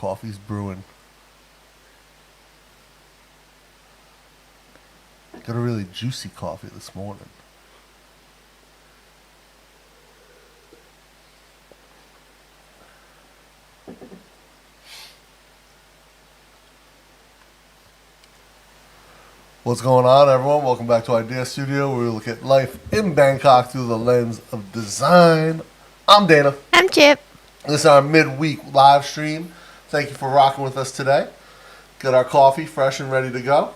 coffee's brewing. Got a really juicy coffee this morning. What's going on, everyone? Welcome back to Idea Studio, where we look at life in Bangkok through the lens of design. I'm Dana. I'm Chip. This is our midweek live stream. Thank you for rocking with us today. Got our coffee fresh and ready to go.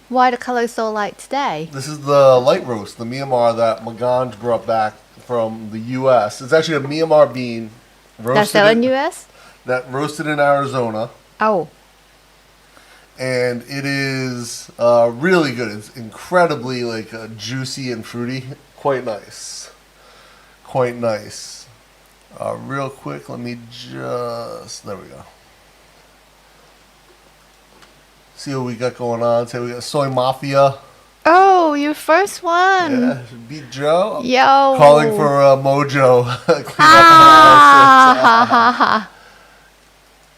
Why the color is so light today? This is the light roast, the Myanmar that Maganj brought back from the U.S. It's actually a Myanmar bean. That's still in U.S.? That roasted in Arizona. Oh. And it is really good. It's incredibly juicy and fruity. Quite nice. Quite nice. Real quick, let me just... There we go. See what we got going on. Today we got Soy Mafia. Oh, your first one. Yeah, beat Joe. Yo. Calling for Mojo. Clean up the house.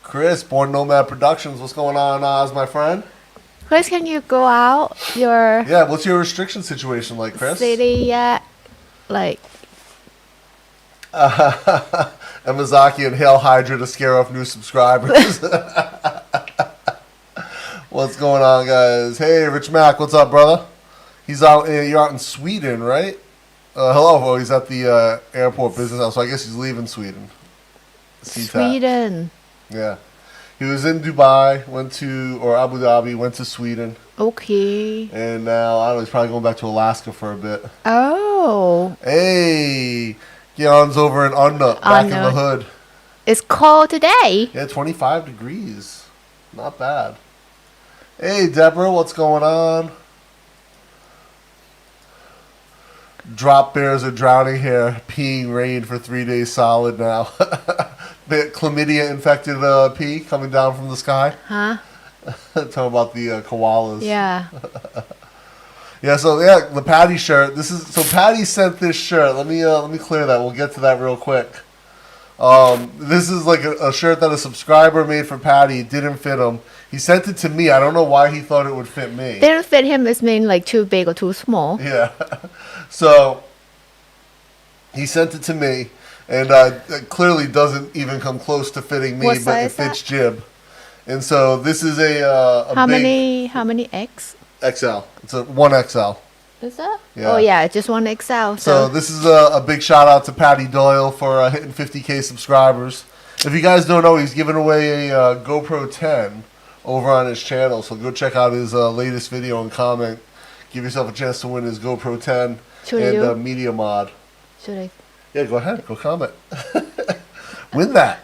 Chris, Born Nomad Productions. What's going on, Oz, my friend? Chris, can you go out your... Yeah, what's your restriction situation like, Chris? City yet? Emazaki and Hail Hydra to scare off new subscribers. What's going on, guys? Hey, Rich Mac, what's up, brother? He's out. You're out in Sweden, right? Hello. Oh, he's at the airport business house, so I guess he's leaving Sweden. Sweden. Yeah. He was in Dubai, or Abu Dhabi, went to Sweden. Okay. And now, I don't know, he's probably going back to Alaska for a bit. Oh. Hey, Gion's over in Unda, back in the hood. It's cold today. Yeah, 25 degrees. Not bad. Hey, Deborah, what's going on? Drop bears are drowning here, peeing rain for 3 days solid now. The chlamydia-infected pee coming down from the sky. Huh? Talking about the koalas. Yeah. Yeah. So yeah, the Patty shirt. So Patty sent this shirt. Let me clear that. We'll get to that real quick. This is like a shirt that a subscriber made for Patty. It didn't fit him. He sent it to me. I don't know why he thought it would fit me. Didn't fit him. It means like too big or too small. Yeah. So he sent it to me, and it clearly doesn't even come close to fitting me, what but size it fits Jib. And so this is a how big many X? XL. It's a 1XL. Is that? Yeah. Oh yeah, just one XL. So this is a big shout out to Patty Doyle for hitting 50K subscribers. If you guys don't know, he's giving away a GoPro 10 over on his channel. So go check out his latest video and comment. Give yourself a chance to win his GoPro 10 and Media Mod. Should I? Yeah, go ahead. Go comment. Win that.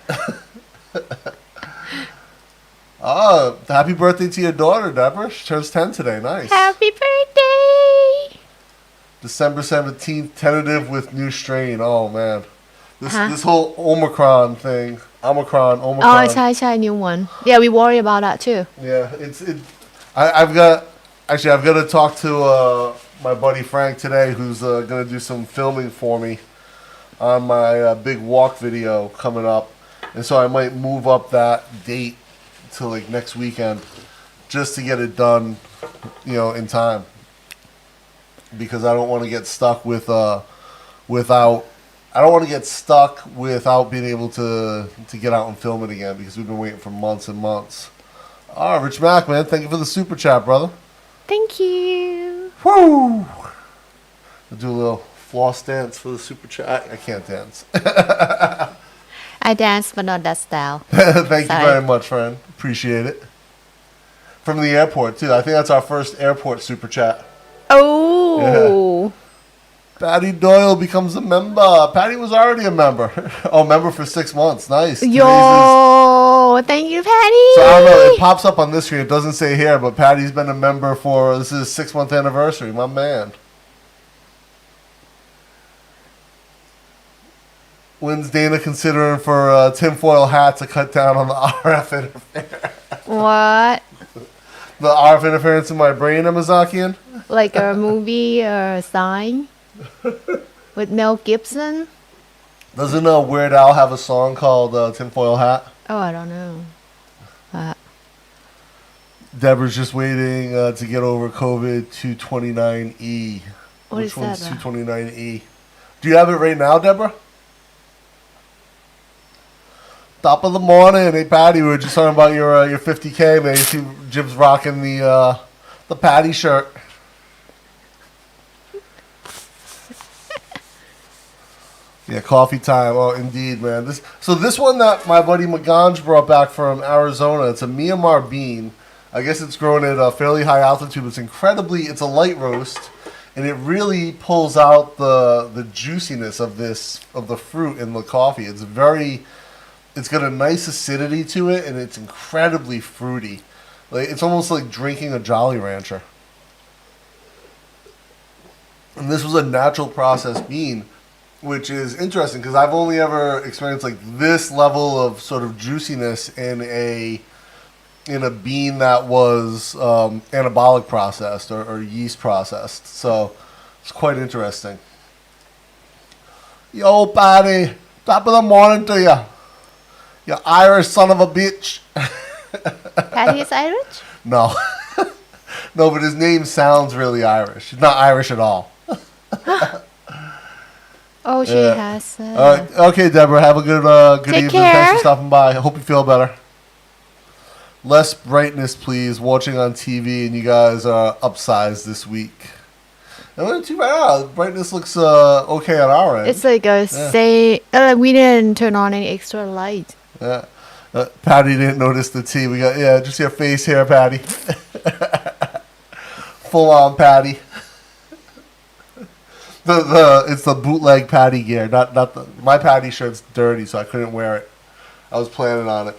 Happy birthday to your daughter, Deborah. She turns 10 today. Nice. Happy birthday! December 17th, tentative with new strain. Oh, man. This whole Omicron thing. Omicron. Oh, it's new one. Yeah, we worry about that too. Yeah, I've got to talk to my buddy Frank today, who's going to do some filming for me on my big walk video coming up. And so I might move up that date to like next weekend just to get it done, in time. Because I don't want to get stuck without being able to get out and film it again, because we've been waiting for months and months. Rich Mac, man, thank you for the super chat, brother. Thank you. Woo! I'll do a little floss dance for the super chat. I can't dance. I dance, but not that style. Thank you very much, friend. Appreciate it. From the airport, too. I think that's our first airport super chat. Oh. Yeah. Patty Doyle becomes a member. Patty was already a member. Member for 6 months. Nice. Yo, thank you, Patty. So I don't know. It pops up on this screen. It doesn't say here, but Patty's been a member for, this is his 6-month anniversary. My man. When's Dana considering for a tinfoil hat to cut down on the RF interference? What? The RF interference in my brain, Amazakian? Like a movie or a sign with Mel Gibson? Doesn't Weird Al have a song called Tinfoil Hat? Oh, I don't know. Deborah's just waiting to get over COVID 229E. What Which is one's that? 229E? Do you have it right now, Deborah? Top of the morning. Hey, Patty, we were just talking about your 50K, man. You see Jim's rocking the Patty shirt. Yeah, coffee time. Oh, indeed, man. This one that my buddy Maganj brought back from Arizona, it's a Myanmar bean. I guess it's grown at a fairly high altitude. It's a light roast, and it really pulls out the juiciness of the fruit in the coffee. It's got a nice acidity to it, and it's incredibly fruity. Like it's almost like drinking a Jolly Rancher. And this was a natural processed bean, which is interesting because I've only ever experienced like this level of sort of juiciness in a bean that was anabolic processed or yeast processed. So it's quite interesting. Yo, Patty, top of the morning to you. You Irish son of a bitch. Patty is Irish? No. No, but his name sounds really Irish. He's not Irish at all. Oh, she has. Okay, Deborah, have a good Take evening. care. Thanks for stopping by. I hope you feel better. Less brightness, please. Watching on TV, and you guys are upsized this week. And not too bad. Brightness looks okay on our end. It's like we didn't turn on any extra light. Yeah. Patty didn't notice the tea. We got just your face here, Patty. Full on Patty. It's the bootleg Patty gear, not my Patty shirt's dirty, so I couldn't wear it. I was planning on it.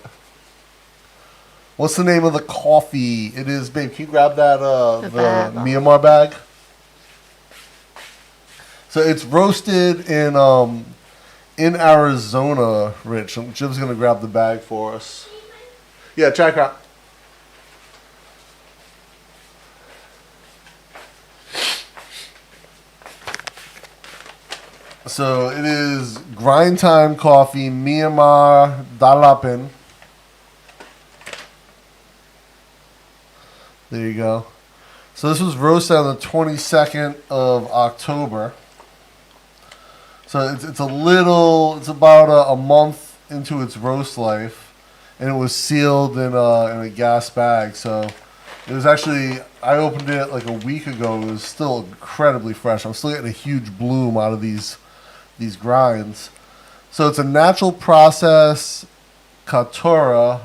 What's the name of the coffee? It is, babe. Can you grab that the Myanmar bag? So it's roasted in Arizona, Rich. Jim's gonna grab the bag for us. Yeah, check out. So it is grind time coffee, Myanmar Dalapin. There you go. So this was roasted on the 22nd of October. So it's about a month into its roast life, and it was sealed in a gas bag. So it was actually, I opened it like a week ago. It was still incredibly fresh. I'm still getting a huge bloom out of these grinds. So it's a natural process, Katura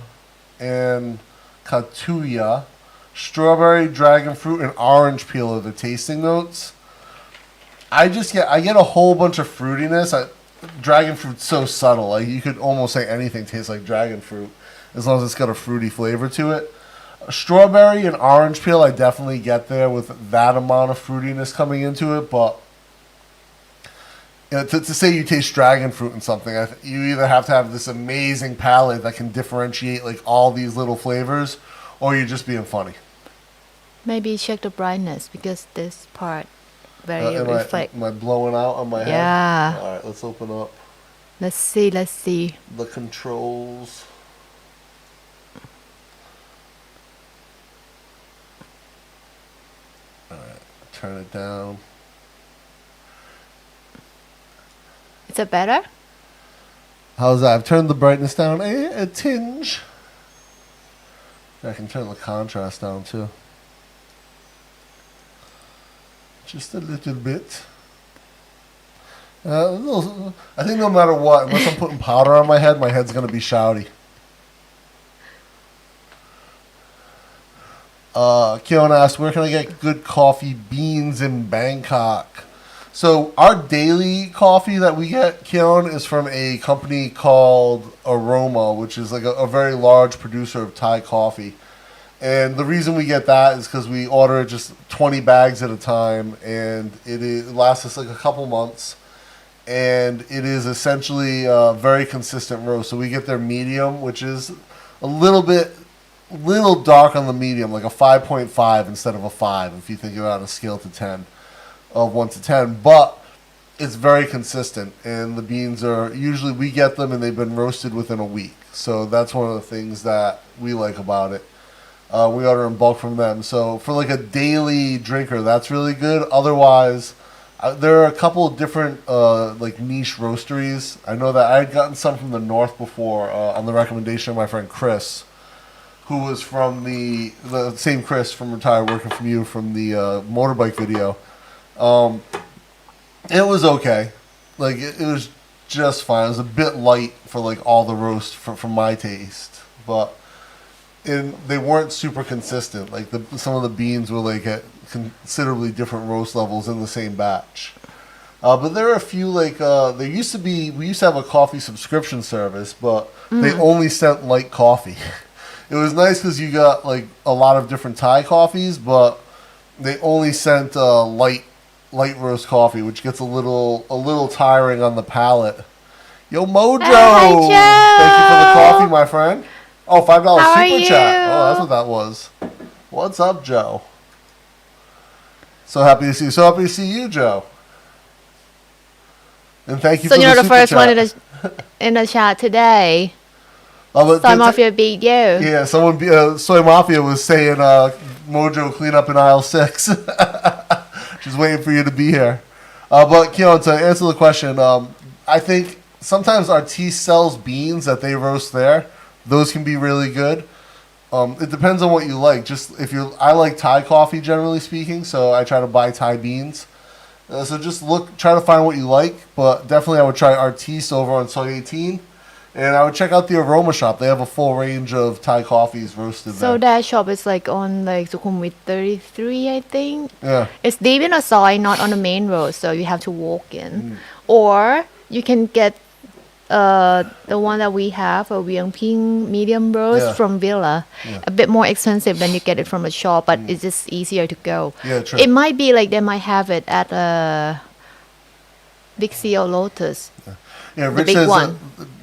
and Katuya, strawberry, dragon fruit, and orange peel are the tasting notes. I get a whole bunch of fruitiness. Dragon fruit's so subtle. Like you could almost say anything tastes like dragon fruit as long as it's got a fruity flavor to it. Strawberry and orange peel, I definitely get there with that amount of fruitiness coming into it. But to say you taste dragon fruit in something, you either have to have this amazing palate that can differentiate like all these little flavors, or you're just being funny. Maybe check the brightness because this part very reflect. Am I blowing out on my head? Yeah. All right, let's open up. Let's see. The controls. All right, turn it down. Is it better? How's that? I've turned the brightness down a tinge. I can turn the contrast down too. Just a little bit. I think no matter what, unless I'm putting powder on my head's going to be shouty. Keon asked, where can I get good coffee beans in Bangkok? So our daily coffee that we get, Keon, is from a company called Aroma, which is like a very large producer of Thai coffee. And the reason we get that is because we order just 20 bags at a time, and it lasts us like a couple months. And it is essentially a very consistent roast. So we get their medium, which is a little dark on the medium, like a 5.5 instead of a 5, if you think about a scale to 10, of 1 to 10. But it's very consistent, and the beans are usually we get them and they've been roasted within a week. So that's one of the things that we like about it. We order in bulk from them. So for like a daily drinker, that's really good. Otherwise, there are a couple of different like niche roasteries. I know that I had gotten some from the north before on the recommendation of my friend Chris, who was from the same Chris from Retired Working From You from the motorbike video. It was okay. Like, it was just fine. It was a bit light for, like, all the roast for my taste. But they weren't super consistent. Like, some of the beans were, like, at considerably different roast levels in the same batch. But there are a few, like, we used to have a coffee subscription service, but they only sent light coffee. It was nice because you got, like, a lot of different Thai coffees, but they only sent light roast coffee, which gets a little tiring on the palate. Yo, Mojo! Hi, Joe. Thank you for the coffee, my friend. Oh, $5 How are super chat. you? Oh, that's what that was. What's up, Joe? So happy to see you. So happy to see you, Joe. And thank you So for you're the the super first chat. one in the chat today. But Soy Mafia beat you. Yeah, Soy Mafia was saying, Mojo, clean up in aisle 6. Just waiting for you to be here. But, Keon, to answer the question, I think sometimes Artis sells beans that they roast there. Those can be really good. It depends on what you like. I like Thai coffee, generally speaking, so I try to buy Thai beans. So just try to find what you like, but definitely I would try Artis over on Soy 18. And I would check out the Aroma Shop. They have a full range of Thai coffees roasted So there. that shop is like on like Sukhumvit 33, I think. Yeah. It's deep in a soy, not on the main road, so you have to walk in. Or you can get the one that we have, a Vieng Ping medium roast Yeah. from Villa. Yeah. A bit more expensive than you get it from a shop, but it's just easier to go. Yeah, true. It might be like they might have it at Big C or Lotus. Yeah, The Rich big says one.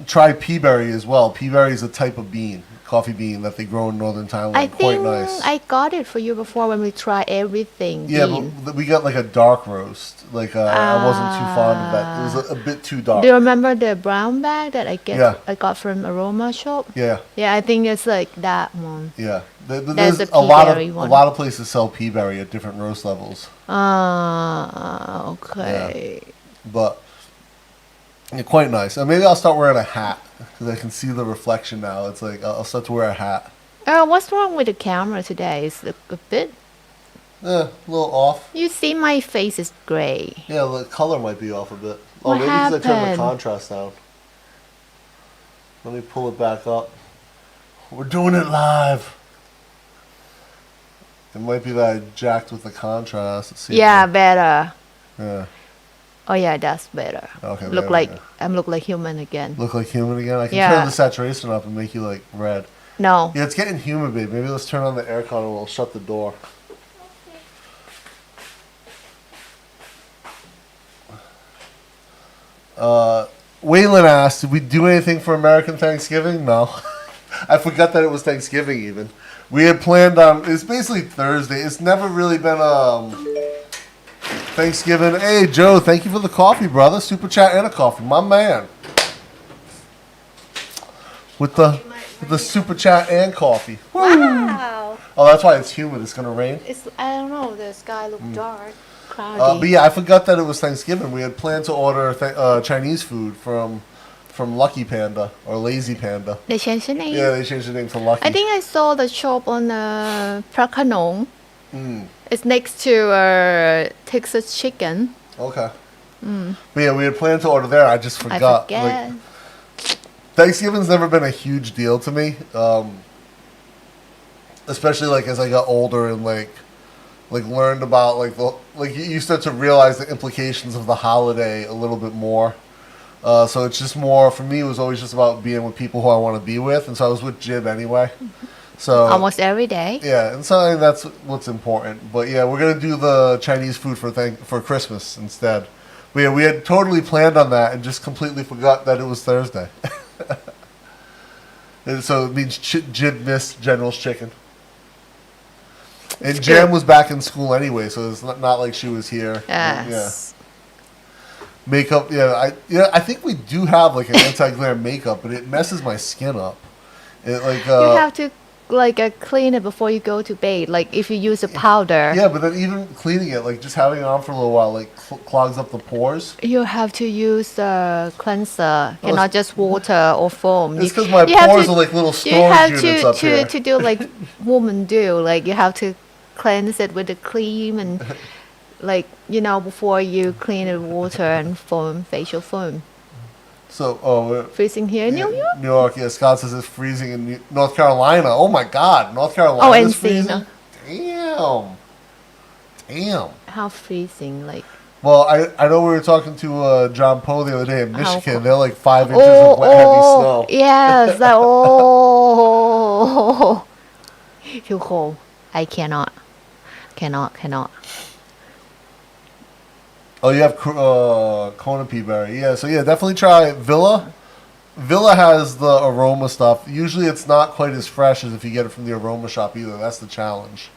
try peaberry as well. Peaberry is a type of bean, coffee bean that they grow in northern Thailand. I Quite think nice. I got it for you before when we tried everything. Yeah, bean. but we got like a dark roast. Like I wasn't too fond of that. It was a bit too dark. Do you remember the brown bag that Yeah. I got from Aroma Shop? Yeah, Yeah, I think it's like that one. yeah. There's There's the a lot peaberry one. of places sell peaberry at different roast levels, Okay. but yeah, quite nice. Maybe I'll start wearing a hat because I can see the reflection now. It's like I'll start to wear a hat. Oh, what's wrong with the camera today? It's a bit. A little off. You see, my face is gray. Yeah, the color might be off a bit. What Maybe because I turned the happened? contrast down. Let me pull it back up. We're doing it live. It might be that I jacked with the contrast. Let's see. Yeah, better. Yeah. Oh yeah, that's better. Okay, there Look we like go. I'm look like human again. Look like human again? I can Yeah. turn the saturation up and make you like red. No. Yeah, it's getting humid, babe. Maybe let's turn on the aircon and we'll shut the door. Waylon asked, did we do anything for American Thanksgiving? No. I forgot that it was Thanksgiving even. We had planned on, it's basically Thursday. It's never really been Thanksgiving. Hey, Joe, thank you for the coffee, brother. Super chat and a coffee. My man. With the super chat and coffee. Wow. Oh, that's why it's humid. It's going to rain. It's I don't know. The sky look dark, cloudy. But yeah, I forgot that it was Thanksgiving. We had planned to order Chinese food from Lucky Panda or Lazy Panda. They changed the name. Yeah, they changed the name to Lucky. I think I saw the shop on Prakanong. It's next to Texas Chicken. Okay. But yeah, we had planned to order there. I just forgot. I forget. Like, Thanksgiving's never been a huge deal to me, especially like as I got older and like learned about you start to realize the implications of the holiday a little bit more. So it's just more for me. It was always just about being with people who I want to be with, and so I was with Jib anyway. So Almost every day. yeah, and so I think that's what's important. But yeah, we're gonna do the Chinese food for Christmas instead. But yeah, we had totally planned on that and just completely forgot that it was Thursday. And so it means Jib missed General's chicken. And Jam was back in school anyway, so it's not like she was here. Yes. Makeup, I think we do have like an anti-glare makeup, but it messes my skin up. It like You have to like clean it before you go to bed. Like if you use a powder, yeah, but then even cleaning it, like just having it on for a little while, like clogs up the pores. you have to use a cleanser, cannot just water or foam. It's because my you have pores to- are like little You storage have units up here. to do like women do. Like you have to cleanse it with the cream and like before you clean it with water and foam, facial foam. So, Freezing here in New York. New York, yeah. Scott says it's freezing in North Carolina. Oh my God, North Carolina is freezing. Damn. How freezing? Like Well, I know we were talking to John Poe the other day in Michigan. cold? They're like 5 inches of wet, heavy snow. Yes. Too cold. I cannot. Oh, you have Kona Peaberry. Yeah, so yeah, definitely try Villa. Villa has the aroma stuff. Usually it's not quite as fresh as if you get it from the aroma shop either. That's the challenge.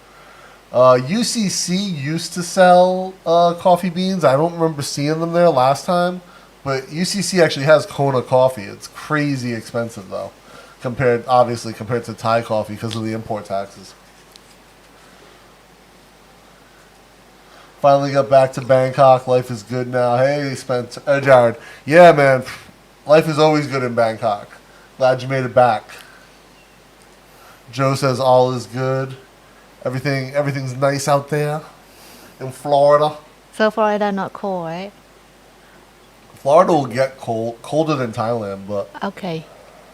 UCC used to sell coffee beans. I don't remember seeing them there last time. But UCC actually has Kona coffee. It's crazy expensive though, compared to Thai coffee because of the import taxes. Finally got back to Bangkok. Life is good now. Hey, Jared. Yeah, man. Life is always good in Bangkok. Glad you made it back. Joe says all is good. Everything's nice out there in Florida. So Florida not cold, right? Florida will get colder than Thailand, but Okay.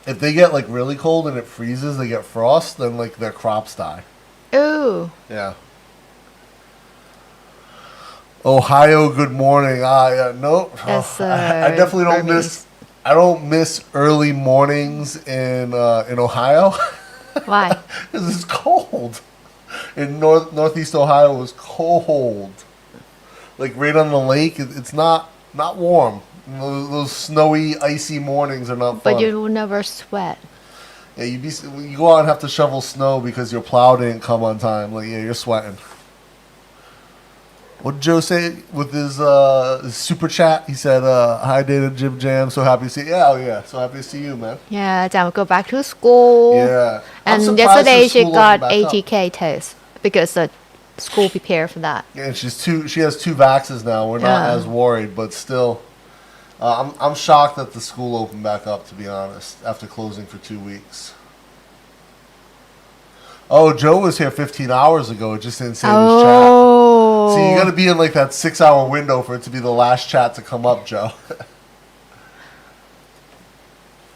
if they get like really cold and it freezes, they get frost, then like their crops die. Ooh. Yeah. Ohio, good morning. Yeah, nope. That's, I definitely don't Burmese. I don't miss early mornings in Ohio Why? because it's cold. In northeast Ohio, it was cold. Like right on the lake, it's not warm. Those snowy, icy mornings are not fun. But you will never sweat. Yeah, you go out and have to shovel snow because your plow didn't come on time. Like yeah, you're sweating. What did Joe say with his super chat? He said, "Hi, Data Jib Jam. So happy to see you." Yeah, yeah. So happy to see you, man. Yeah, Jam go back to school. Yeah. I'm And surprised yesterday the she school got opened back up. ATK test because the school prepared for that. Yeah, and she has 2 vaxes now. We're not Yeah. as worried, but still, I'm shocked that the school opened back up. To be honest, after closing for 2 weeks. Oh, Joe was here 15 hours ago. It just didn't say in his chat. Oh. So you got to be in like that 6-hour window for it to be the last chat to come up, Joe.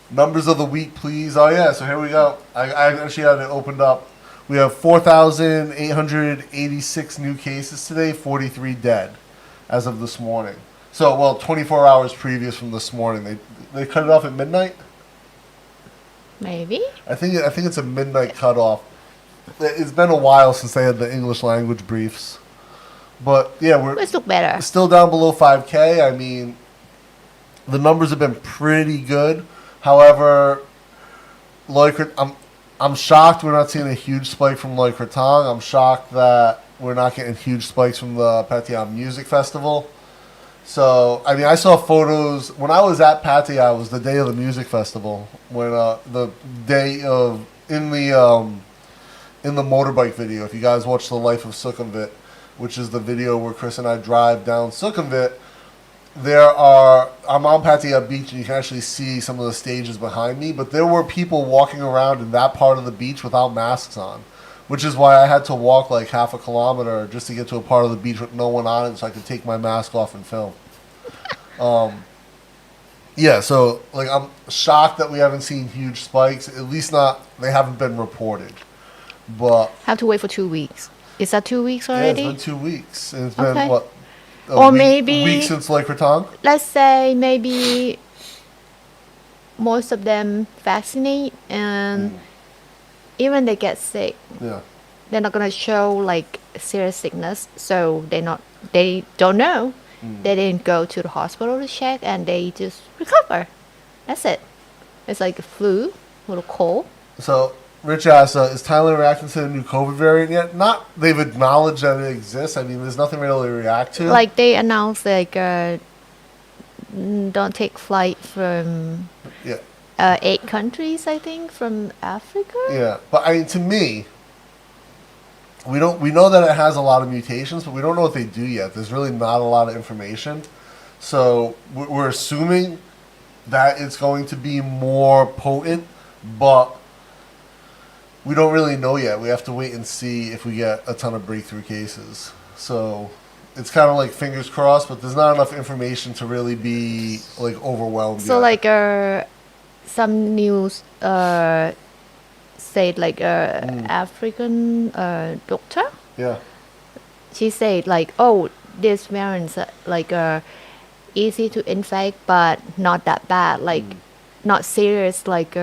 Numbers of the week, please. Oh yeah, so here we go. I actually had it opened up. We have 4,886 new cases today, 43 dead as of this morning. So, well, 24 hours previous from this morning. They cut it off at midnight? Maybe. I think it's a midnight cutoff. It's been a while since they had the English language briefs. But yeah, Let's look better. still down below 5K. I mean, the numbers have been pretty good. However, I'm shocked we're not seeing a huge spike from Loy Krathong. I'm shocked that we're not getting huge spikes from the Pattaya Music Festival. So, I mean, I saw photos when I was at Pattaya. It was the day of the music festival when the day of in the motorbike video. If you guys watch The Life of Sukhumvit, which is the video where Chris and I drive down Sukhumvit, I'm on Pattaya Beach and you can actually see some of the stages behind me, but there were people walking around in that part of the beach without masks on, which is why I had to walk like half a kilometer just to get to a part of the beach with no one on it so I could take my mask off and film. Yeah, so like I'm shocked that we haven't seen huge spikes, at least they haven't been reported. But Have to wait for 2 weeks. Is that 2 weeks yeah, already? it's been 2 weeks. And it's Okay. been what? Or maybe- a week since Lake Krathong? Let's say maybe most of them vaccinate and even they get sick, Yeah. they're not gonna show like serious sickness, so they don't know. They didn't go to the hospital to check and they just recover. That's it. It's like a flu, a little cold. So, Rich asks, is Thailand reacting to the new COVID variant yet? Not, they've acknowledged that it exists. I mean, there's nothing really to react to. Like they announced like don't take flight from Yeah. 8 countries, I think, from Africa. Yeah, but I mean, to me, we know that it has a lot of mutations, but we don't know what they do yet. There's really not a lot of information, so we're assuming that it's going to be more potent, but we don't really know yet. We have to wait and see if we get a ton of breakthrough cases. So it's kind of like fingers crossed, but there's not enough information to really be like overwhelmed. So yet. like some news said like African doctor, Yeah. she said like, oh, this variant's like easy to infect but not that bad, like not serious, like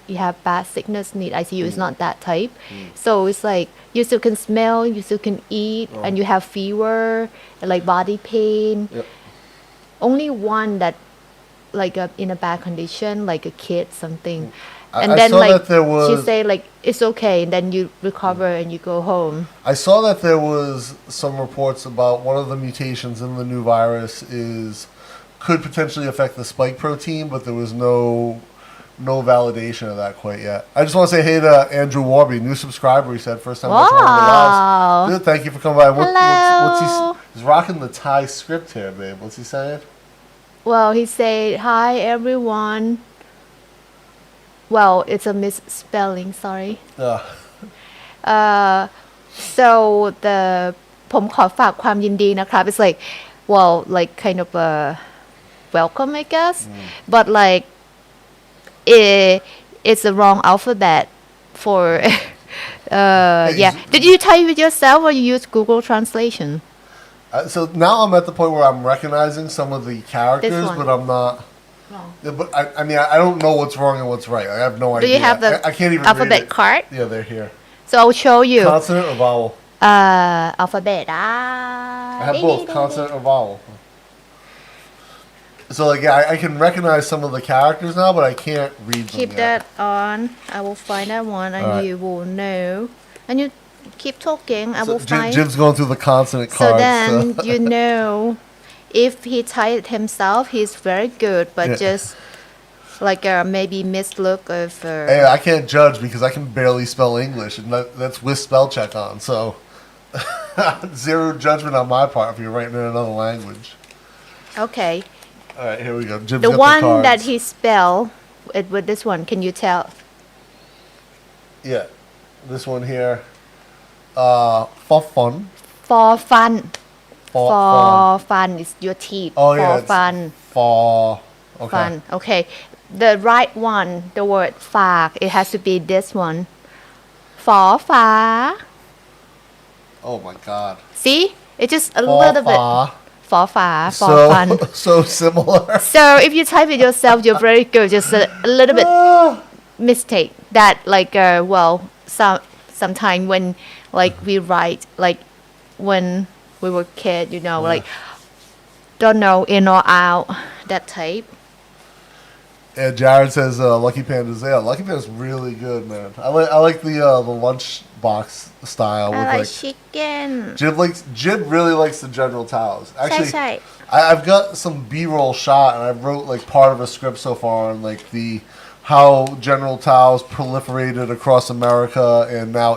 you have bad sickness, need ICU. It's not that type. So it's like you still can smell, you still can eat, and you have fever and like body pain. Yep. Only one that like in a bad condition, like a kid, something. I And then saw like that there was- she say like it's okay, and then you recover and you go home. I saw that there was some reports about one of the mutations in the new virus could potentially affect the spike protein, but there was no validation of that quite yet. I just want to say hey to Andrew Warby, new subscriber. He said first time watching one of the Wow. lives. Dude, thank you for coming by. What's Hello. he's rocking the Thai script here, babe. What's he saying? Well, he said, hi everyone. Well, it's a misspelling, sorry. So the ผมขอฝากความยินดีนะครับ it's like, well, like kind of a welcome, I guess. But like it's the wrong alphabet for yeah. Did you type it yourself or you use Google Translation? So now I'm at the point where I'm recognizing some of the characters, one. but I'm not. Wrong. Yeah, but I mean, I don't know what's wrong and what's right. I have no Do idea. you have the I can't even alphabet read it. card? Yeah, they're here. So I'll show you. Consonant or vowel? Alphabet. I have both, consonant or vowel. So like, yeah, I can recognize some of the characters now, but I can't read them Keep yet. that on. I will find that one, and Alright. you will know. And you keep talking. I will find. Jim's going through the consonant So cards. then you know if he typed himself, he's very good, but Yeah. just like maybe mislook of. Hey, I can't judge because I can barely spell English, and that's with spell check on. So zero judgment on my part if you're writing in another language. Okay, All right, here we go. Jim's the got one the cards. that he spelled it with this one. Can you tell? Yeah, this one here. For fun. For fun. For For fun is your teeth. Oh, yeah, For it's fun. For. Okay. Fun. Okay. The right one, the word ฝาก it has to be this one. ฝอฟ้า Oh my God. See? It's just a For little bit. fa. ฝอฟ้า for So fun. so similar. So if you type it yourself, you're very good. Just a little bit mistake that like well, sometime when like we write like when we were kid, you know, like don't know in or out, that type. And Jared says Lucky Panda's there. Lucky Panda's really good, man. I like the lunch box style I with like like chicken. Jib really likes the General Towers. Actually, ใช่ I've got some B-roll shot, and I wrote like part of a script so far on like how General Towers proliferated across America and now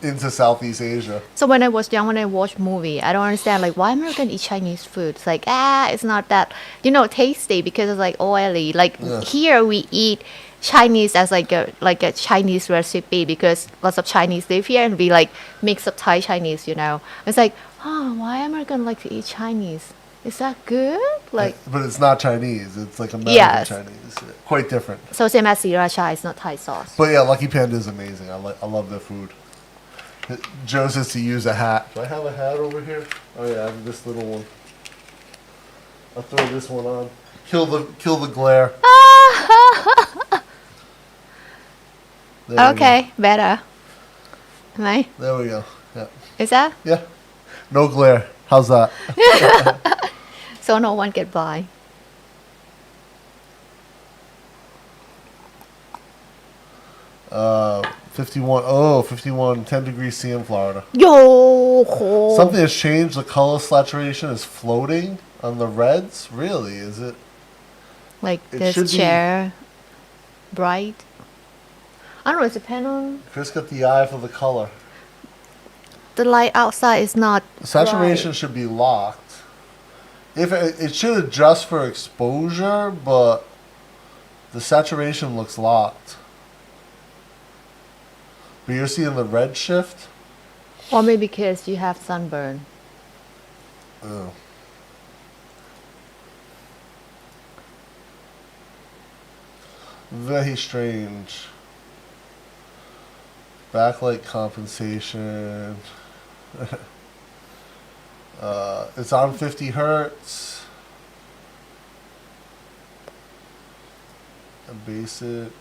into Southeast Asia. So when I was young, when I watched movie, I don't understand like why American eat Chinese food. It's like it's not that tasty because it's like oily. Like here we eat Chinese as like a Chinese recipe because lots of Chinese live here and we like mix up Thai Chinese. It's like why American like to eat Chinese? Is that good? Like But it's not Chinese. It's like American Yes. Chinese. Quite different. so same as sriracha, it's not Thai sauce. But yeah, Lucky Panda is amazing. I love their food. Joe says to use a hat. Do I have a hat over here? Oh yeah, I have this little one. I'll throw this one on. Kill the glare. There we Okay, better. Am I? go. There we go. Yeah. Is that? Yeah. No glare. How's that? So no one get blind. Uh, 51. Oh, 51. 10 degrees C in Florida. Yo, Something has changed. The color saturation is floating. On the reds? Really? Is it? Like It this should be- chair, bright. I don't know. It depends on Chris got the eye for the color. the light outside. Is not Saturation should be locked. If it should adjust for exposure, but the saturation looks locked. But you're seeing the red shift? bright. Or maybe because you have sunburn. Oh. Very strange. Backlight compensation. It's on 50 hertz. Base it.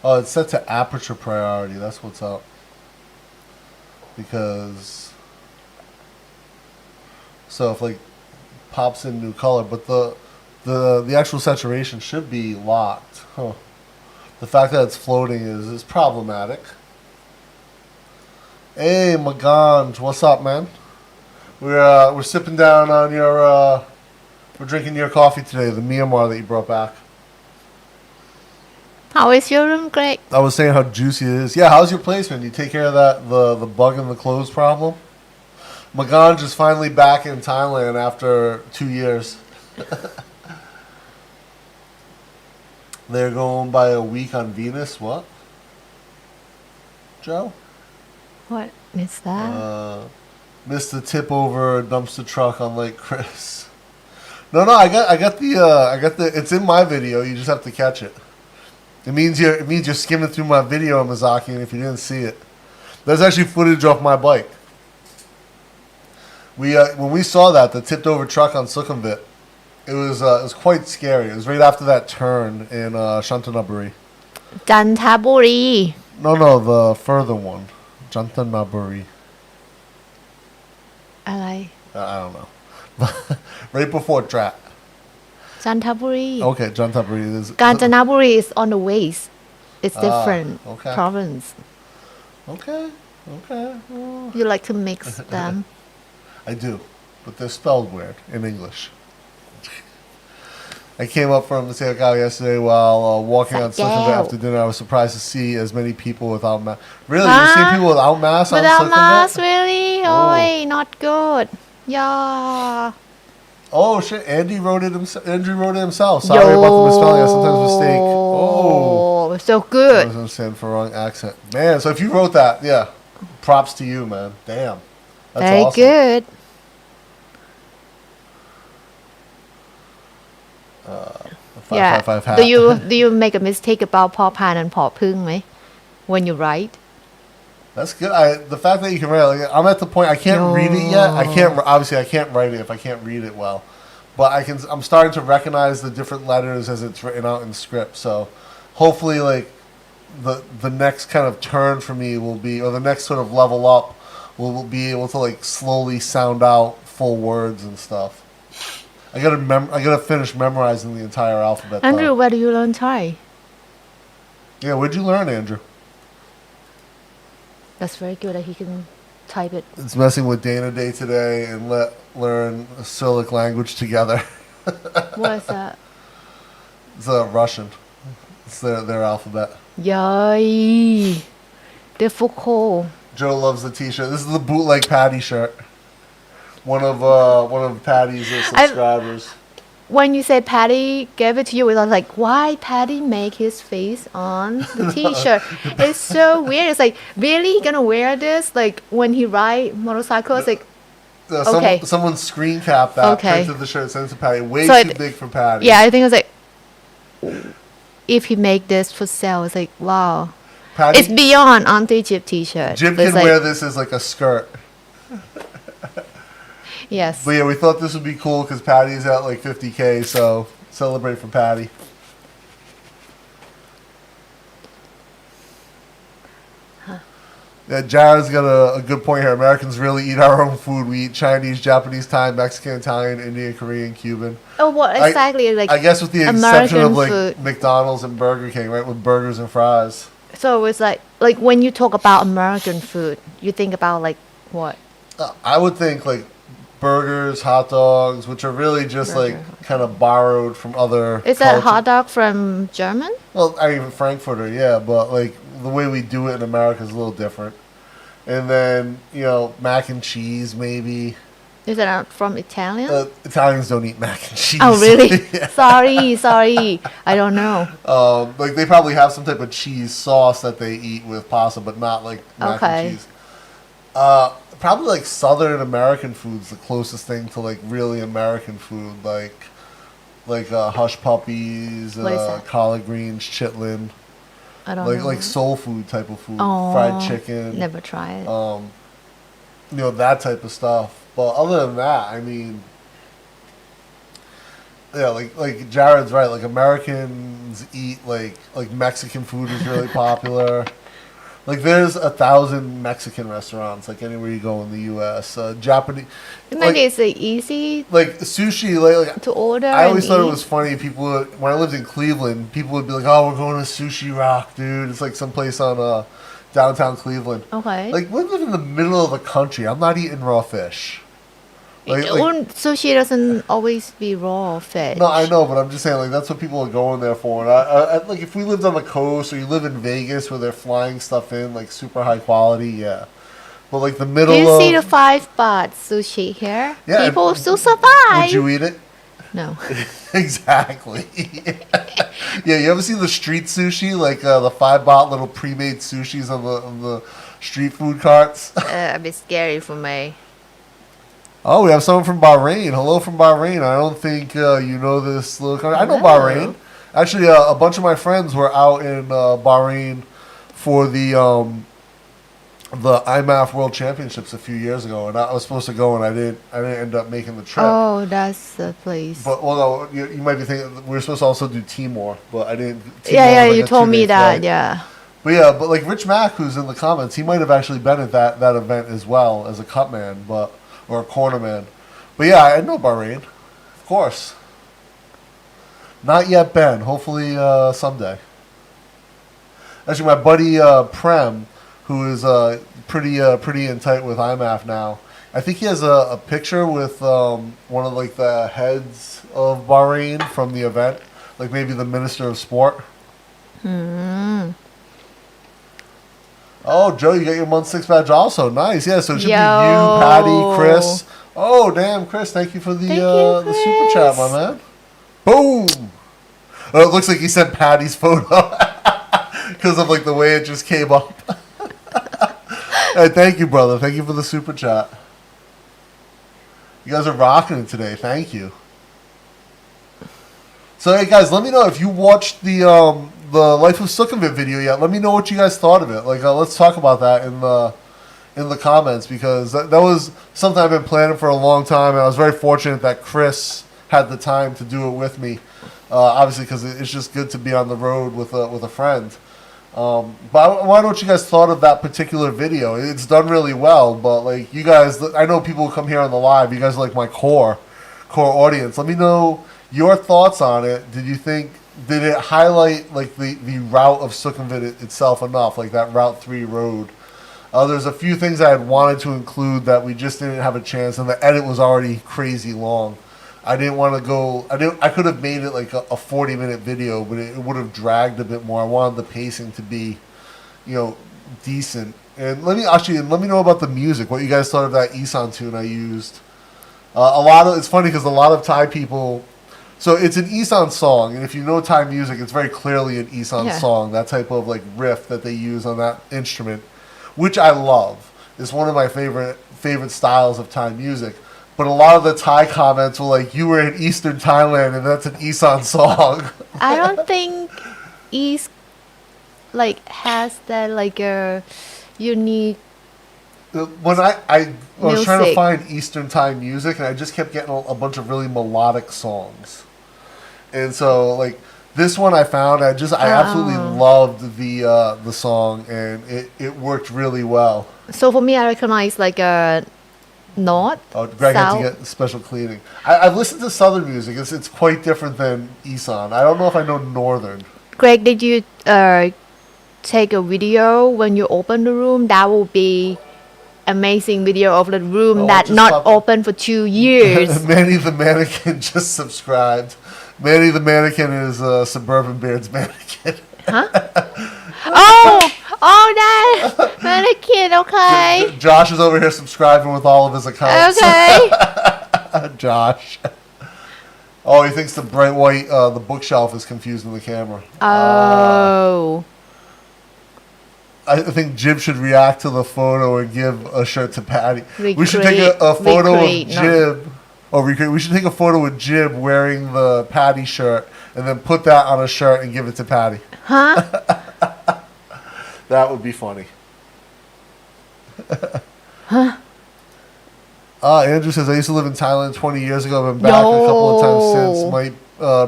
Oh, it's set to aperture priority. That's what's up. Because so if like pops in new color, but the actual saturation should be locked. Huh. The fact that it's floating is problematic. Hey, Maganj, what's up, man? We're sipping down on your we're drinking your coffee today, the Myanmar that you brought back. How is your room, Greg? I was saying how juicy it is. Yeah, how's your placement? You take care of that the bug in the clothes problem? Maganj is finally back in Thailand after 2 years. They're going by a week on Venus. What? Joe? What is that? Missed the tip over a dumpster truck on Lake Chris. No, I got the it's in my video. You just have to catch it. It means you're skimming through my video, Mizaki, and if you didn't see it. There's actually footage off my bike. When we saw that, the tipped over truck on Sukhumvit, it was quite scary. It was right after that turn in Shantanaburi. Jantaburi. No, the further one. Shantanaburi. I I don't know. Right before Trat. Jantaburi. Okay, Shantanaburi is. Kanchanaburi is on the waist. It's different okay. province. Okay. Well, You like to mix them. I do, but they're spelled weird in English. I came up from Seakao yesterday while walking on Sukhumvit after dinner. I was surprised to see as many people without masks. Really? You see people without masks on Without Sukhumvit? mask, really? Oh. Oi, not good. Yeah. Oh shit! Andy wrote it himself. Sorry about the misspelling. I sometimes mistake. Oh, So I good. was understanding for wrong accent, man. So if you wrote that, yeah, props to you, man. Damn, that's Very awesome. good. Yeah. 555 hat. Do you make a mistake about พอพาน and พอพึ่งไหม when you write? That's good. The fact that you can write, like, I'm at the point I can't read it yet. I can't write it if I can't read it well, but I'm starting to recognize the different letters as it's written out in script. So hopefully, like the next kind of turn for me will be, or the next sort of level up will be able to like slowly sound out full words and stuff. I gotta finish memorizing the entire alphabet. Andrew, though. where do you learn Thai? Yeah, where'd you learn, Andrew? That's very good that he can type it. It's messing with Dana Day today and learn Cyrillic language together. What is that? It's Russian. It's their alphabet. Yay! Difficult. Joe loves the T-shirt. This is the bootleg Patty shirt. One of Patty's subscribers. When you say Patty gave it to you, I was like, why Patty make his face on the T-shirt? It's so weird. It's like, really, he gonna wear this? Like when he ride motorcycle, it's like, okay. Someone screen capped that, Okay. printed the shirt, sent it to Patty. Way So too big for Patty. yeah, I think it was like, if he make this for sale, it's like, wow. Patty, It's beyond Auntie Jib T-shirt. Jim It's can like, wear this as like a skirt. Yes. But yeah, we thought this would be cool because Patty's at like 50K, so celebrate for Patty. Yeah, Jared's got a good point here. Americans really eat our own food. We eat Chinese, Japanese, Thai, Mexican, Italian, Indian, Korean, Cuban. Oh, what exactly? Like I guess with the exception American of like food. McDonald's and Burger King, right? With burgers and fries. So it's like when you talk about American food, you think about like what? I would think like burgers, hot dogs, which are really just like Burger, hot kind of borrowed from other Is that culture. hot dog from German? Well, I even Frankfurter, yeah, but like the way we do it in America is a little different. And then mac and cheese maybe. Is that from Italian? Italians don't eat mac and cheese. Oh, really? Yeah. Sorry. I don't know. Like they probably have some type of cheese sauce that they eat with pasta, but not like mac Okay. and cheese. Probably like Southern American food's the closest thing to like really American food, like hush puppies, What is that? collard greens, chitlin, I don't know. like soul food type of food, Oh, fried chicken, Never try it. that type of stuff. But other than that, I mean, yeah, like Jared's right. Like Americans eat like Mexican food is really popular. Like there's 1,000 Mexican restaurants like anywhere you go in the U.S. Japanese, Maybe it's easy like sushi. Like to order. I always and thought it eat. was funny. People when I lived in Cleveland, people would be like, "Oh, we're going to Sushi Rock, dude." It's like someplace on downtown Cleveland. Okay. Like we live in the middle of the country. I'm not eating raw fish. Sushi doesn't always be raw fish. No, I know, but I'm just saying, like, that's what people are going there for. And I like, if we lived on the coast or you live in Vegas where they're flying stuff in, like, super high quality, yeah. But, like, the middle Do you of... see the 5 baht sushi here? Yeah, People and- still survive. Would you eat it? No. Exactly. Yeah, you ever see the street sushi? Like, the 5 baht little pre-made sushis on the street food carts? A bit scary for me. Oh, we have someone from Bahrain. Hello from Bahrain. I don't think you know this little country. I know No. Bahrain. Actually, a bunch of my friends were out in Bahrain for the IMAF World Championships a few years ago, and I was supposed to go, and I didn't end up making the trip. Oh, that's the place. But no, you might be thinking we were supposed to also do Timor, but I didn't. Timor yeah, was like you a told me 2-day that. flight. Yeah. But yeah, but like Rich Mack, who's in the comments, he might have actually been at that event as well as a cut man, or a corner man. But yeah, I know Bahrain, of course. Not yet been. Hopefully someday. Actually, my buddy Prem, who is pretty in tight with IMAF now. I think he has a picture with one of like the heads of Bahrain from the event, like maybe the Minister of Sport. Oh, Joe, you got your month 6 badge also. Nice. Yeah, so it should be you, Yo. Patty, Chris. Oh, damn, Chris, thank you for the the super chat, my man. Boom. Oh, it looks like he sent Patty's photo because of like the way it just came up. Hey, thank you, brother. Thank you for the super chat. You guys are rocking it today. Thank you. So, hey, guys, let me know if you watched the Life of Sukhumvit video yet. Let me know what you guys thought of it. Like, let's talk about that in the comments, because that was something I've been planning for a long time, and I was very fortunate that Chris had the time to do it with me. Obviously, because it's just good to be on the road with a friend. But why don't you guys thought of that particular video? It's done really well, but like you guys, I know people who come here on the live. You guys are like my core audience. Let me know your thoughts on it. Did it highlight like the route of Sukhumvit itself enough, like that Route 3 road? There's a few things I had wanted to include that we just didn't have a chance, and the edit was already crazy long. I didn't want to go. I could have made it like a 40-minute video, but it would have dragged a bit more. I wanted the pacing to be, decent. And let me know about the music. What you guys thought of that Isan tune I used? It's funny because a lot of Thai people. So it's an Isan song, and if you know Thai music, it's very clearly an Isan song. That type of like riff that they use on that instrument, which I love. It's one of my favorite styles of Thai music. But a lot of the Thai comments were like, "You were in Eastern Thailand, and that's an Isan song." I don't think East has that like a unique. When I was trying to Music. find Eastern Thai music, and I just kept getting a bunch of really melodic songs. And so, like this one, I found I absolutely loved the song, and it worked really well. So for me, I recognize like a north. Oh, Greg South. had to get special cleaning. I've listened to Southern music. It's quite different than Isan. I don't know if I know Northern. Greg, did you take a video when you open the room, that will be amazing video of the room Oh, that just not pop- open for 2 years. Manny the Mannequin just subscribed. Manny the Mannequin is Suburban Beard's mannequin. That mannequin. Okay. Josh is over here subscribing with all of his accounts. Okay. Josh. Oh, he thinks the bright white, the bookshelf is confusing the camera. Oh. I think Jib should react to the photo and give a shirt to Patty. We should take Recreate- a photo recreate, of no. Jib. Oh, recreate. We should take a photo with Jib wearing the Patty shirt and then put that on a shirt and give it to Patty. Huh? That would be funny. Andrew says, I used to live in Thailand 20 years ago. I've been back a couple of times since. Might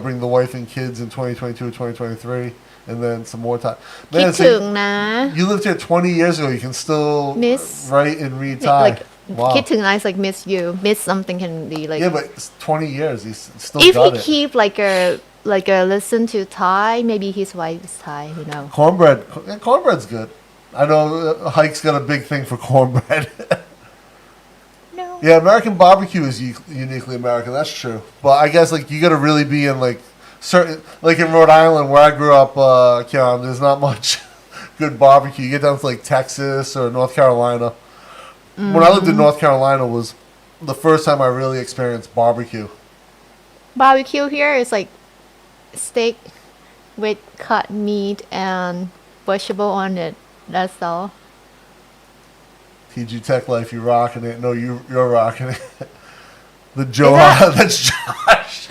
bring the wife and kids in 2022 or 2023. And then some more time. คิด Man, ถึง so นะ you lived here 20 years ago. You can still Miss- write and read Thai. like Wow. คิดถึง is like miss you. Miss something can be like Yeah, but it's 20 years. He's still if he got it. keep like a listen to Thai, maybe his wife is Thai, who knows. Cornbread. Yeah, cornbread's good. I know Hike's got a big thing for cornbread. No. Yeah, American barbecue is uniquely American. That's true. But I guess like you got to really be in like certain, like in Rhode Island where I grew up, Keon, there's not much good barbecue. You get down to like Texas or North Carolina. When I lived in North Carolina was the first time I really experienced barbecue. Barbecue here is like steak with cut meat and vegetable on it. That's all. TG Tech Life, you rocking it. No, you're rocking it. The Joe, that- that's Josh.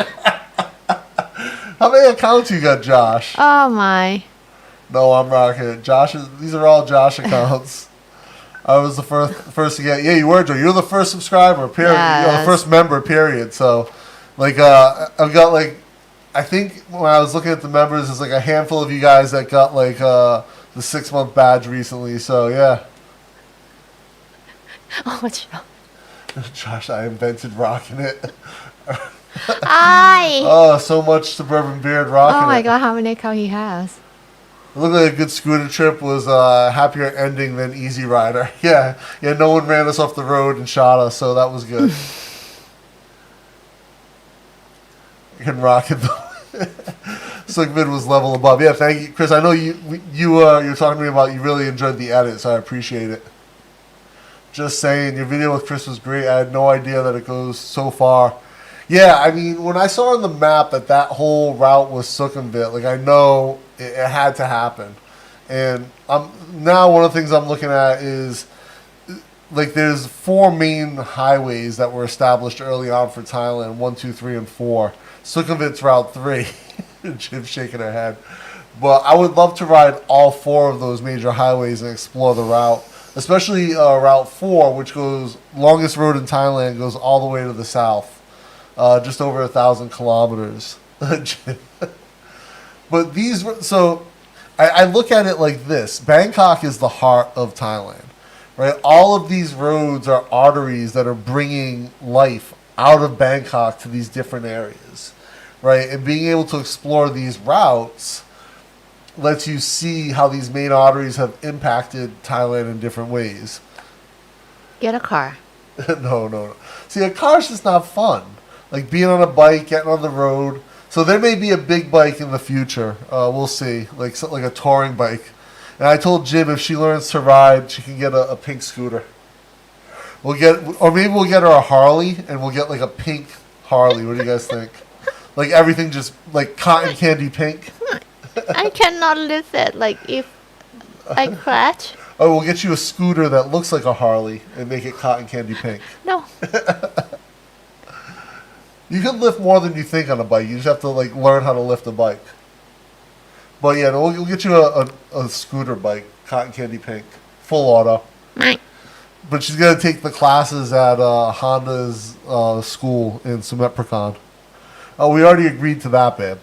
How many accounts you got, Josh? Oh my. No, I'm rocking it. These are all Josh accounts. I was the first to get. Yeah, you were, Joe. You're the first subscriber, period. You're the Yes. first member, period. So, like, I've got like, I think when I was looking at the members, there's like a handful of you guys that got like the 6-month badge recently. So yeah, Oh, what's wrong? Josh, I invented rocking it. Ay. Oh, so much Suburban Beard rocking Oh my it. god, how many account he has? It looked like a good scooter trip was happier ending than Easy Rider. Yeah, no one ran us off the road and shot us, so that was good. You can rock it though. Slickvid was level above. Yeah, thank you, Chris. I know you're talking to me about you really enjoyed the edit, so I appreciate it. Just saying, your video with Chris was great. I had no idea that it goes so far. Yeah, I mean, when I saw on the map that whole route was Sukhumvit, like I know it had to happen. And now one of the things I'm looking at is like there's 4 main highways that were established early on for Thailand, 1, 2, 3, and 4. Sukhumvit's Route 3. Jim's shaking her head. But I would love to ride all 4 of those major highways and explore the route. Especially Route 4, which goes, longest road in Thailand, goes all the way to the south. Just over 1,000 kilometers. But so I look at it like this. Bangkok is the heart of Thailand, right? All of these roads are arteries that are bringing life out of Bangkok to these different areas, right? And being able to explore these routes lets you see how these main arteries have impacted Thailand in different ways. Get a car. No. See, a car's just not fun. Like being on a bike, getting on the road. So there may be a big bike in the future. We'll see, like a touring bike. And I told Jim if she learns to ride, she can get a pink scooter. Or maybe we'll get her a Harley, and we'll get like a pink Harley. What do you guys think? Like everything just like cotton candy pink. I cannot lift it. Like if I crash. Oh, we'll get you a scooter that looks like a Harley and make it cotton candy pink. No. You can lift more than you think on a bike. You just have to like learn how to lift a bike. But yeah, no, we'll get you a scooter bike, cotton candy pink, full auto. Right. But she's gonna take the classes at Honda's school in Sumeprikon. Oh, we already agreed to that, babe.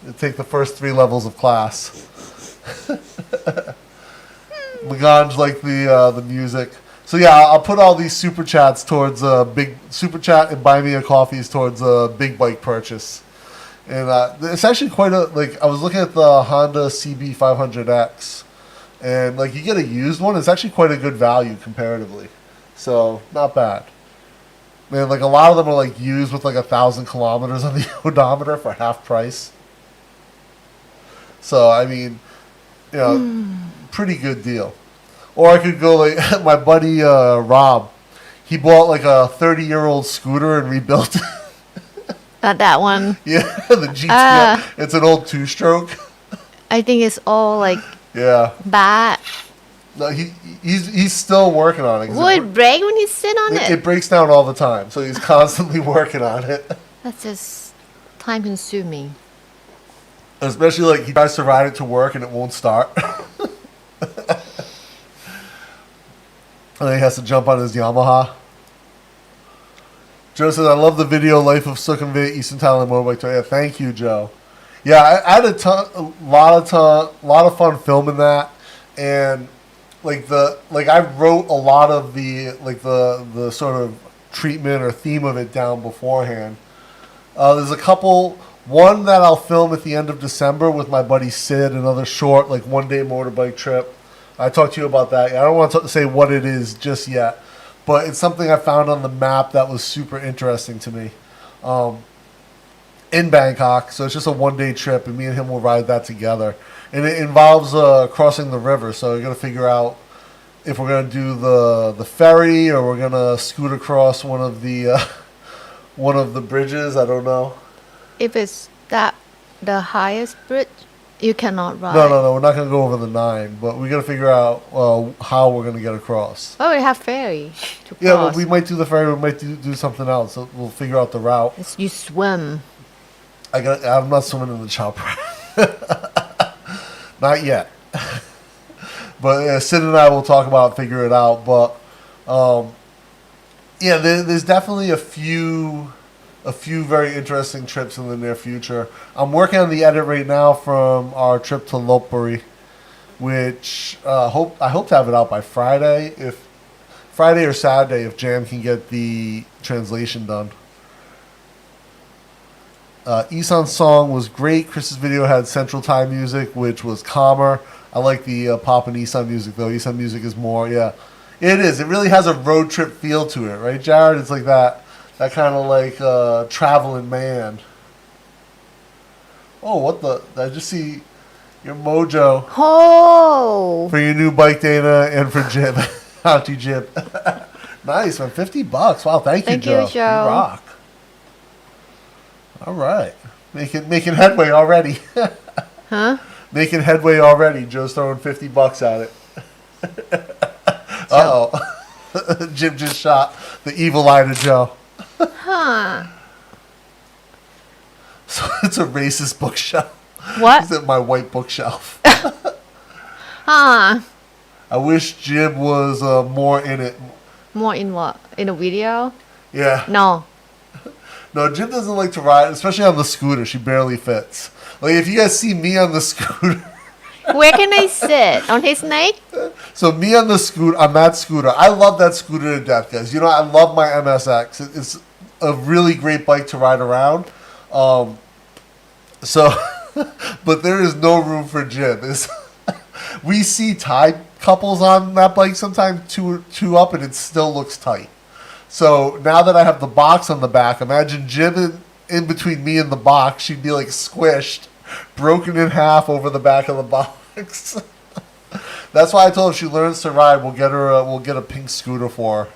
You take the first 3 levels of class. Maganj like the music. So yeah, I'll put all these super chats towards big super chat and buy me a coffees towards a big bike purchase. And it's actually quite a like. I was looking at the Honda CB500X. And like you get a used one, it's actually quite a good value comparatively. So not bad. Man, like a lot of them are like used with like 1,000 kilometers on the odometer for half price. So I mean, you know, pretty good deal. Or I could go like my buddy Rob. He bought like a 30-year-old scooter and rebuilt it. Not that one. Yeah, the GTI. It's an old two-stroke. I think it's all like Yeah. bad. No, he's still working on it. 'Cause Will it break when you sit on it? It breaks down all the time, so he's constantly working on it. That's just time consuming. Especially like he tries to ride it to work and it won't start. And then he has to jump on his Yamaha. Joe says, I love the video Life of Sukhumvit, Eastern Thailand motorbike tour. Yeah, thank you, Joe. Yeah, I had a lot of fun filming that. And I wrote a lot of the sort of treatment or theme of it down beforehand. There's a couple. One that I'll film at the end of December with my buddy Sid, another short, like one-day motorbike trip. I talked to you about that. I don't want to say what it is just yet, but it's something I found on the map that was super interesting to me in Bangkok. So it's just a one-day trip, and me and him will ride that together. And it involves crossing the river, so we're going to figure out if we're going to do the ferry or we're going to scoot across one of the bridges. I don't know. If it's that the highest bridge, you cannot ride. No. We're not going to go over the 9, but we got to figure out how we're going to get across. Oh, we have ferry to cross. Yeah, well, we might do the ferry. We might do something else. So we'll figure out the route. You swim. I'm not swimming in the chopper. Not yet. But Sid and I will talk about it, figure it out. But yeah, there's definitely a few very interesting trips in the near future. I'm working on the edit right now from our trip to Lopburi, which I hope to have it out by Friday or Saturday if Jam can get the translation done. Isan's song was great. Chris's video had Central Thai music, which was calmer. I like the pop and Isan music though. Isan music is more, yeah, it is. It really has a road trip feel to it, right, Jared? It's like that kind of like traveling man. Oh, what the? I just see your mojo. Oh! For your new bike, Dana, and for Jib. Auntie Jib. Nice, man. $50. Wow, thank you, Joe. Thank you, Joe. You rock. All right. Making headway already. Huh? Making headway already. Joe's throwing $50 at it. Uh-oh. Jim just shot the evil eye to Joe. Huh. So it's a racist bookshelf. What? Is it my white bookshelf? Huh. I wish Jib was more in it. More in what? In a video? Yeah. No. No, Jib doesn't like to ride, especially on the scooter. She barely fits. Like, if you guys see me on the scooter. Where can I sit? On his neck? So me on the scooter, on that scooter. I love that scooter to death, guys. You know, I love my MSX. It's a really great bike to ride around. So, but there is no room for Jib. We see Thai couples on that bike sometimes, two up, and it still looks tight. So now that I have the box on the back, imagine Jib in between me and the box. She'd be like squished, broken in half over the back of the box. That's why I told her if she learns to ride, we'll get a pink scooter for her.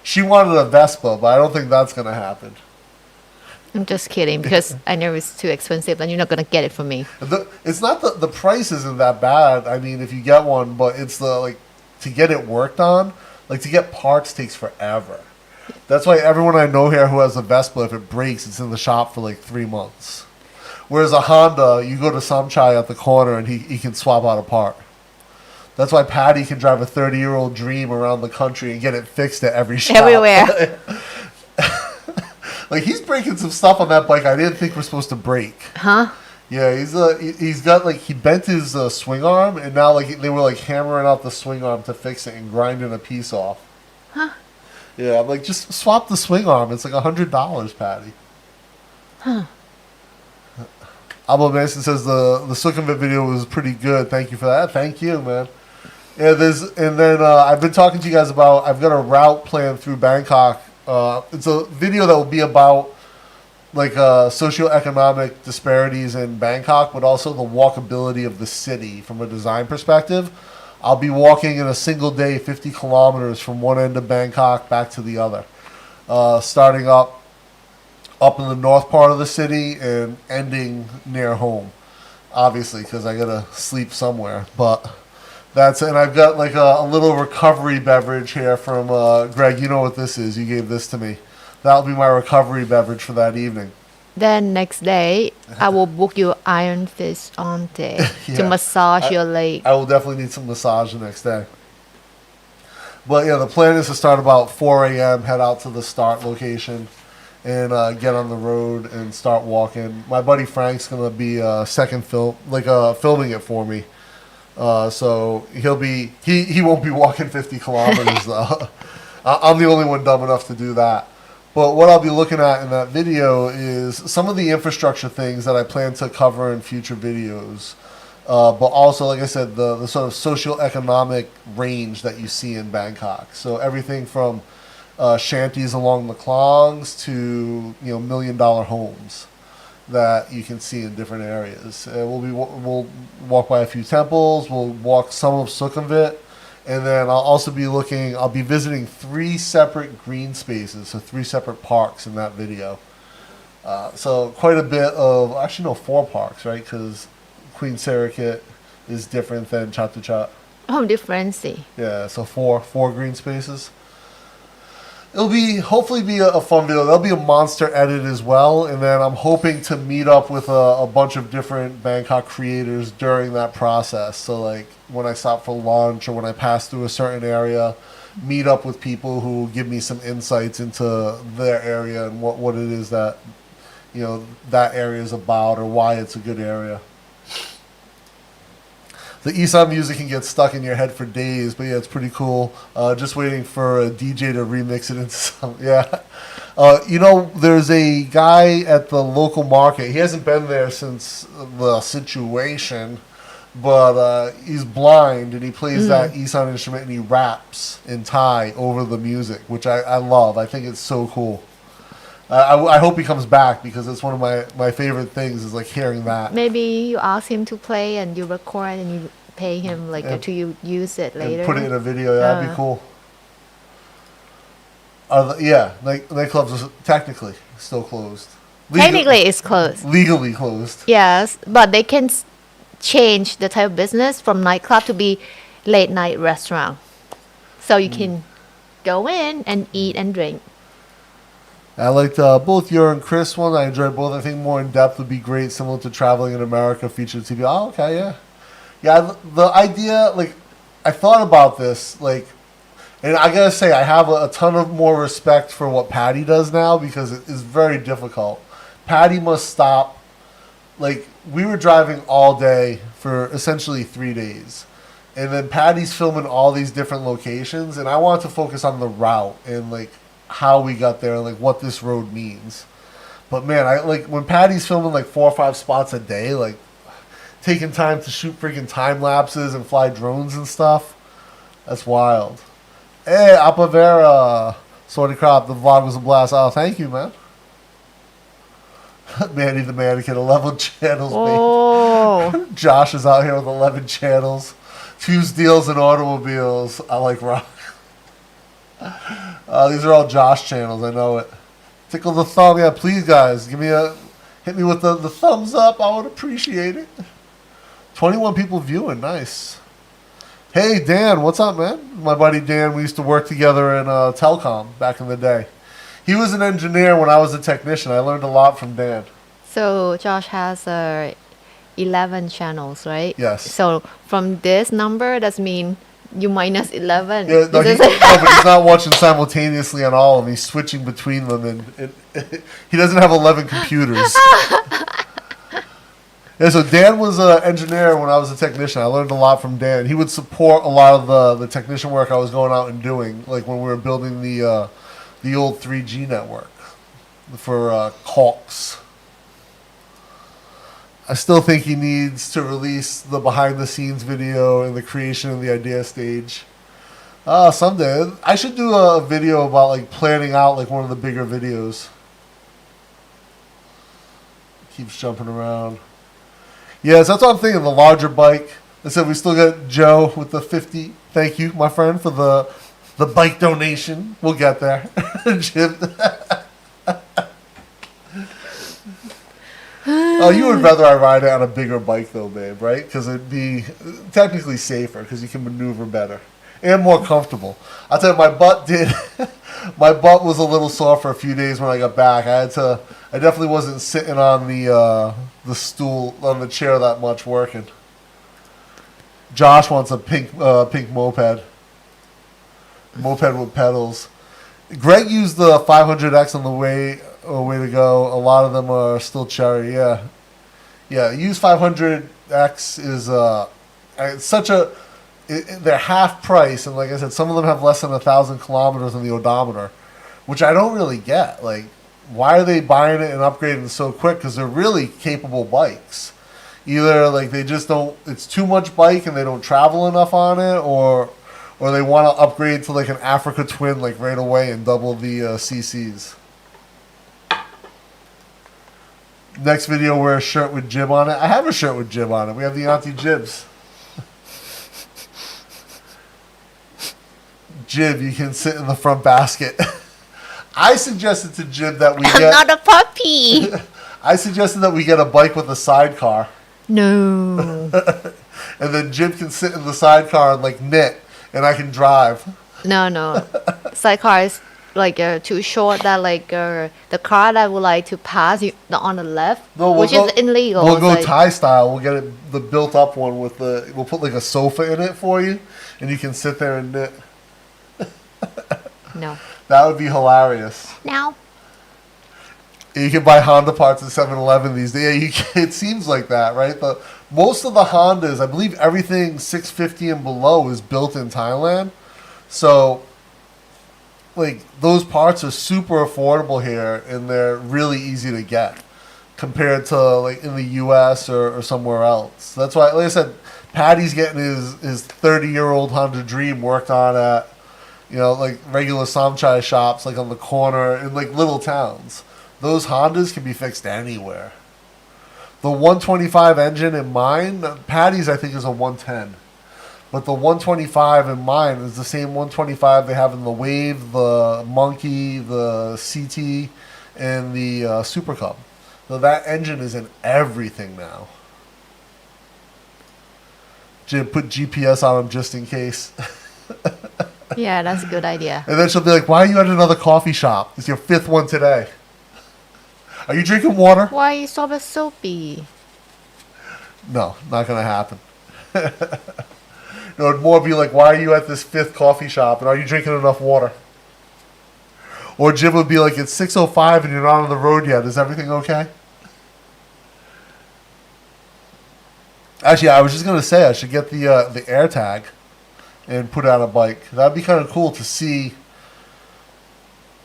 She wanted a Vespa, but I don't think that's gonna happen. I'm just kidding because I know it's too expensive and you're not going to get it for me. It's not the price isn't that bad. I mean, if you get one, but it's to get it worked on, like to get parts takes forever. That's why everyone I know here who has a Vespa, if it breaks, it's in the shop for like 3 months. Whereas a Honda, you go to Samchai at the corner and he can swap out a part. That's why Patty can drive a 30-year-old Dream around the country and get it fixed at every shop. Everywhere. Like, he's breaking some stuff on that bike I didn't think was supposed to break. Huh? Yeah, he's got, like, he bent his swing arm, and now, like, they were, like, hammering out the swing arm to fix it and grinding a piece off. Huh? Yeah, I'm like, just swap the swing arm. It's like $100, Patty. Huh. Albo Mason says the Sukhumvit video was pretty good. Thank you for that. Thank you, man. Yeah, and then I've been talking to you guys about. I've got a route planned through Bangkok. It's a video that will be about like socioeconomic disparities in Bangkok, but also the walkability of the city from a design perspective. I'll be walking in a single day 50 kilometers from one end of Bangkok back to the other, starting up in the north part of the city and ending near home, obviously, because I gotta sleep somewhere. But and I've got like a little recovery beverage here from Greg. You know what this is? You gave this to me. That'll be my recovery beverage for that evening. Then next day, I will book you Iron Fist on day to Yeah. massage your leg. I will definitely need some massage the next day. But yeah, the plan is to start about 4 a.m., head out to the start location, and get on the road and start walking. My buddy Frank's gonna be filming it for me. So he won't be walking 50 kilometers though. I'm the only one dumb enough to do that. But what I'll be looking at in that video is some of the infrastructure things that I plan to cover in future videos. But also, like I said, the sort of socioeconomic range that you see in Bangkok. So everything from shanties along the Klongs to $1 million homes that you can see in different areas. We'll walk by a few temples. We'll walk some of Sukhumvit. And then I'll be visiting 3 separate green spaces, so 3 separate parks in that video. So quite a bit of, actually no, 4 parks, right? Because Queen Sarakit is different than Chatuchak. Oh, differency. Yeah, so four green spaces. It'll hopefully be a fun video. There'll be a monster edit as well, and then I'm hoping to meet up with a bunch of different Bangkok creators during that process. So like when I stop for lunch or when I pass through a certain area, meet up with people who will give me some insights into their area and what it is that that area is about or why it's a good area. The Isan music can get stuck in your head for days, but yeah, it's pretty cool. Just waiting for a DJ to remix it into some. Yeah. There's a guy at the local market. He hasn't been there since the situation, but he's blind and he plays that Isan instrument and he raps in Thai over the music, which I love. I think it's so cool. I hope he comes back because it's one of my favorite things is like hearing that. Maybe you ask him to play and you record and you pay him to use it later. And put it in a video. Yeah, that'd be cool. Nightclubs are technically still closed. Technically, it's closed. Legally closed. Yes, but they can change the type of business from nightclub to be late night restaurant. So you can go in and eat and drink. I liked both your and Chris one. I enjoyed both. I think more in depth would be great, similar to Traveling in America featured TV. Oh, okay, yeah. Yeah, the idea, I thought about this, and I gotta say, I have a ton of more respect for what Patty does now because it is very difficult. Patty must stop. We were driving all day for essentially 3 days. And then Patty's filming all these different locations, and I wanted to focus on the route and, how we got there and what this road means. But man, when Patty's filming 4 or 5 spots a day, taking time to shoot freaking time lapses and fly drones and stuff, that's wild. Hey, Apavera, sorry crap, the vlog was a blast. Oh, thank you, man. Manny the Mannequin, 11 channels, mate. Josh is out here with 11 channels. 2 deals and automobiles. I like rock. These are all Josh channels, I know it. Tickle the thumb, yeah, please guys, hit me with the thumbs up, I would appreciate it. 21 people viewing, nice. Hey Dan, what's up, man? My buddy Dan, we used to work together in telecom back in the day. He was an engineer when I was a technician. I learned a lot from Dan. So Josh has 11 channels, right? Yes. So from this number, that means you minus 11. Yeah, no, but he's not watching simultaneously on all of them. He's switching between them, and he doesn't have 11 computers. Yeah, so Dan was an engineer when I was a technician. I learned a lot from Dan. He would support a lot of the technician work I was going out and doing, like when we were building the old 3G network for Cox. I still think he needs to release the behind the scenes video and the creation of the idea stage. Someday I should do a video about like planning out like one of the bigger videos. Keeps jumping around. Yes, that's what I'm thinking. The larger bike. I said we still got Joe with the 50. Thank you, my friend, for the bike donation. We'll get there. Jim. Oh, you would rather I ride it on a bigger bike though, babe, right? Because it'd be technically safer because you can maneuver better and more comfortable. I'll tell you, my butt was a little sore for a few days when I got back. I definitely wasn't sitting on the stool, on the chair that much working. Josh wants a pink moped. Moped with pedals. Greg used the 500X on the way to go. A lot of them are still cherry. Yeah. Used 500X is it's such a. They're half price, and like I said, some of them have less than 1,000 kilometers on the odometer, which I don't really get. Like, why are they buying it and upgrading so quick? Because they're really capable bikes. Either like they just don't. It's too much bike and they don't travel enough on it, or they want to upgrade to like an Africa Twin like right away and double the CCs. Next video, wear a shirt with Jib on it. I have a shirt with Jib on it. We have the Auntie Jibs. Jib, you can sit in the front basket. I suggested to Jib that we get... I'm not a puppy. I suggested that we get a bike with a sidecar. No. And then Jib can sit in the sidecar and like knit, and I can drive. No. Sidecar is like too short that like the car that would like to pass you on the left, which is illegal. We'll go Thai style. We'll get it, the built up one with the... We'll put like a sofa in it for you, and you can sit there and knit. No. That would be hilarious. No. You can buy Honda parts at 7-Eleven these days. Yeah, it seems like that, right? Most of the Hondas, I believe everything 650 and below is built in Thailand. So, like, those parts are super affordable here, and they're really easy to get compared to, like, in the U.S. or somewhere else. That's why, like I said, Patty's getting his 30-year-old Honda Dream worked on at, like regular samchai shops, like on the corner in like little towns. Those Hondas can be fixed anywhere. The 125 engine in mine, Patty's I think is a 110. But the 125 in mine is the same 125 they have in the Wave, the Monkey, the CT, and the Super Cub. So that engine is in everything now. Jim, put GPS on them just in case. Yeah, that's a good idea. And then she'll be like, why are you at another coffee shop? It's your 5th one today. Are you drinking water? Why are you so soapy? No, not going to happen. It would more be like, why are you at this 5th coffee shop and are you drinking enough water? Or Jim would be like, it's 6:05 and you're not on the road yet. Is everything okay? Actually, I was just going to say I should get the AirTag and put it on a bike. That'd be kind of cool to see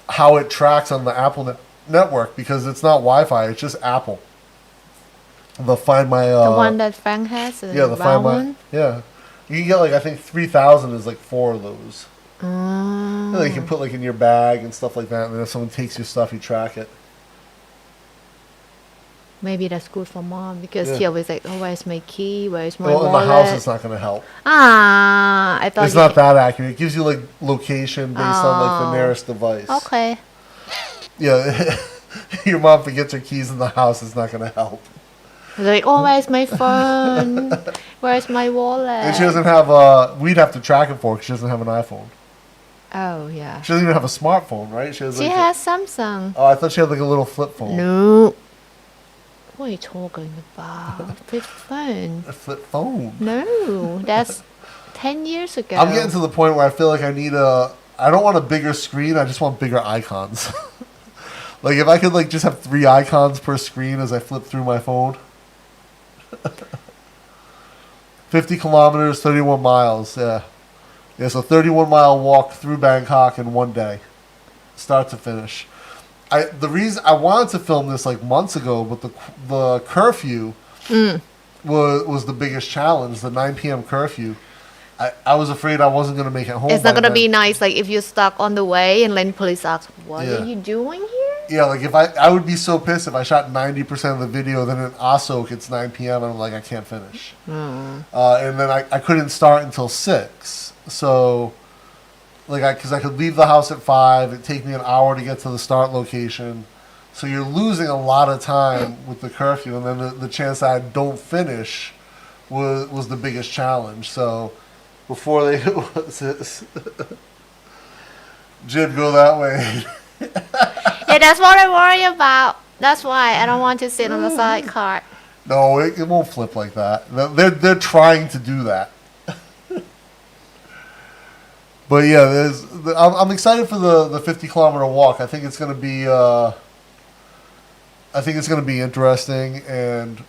how it tracks on the Apple network, because it's not Wi-Fi, it's just Apple. The Find My... the one that Frank has? Yeah, the Find My... One? Yeah. You can get like, I think 3,000 is like 4 of those. And then you can put like in your bag and stuff like that, and then if someone takes your stuff, you track it. Maybe that's good for mom, because she always like, oh, where's my key? Where's my wallet? In the house, it's not going to help. I thought it's not that accurate. It gives you like location based on like the nearest device. Okay. Yeah, your mom forgets her keys in the house. It's not going to help. Like, oh, where's my phone? Where's my wallet? And she doesn't have we'd have to track it for her because she doesn't have an iPhone. Oh, yeah. She doesn't even have a smartphone, right? She has Samsung. Oh, I thought she had like a little flip phone. No. What are you talking about? Flip phone. A flip phone? No, that's 10 years ago. I'm getting to the point where I feel like I don't want a bigger screen, I just want bigger icons. Like if I could like just have 3 icons per screen as I flip through my phone. 50 kilometers, 31 miles, yeah. Yeah, so 31-mile walk through Bangkok in one day. Start to finish. The reason I wanted to film this like months ago, but the curfew was the biggest challenge. The 9 p.m. curfew. I was afraid I wasn't going to make it home. It's not by gonna then. be nice like if you're stuck on the way and then police ask, "What Yeah. are you doing here?" Yeah, like if I would be so pissed if I shot 90% of the video, then in Asok it's 9 p.m. and I'm like, I can't finish. And then I couldn't start until 6. So, like, because I could leave the house at 5, it'd take me an hour to get to the start location. So you're losing a lot of time with the curfew, and then the chance that I don't finish was the biggest challenge. So, before they Jib, go that way. Yeah, that's what I worry about. That's why I don't want to sit on the sidecar. No, it won't flip like that. They're trying to do that. But yeah, I'm excited for the 50-kilometer walk. I think it's gonna be interesting, and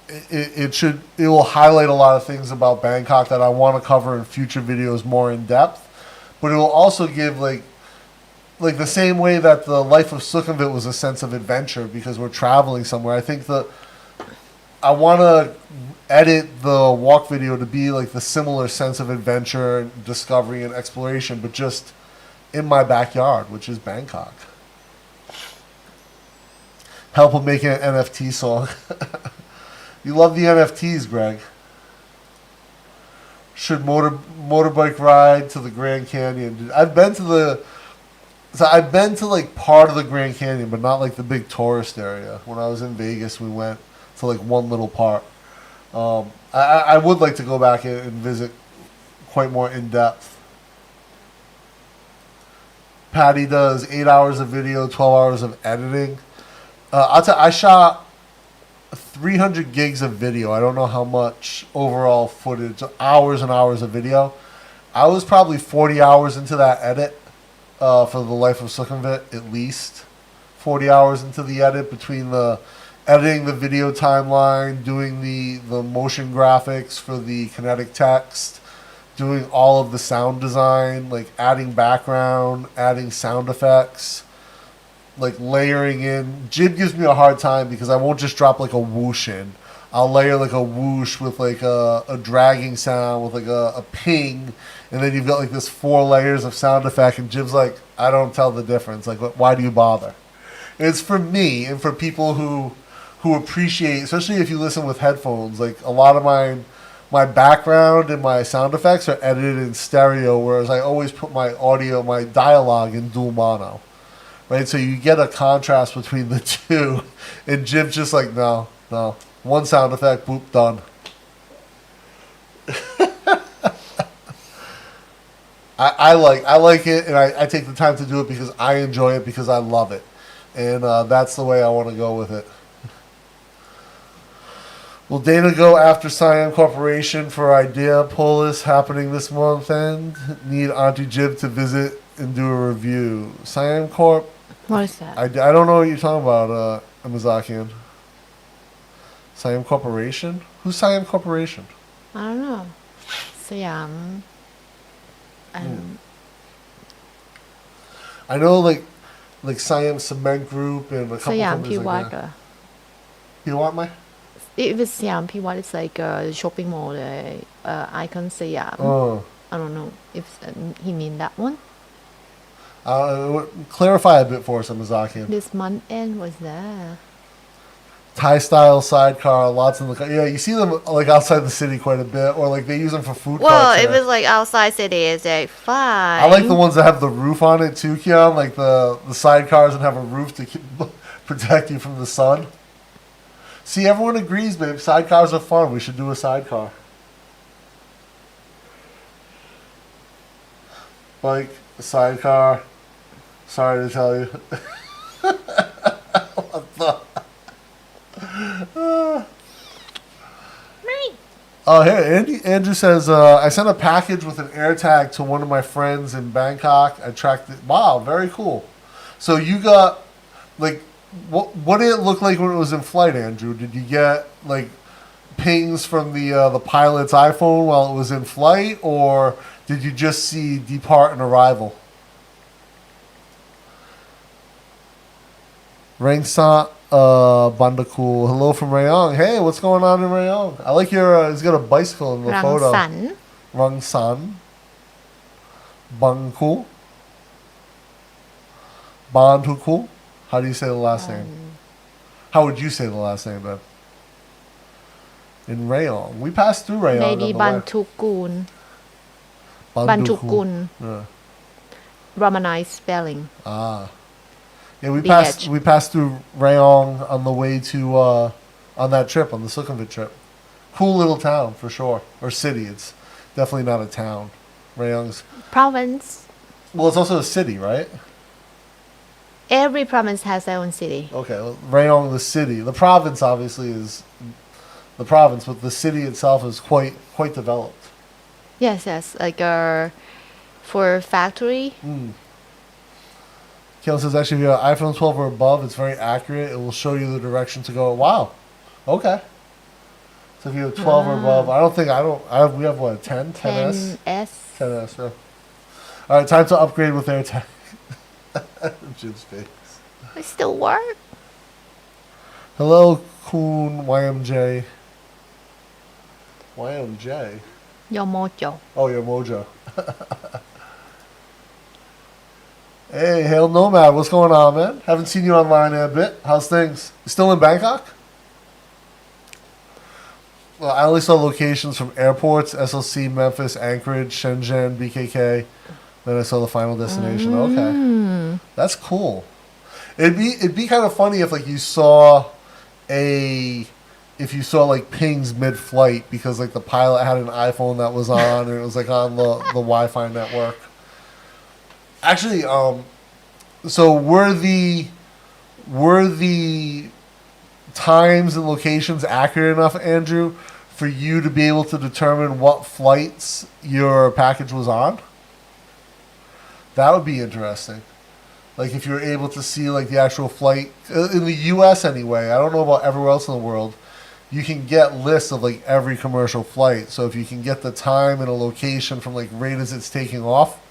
it will highlight a lot of things about Bangkok that I want to cover in future videos more in depth. But it will also give like the same way that the life of Sukhumvit was a sense of adventure because we're traveling somewhere. I think I want to edit the walk video to be like the similar sense of adventure and discovery and exploration, but just in my backyard, which is Bangkok. Help him make an NFT song. You love the NFTs, Greg. Should motorbike ride to the Grand Canyon. Dude, I've been to like part of the Grand Canyon, but not like the big tourist area. When I was in Vegas, we went to like one little part. I would like to go back and visit quite more in depth. Patty does 8 hours of video, 12 hours of editing. I shot 300 gigs of video. I don't know how much overall footage, hours and hours of video. I was probably 40 hours into that edit for the life of Sukhumvit, at least 40 hours into the edit between the editing the video timeline, doing the motion graphics for the kinetic text, doing all of the sound design, like adding background, adding sound effects, like layering in. Jib gives me a hard time because I won't just drop like a whoosh in. I'll layer like a whoosh with like a dragging sound with like a ping, and then you've got like this 4 layers of sound effect, and Jib's like, I don't tell the difference. Like, why do you bother? And it's for me and for people who appreciate, especially if you listen with headphones, like a lot of my background and my sound effects are edited in stereo, whereas I always put my audio, my dialogue in dual mono. Right, so you get a contrast between the two, and Jim's just like, no, one sound effect, boop, done. I like it, and I take the time to do it because I enjoy it, because I love it, and that's the way I want to go with it. Will Dana go after Siam Corporation for Idea Polis happening this month end? Need Auntie Jib to visit and do a review. Siam Corp. What is that? I don't know what you're talking about, Amazakian. Siam Corporation? Who's Siam Corporation? I don't know. Siam. I know like Siam Cement Group and a couple Siam companies like that. Piwat. You want my? If it's Siam Piwat, it's like a shopping mall, icon Siam. Oh. I don't know if he mean that one. Clarify a bit for us, Amazakian. This month end was there. Thai style sidecar, lots in the car. Yeah, you see them like outside the city quite a bit, or like they use them for food Well, carts. if it's like outside city, it's like fine. I like the ones that have the roof on it too, Kian, like the sidecars that have a roof to protect you from the sun. See, everyone agrees, babe. Sidecars are fun. We should do a sidecar. Bike, a sidecar. Sorry to tell you. What the? Oh, here, Andrew says, I sent a package with an AirTag to one of my friends in Bangkok. I tracked it. Wow, very cool. So you got, like, what did it look like when it was in flight, Andrew? Did you get, like, pings from the pilot's iPhone while it was in flight, or did you just see depart and arrival? Rangsa Bandakul. Hello from Rayong. Hey, what's going on in Rayong? I like your. He's got a bicycle in the รัง photo. สรรค์ Rang San. Bangkul. Bantukul. How do you say the last name? How would you say the last name, Ben? In Rayong. We passed through Rayong. maybe on the way. บันทุกูล บันทุกุล Yeah. Romanized spelling Ah. Yeah, we BH. passed through Rayong on the way to on that trip, on the Sukhumvit trip. Cool little town for sure, or city. It's definitely not a town. Rayong's province well, it's also a city, right? every province has their own city Okay, well, Rayong, the city, the province obviously is the province, but the city itself is quite developed. yes like for factory Kale says actually, if you have iPhone 12 or above, it's very accurate. It will show you the direction to go. Wow. Okay. So if you have 12 or above, we have what, 10? 10S? 10s 10S, yeah. All right, time to upgrade with AirTag. Jim's face. it still work Hello, Coon YMJ. YMJ? your mojo Oh, your mojo. Hey, Hail Nomad, what's going on, man? Haven't seen you online in a bit. How's things? You still in Bangkok? Well, I only saw locations from airports, SLC, Memphis, Anchorage, Shenzhen, BKK. Then I saw the final destination. Okay. That's cool. It'd be kind of funny if like you saw like pings mid-flight because like the pilot had an iPhone that was on and it was like on the Wi-Fi network. Actually, so were the times and locations accurate enough, Andrew, for you to be able to determine what flights your package was on? That would be interesting. Like if you're able to see like the actual flight in the U.S. anyway. I don't know about everywhere else in the world. You can get lists of like every commercial flight. So if you can get the time and a location from like right as it's taking off,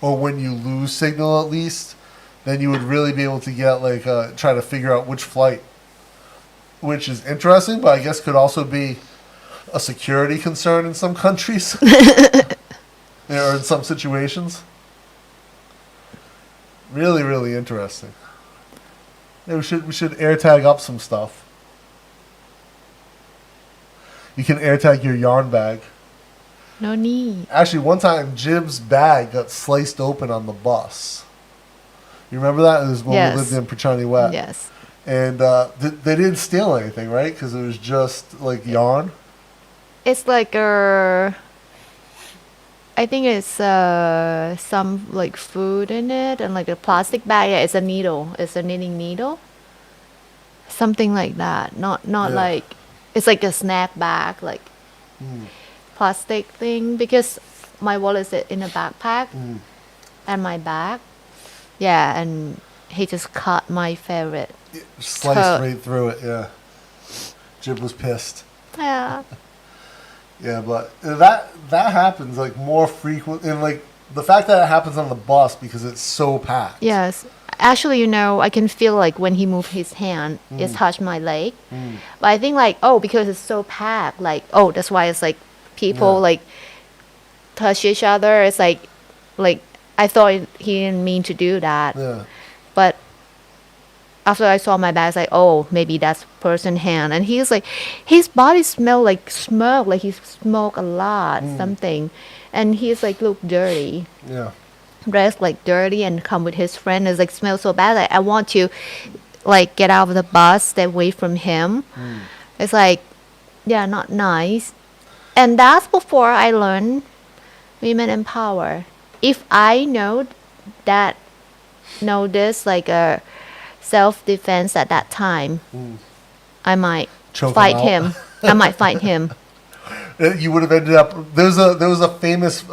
or when you lose signal at least, then you would really be able to get like try to figure out which flight, which is interesting, but I guess could also be a security concern in some countries or in some situations. Really, really interesting. Yeah, we should AirTag up some stuff. You can AirTag your yarn bag. no need Actually, one time Jib's bag got sliced open on the bus. You remember that? It was when Yes. we lived in Prachani Wet. yes And they didn't steal anything, right? Because it was just like yarn. it's like I think it's some like food in it and like a plastic bag. Yeah, it's a needle. It's a knitting needle. Something like that. Not Yeah. like it's like a snack bag, like plastic thing. Because my wallet is in a backpack and my bag. Yeah, and he just cut my favorite. Sliced Cut. right through it, yeah. Jib was pissed. Yeah. Yeah, but that happens like more frequent, and like the fact that it happens on the bus because it's so packed. Yes. Actually, I can feel like when he moved his hand, it touched my leg. But I think like, oh, because it's so packed, like, oh, that's why it's like people Yeah. like touch each other. It's like I thought he didn't mean to do that. Yeah. But after I saw my bag, it's like, oh, maybe that's person hand. And he's like, his body smelled like smoke, like he smoked a lot, something. And he's like, look dirty. Yeah. Dressed like dirty and come with his friend. It's like smells so bad. Like I want to like get out of the bus, stay away from him. It's like, yeah, not nice. And that's before I learned women empower. If I know this like a self-defense at that time, I might Choke him fight out. him. I might fight him. You would have ended up. There was a famous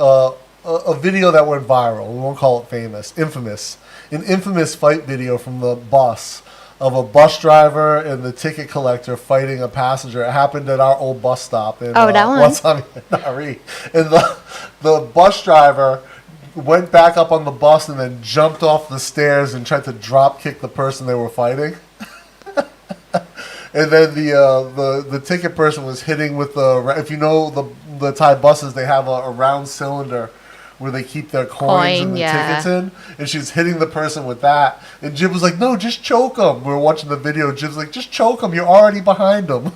a video that went viral. We won't call it famous, infamous. An infamous fight video from the bus of a bus driver and the ticket collector fighting a passenger. It happened at our old bus stop in Oh, that one? Watsami, Nari. And the bus driver went back up on the bus and then jumped off the stairs and tried to drop kick the person they were fighting. And then the ticket person was hitting with if you know the Thai buses, they have a round cylinder where they keep their coins and the tickets in, and she's hitting the person with that. And Jib was like, "No, just choke him." We were watching the video. Jib's like, "Just choke him. You're already behind him."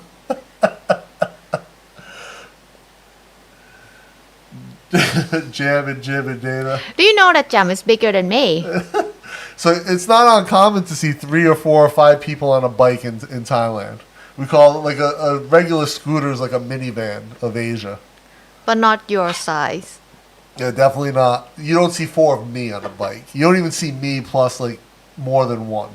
Jam and Jib and Dana. Do you know that Jam is bigger than me? So it's not uncommon to see 3 or 4 or 5 people on a bike in Thailand. We call it like a regular scooter is like a minivan of Asia. But not your size. Yeah, definitely not. You don't see 4 of me on a bike. You don't even see me plus like more than 1.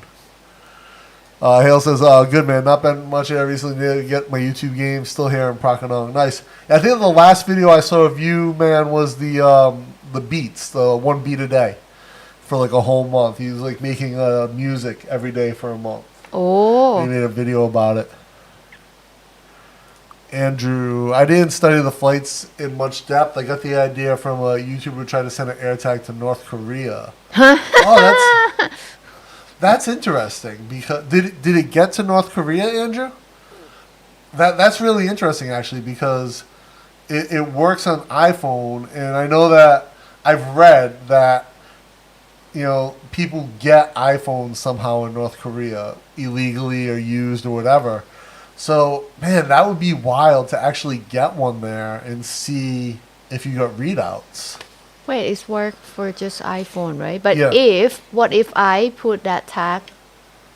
Hale says, good man, not been much here recently to get my YouTube game, still here in Prakanong. Nice. I think the last video I saw of you, man, was the beats, the 1 beat a day for like a whole month. He was like making music every day for a month. Oh. He made a video about it. Andrew, I didn't study the flights in much depth. I got the idea from a YouTuber who tried to send an AirTag to North Korea. Oh, that's interesting. Because did it get to North Korea, Andrew? That's really interesting actually, because it works on iPhone, and I know that I've read that people get iPhones somehow in North Korea illegally or used or whatever. So, man, that would be wild to actually get one there and see if you got readouts. Wait, it's work for just iPhone, right? But Yeah. what if I put that tag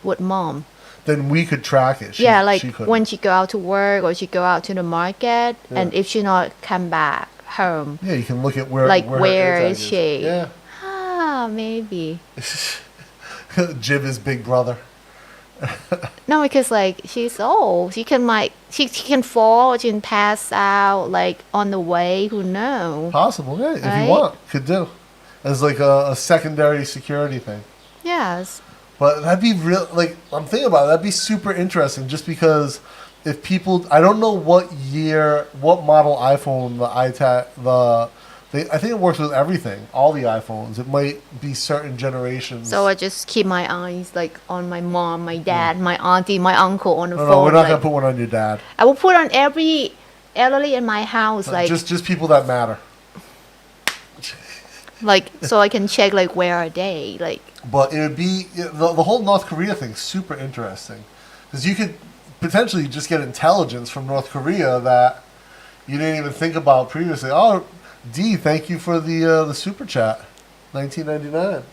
with mom? Then we could track it. Like she couldn't. when she go out to work or she go out to the market, and if she not come back home. Yeah, you can look at where. Like, where where her is AirTag she? Yeah. Maybe. Jib is big brother. No, because like she's old. She can she can fall, she can pass out like on the way. Who knows? Possible, yeah. If Right? you want, could do. As like a secondary security thing. Yes. But that'd be real. Like I'm thinking about it, that'd be super interesting. Just because if people, I don't know what model iPhone I think it works with everything, all the iPhones. It might be certain generations. So I just keep my eyes like on my mom, my dad, my auntie, my uncle on the phone. No, we're not like, gonna put one on your dad. I will put on every elderly in my house, like just people that matter. like so I can check like where are they, like. But it would be the whole North Korea thing is super interesting, because you could potentially just get intelligence from North Korea that you didn't even think about previously. Oh, D, thank you for the super chat, $19.99.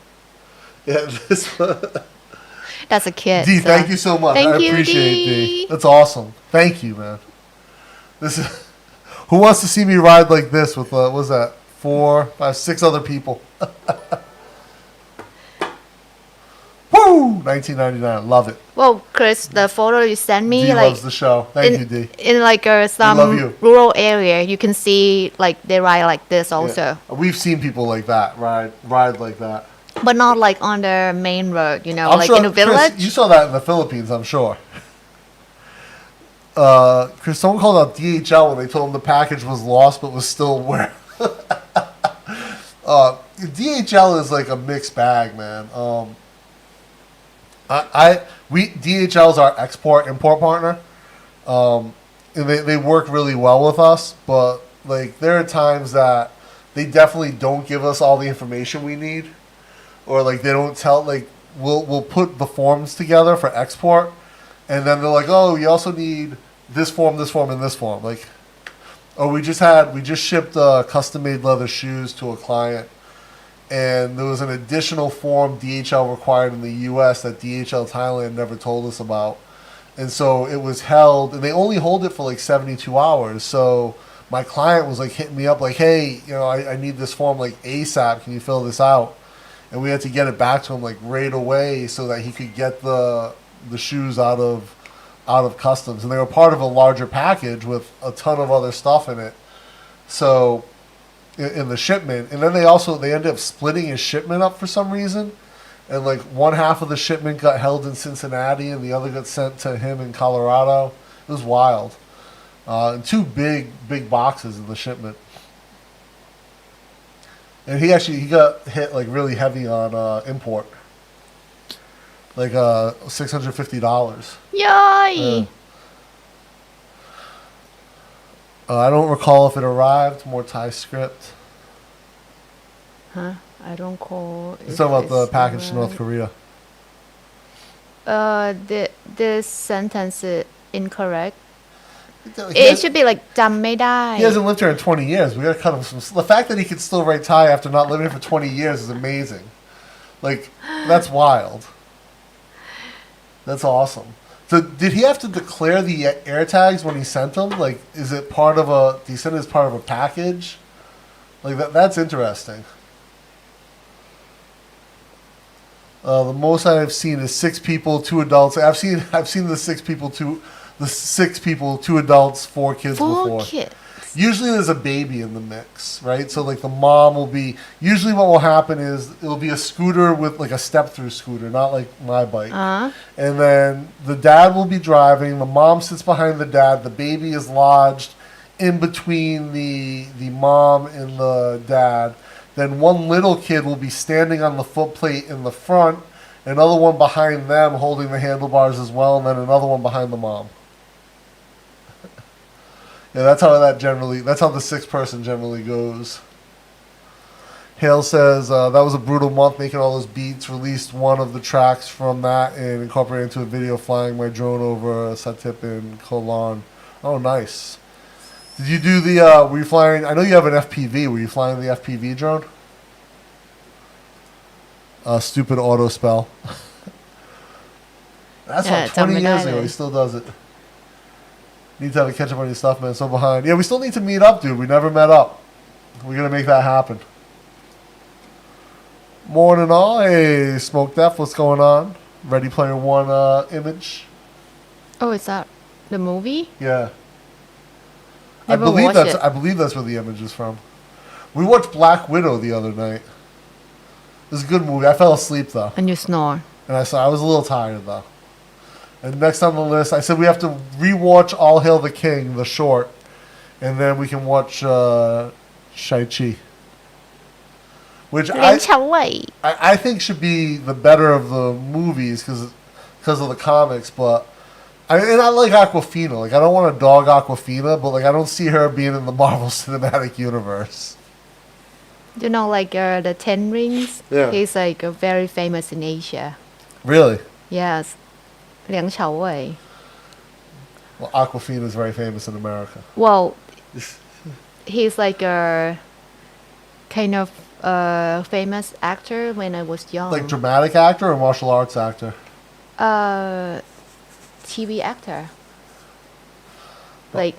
Yeah, this one. That's a kid. D, so. thank you so much. Thank I you, appreciate D. That's awesome. Thank you, man. This is who wants to see me ride like this with what was that 4, 5, 6 other people. Woo! $19.99. Love it. Well, Chris, the photo you sent me, D like loves the show. Thank you, D. in like love some you. rural area, you can see like they ride like this also, Yeah. We've seen people like that ride like that. but not like on the main road. You know, I'm like sure, in a village. Chris, you saw that in the Philippines, I'm sure. Chris, someone called out DHL when they told them the package was lost but was still where. DHL is like a mixed bag, man. DHL is our import partner, and they work really well with us. But like there are times that they definitely don't give us all the information we need, or like they don't tell. Like we'll put the forms together for export, and then they're like, oh, you also need this form, and this form. Like, oh, we just shipped custom made leather shoes to a client. And there was an additional form DHL required in the U.S. that DHL Thailand never told us about. And so it was held, and they only hold it for like 72 hours. So my client was like hitting me up like, hey, I need this form like ASAP. Can you fill this out? And we had to get it back to him like right away so that he could get the shoes out of customs. And they were part of a larger package with a ton of other stuff in it. So in the shipment, and then they ended up splitting his shipment up for some reason, and like one half of the shipment got held in Cincinnati and the other got sent to him in Colorado. It was wild. And 2 big boxes in the shipment. And he got hit like really heavy on import, like $650. Yay! I don't recall if it arrived. More Thai script. Huh? I don't call. It's talking about the package to North Korea. This sentence is incorrect. He It should be like จำไม่ได้ He hasn't lived here in 20 years. We gotta cut him some. The fact that he can still write Thai after not living here for 20 years is amazing. Like, that's wild. That's awesome. So, did he have to declare the air tags when he sent them? Like, is it part of a? Did he send it as part of a package? Like that's interesting. The most I've seen is 6 people, 2 adults. I've seen the 6 people, 2 adults, 4 kids 4 before. kids. Usually there's a baby in the mix, right? So like the mom will be, usually what will happen is it'll be a scooter with like a step-through scooter, not like my bike. And then the dad will be driving, the mom sits behind the dad, the baby is lodged in between the mom and the dad. Then one little kid will be standing on the footplate in the front, another one behind them holding the handlebars as well, and then another one behind the mom. Yeah, that's how the 6th person generally goes. Hale says, that was a brutal month making all those beats. Released one of the tracks from that and incorporated into a video flying my drone over Satip in Kolan. Oh, nice. Did you do the, were you flying, I know you have an FPV. Were you flying the FPV drone? Stupid auto spell. That's like 20 years ago. He still does it. Need to have a catch up on your stuff, man. So behind. Yeah, we still need to meet up, dude. We never met up. We're going to make that happen. Morning all. Hey, Smoke Def, what's going on? Ready Player One image? Oh, is that the movie? Yeah. Never watched it. I believe that's where the image is from. We watched Black Widow the other night. It was a good movie. I fell asleep though. And you snore. And I was a little tired though. And next on the list, I said we have to rewatch All Hail the King, the short, and then we can watch Shai-Chi, which I think should be the better of the movies because of the comics. But I like Aquafina. Like I don't want to dog Aquafina, but like I don't see her being in the Marvel Cinematic Universe. You know, like the Ten Rings. Yeah. He's like very famous in Asia. Really? Yes. Liang Xiaowei. Well, Aquafina is very famous in America. Well, he's like a kind of famous actor when I was young. Like dramatic actor or martial arts actor? TV actor. Like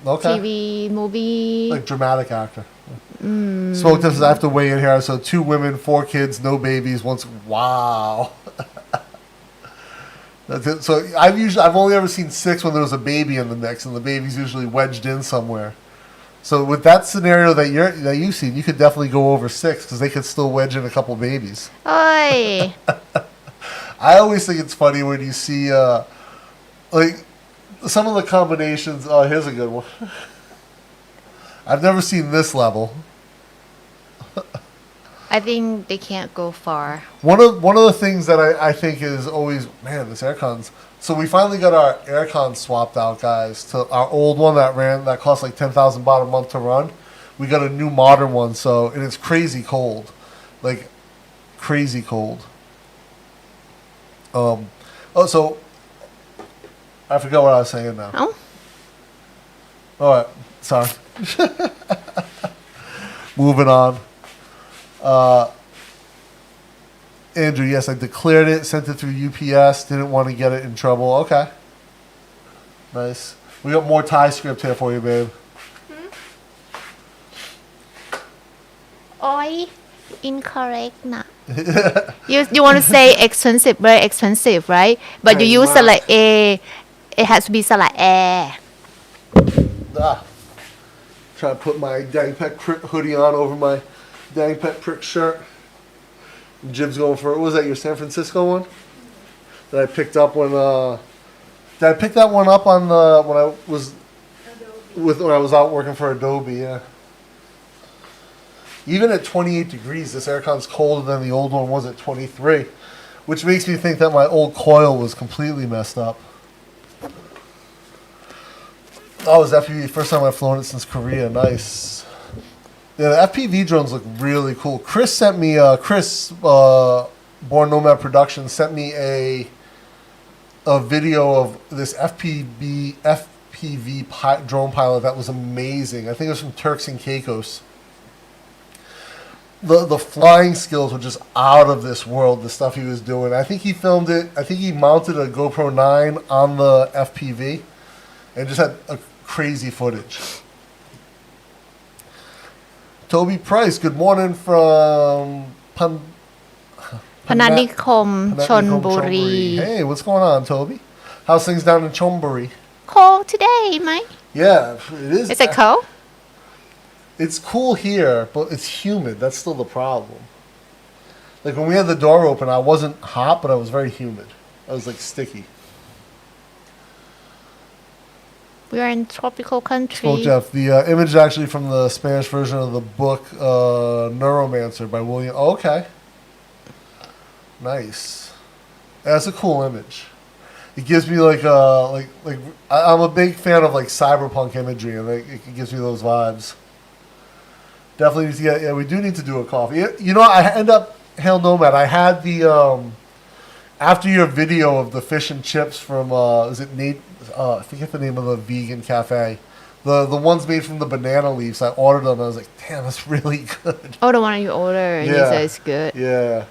Okay. TV, movie. Like dramatic actor. Smoke Tips, I have to weigh in here. So 2 women, 4 kids, no babies. Wow. That's it. So I've only ever seen 6 when there was a baby in the mix, and the baby's usually wedged in somewhere. So with that scenario that you've seen, you could definitely go over 6 because they could still wedge in a couple babies. Oi. I always think it's funny when you see like some of the combinations. Oh, here's a good one. I've never seen this level. I think they can't go far. One of the things that I think is always, man, this aircon's. So we finally got our aircon swapped out, guys, to our old one that cost like 10,000 baht a month to run. We got a new modern one, and it's crazy cold, like crazy cold. So I forgot what I was saying now. Oh. All right, sorry. Moving on. Andrew, yes, I declared it, sent it through UPS, didn't want to get it in trouble. Okay. Nice. We got more Thai script here for you, babe. Oi, incorrect na. You want to say expensive, very expensive, right? But you use like A. It has to be like air. Trying to put my Dang Pet hoodie on over my Dang Pet Prick shirt. Jim's going for, what was that, your San Francisco one? That I picked up when, did I pick that one up on when I was, when I was out working for Adobe, yeah. Even at 28 degrees, this aircon's colder than the old one was at 23, which makes me think that my old coil was completely messed up. Oh, it's FPV. First time I've flown it since Korea. Nice. Yeah, the FPV drones look really cool. Chris sent me, Born Nomad Productions sent me a video of this FPV drone pilot that was amazing. I think it was from Turks and Caicos. The flying skills were just out of this world, the stuff he was doing. I think he filmed it. I think he mounted a GoPro 9 on the FPV and just had a crazy footage. Toby Price, good morning from Pananikom, Chonburi. Hey, what's going on, Toby? How's things down in Chonburi? Cold today, mate. Yeah, it is. Is it cold? It's cool here, but it's humid. That's still the problem. Like when we had the door open, I wasn't hot, but I was very humid. I was like sticky. We are in tropical country. Spoke Jeff. The image is actually from the Spanish version of the book Neuromancer by William. Oh, okay. Nice. Yeah, that's a cool image. It gives me like I'm a big fan of like cyberpunk imagery, and it gives me those vibes. Definitely need to get. Yeah, we do need to do a coffee. You know, I end up Hail Nomad. I had the after your video of the fish and chips from is it Nate? I forget the name of the vegan cafe. The ones made from the banana leaves. I ordered them. And I was like, damn, that's really good. Oh, the one you ordered and you said it's good. Yeah,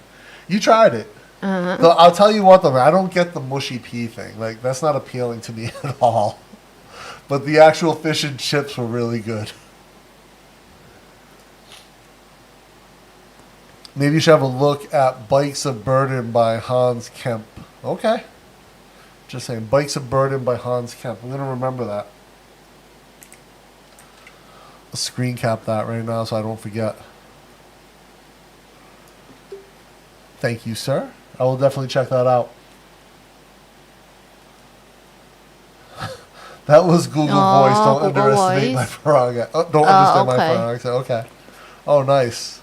you tried it. Uh-huh. So I'll tell you what, though, man, I don't get the mushy pea thing. Like that's not appealing to me at all. But the actual fish and chips were really good. Maybe you should have a look at Bikes of Burden by Hans Kemp. Okay. Just saying, Bikes of Burden by Hans Kemp. I'm going to remember that. I'll screen cap that right now so I don't forget. Thank you, sir. I will definitely check that out. That was Google Voice. Don't Google underestimate my Voice. prerogative. Don't understand my okay. prerogative. Okay. Oh, nice.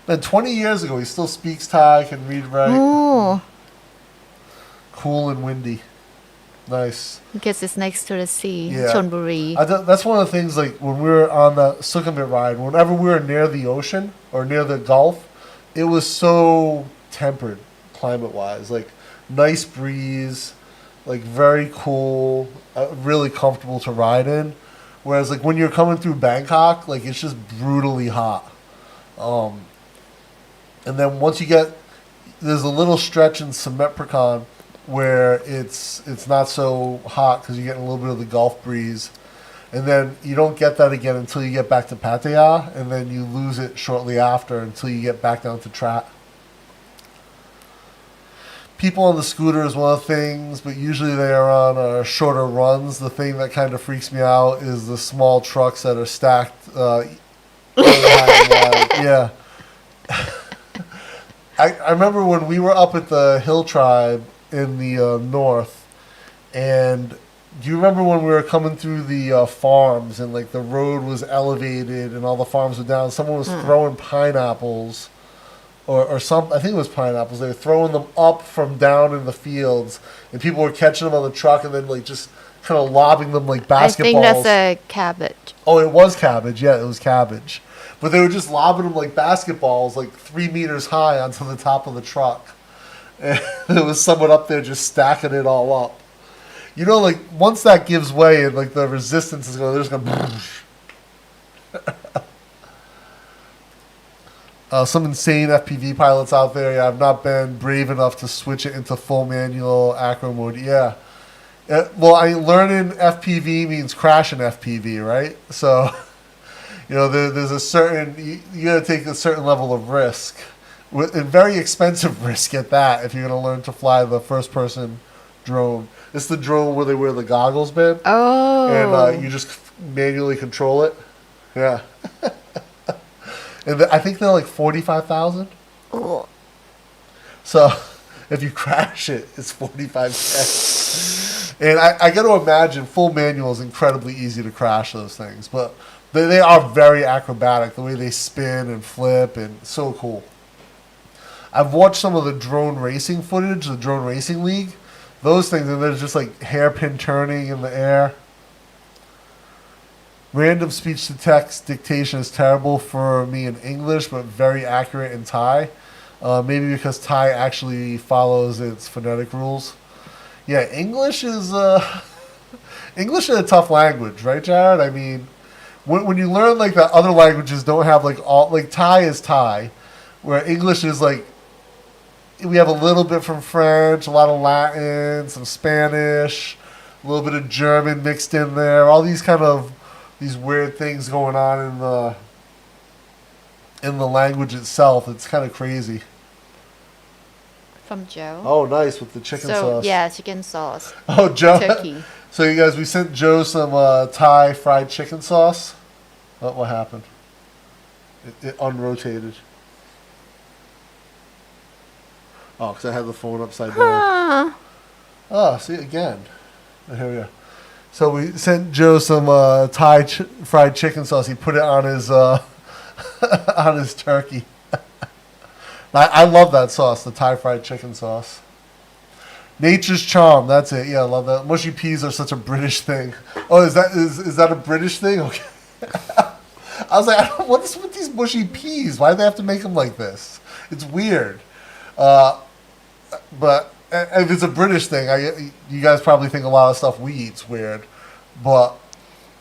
Man, 20 years ago, he still speaks Thai, can read, right? Ooh. Cool and windy. Nice. Because it's next to the sea, Yeah. Chonburi. That's one of the things, like, when we were on the Sukhumvit ride, whenever we were near the ocean or near the Gulf, it was so tempered, climate-wise. Like, nice breeze, like, very cool, really comfortable to ride in. Whereas, like, when you're coming through Bangkok, like, it's just brutally hot. And then once you get, there's a little stretch in Semetprikon where it's not so hot because you're getting a little bit of the Gulf breeze. And then you don't get that again until you get back to Pattaya, and then you lose it shortly after until you get back down to Trat. People on the scooter is one of the things, but usually they are on shorter runs. The thing that kind of freaks me out is the small trucks that are stacked. Yeah. I remember when we were up at the Hill Tribe in the north, and do you remember when we were coming through the farms and like the road was elevated and all the farms were down? Someone was throwing pineapples or some, I think it was pineapples. They were throwing them up from down in the fields, and people were catching them on the truck and then like just kind of lobbing them like basketballs. I think that's a cabbage. Oh, it was cabbage. Yeah, it was cabbage. But they were just lobbing them like basketballs, like 3 meters high onto the top of the truck. And there was someone up there just stacking it all up. You know, like, once that gives way and, like, the resistance is going, they're just going... Some insane FPV pilots out there. Yeah, I've not been brave enough to switch it into full manual acro mode. Yeah. Well, learning FPV means crashing FPV, right? So... You know, there's a certain, you got to take a certain level of risk, and very expensive risk at that if you're going to learn to fly the first-person drone. It's the drone where they wear the goggles, man. Oh. And you just manually control it. Yeah. And I think they're like $45,000. Ooh. So if you crash it, it's $45,000. And I got to imagine full manual is incredibly easy to crash those things, but They are very acrobatic. The way they spin and flip and so cool. I've watched some of the drone racing footage, the drone racing league. Those things, and there's just like hairpin turning in the air. Random speech to text dictation is terrible for me in English, but very accurate in Thai. Maybe because Thai actually follows its phonetic rules. Yeah, English is English is a tough language, right, Jared? I mean, when you learn like that other languages don't have like all, like Thai is Thai, where English is like, we have a little bit from French, a lot of Latin, some Spanish, a little bit of German mixed in there. All these kind of these weird things going on in the language itself. It's kind of crazy. From Joe. Oh, nice with the chicken sauce. Yeah, chicken sauce. Oh, Joe. Turkey. So you guys, we sent Joe some Thai fried chicken sauce. What happened? It unrotated. Oh, because I had the phone upside down. Oh, see, again. Here we go. So we sent Joe some Thai fried chicken sauce. He put it on his on his turkey. I love that sauce, the Thai fried chicken sauce. Nature's charm, that's it. Yeah, I love that. Mushy peas are such a British thing. Oh, is that a British thing? Okay. I was like, what is with these mushy peas? Why do they have to make them like this? It's weird. But if it's a British thing, you guys probably think a lot of stuff we eat's weird. But,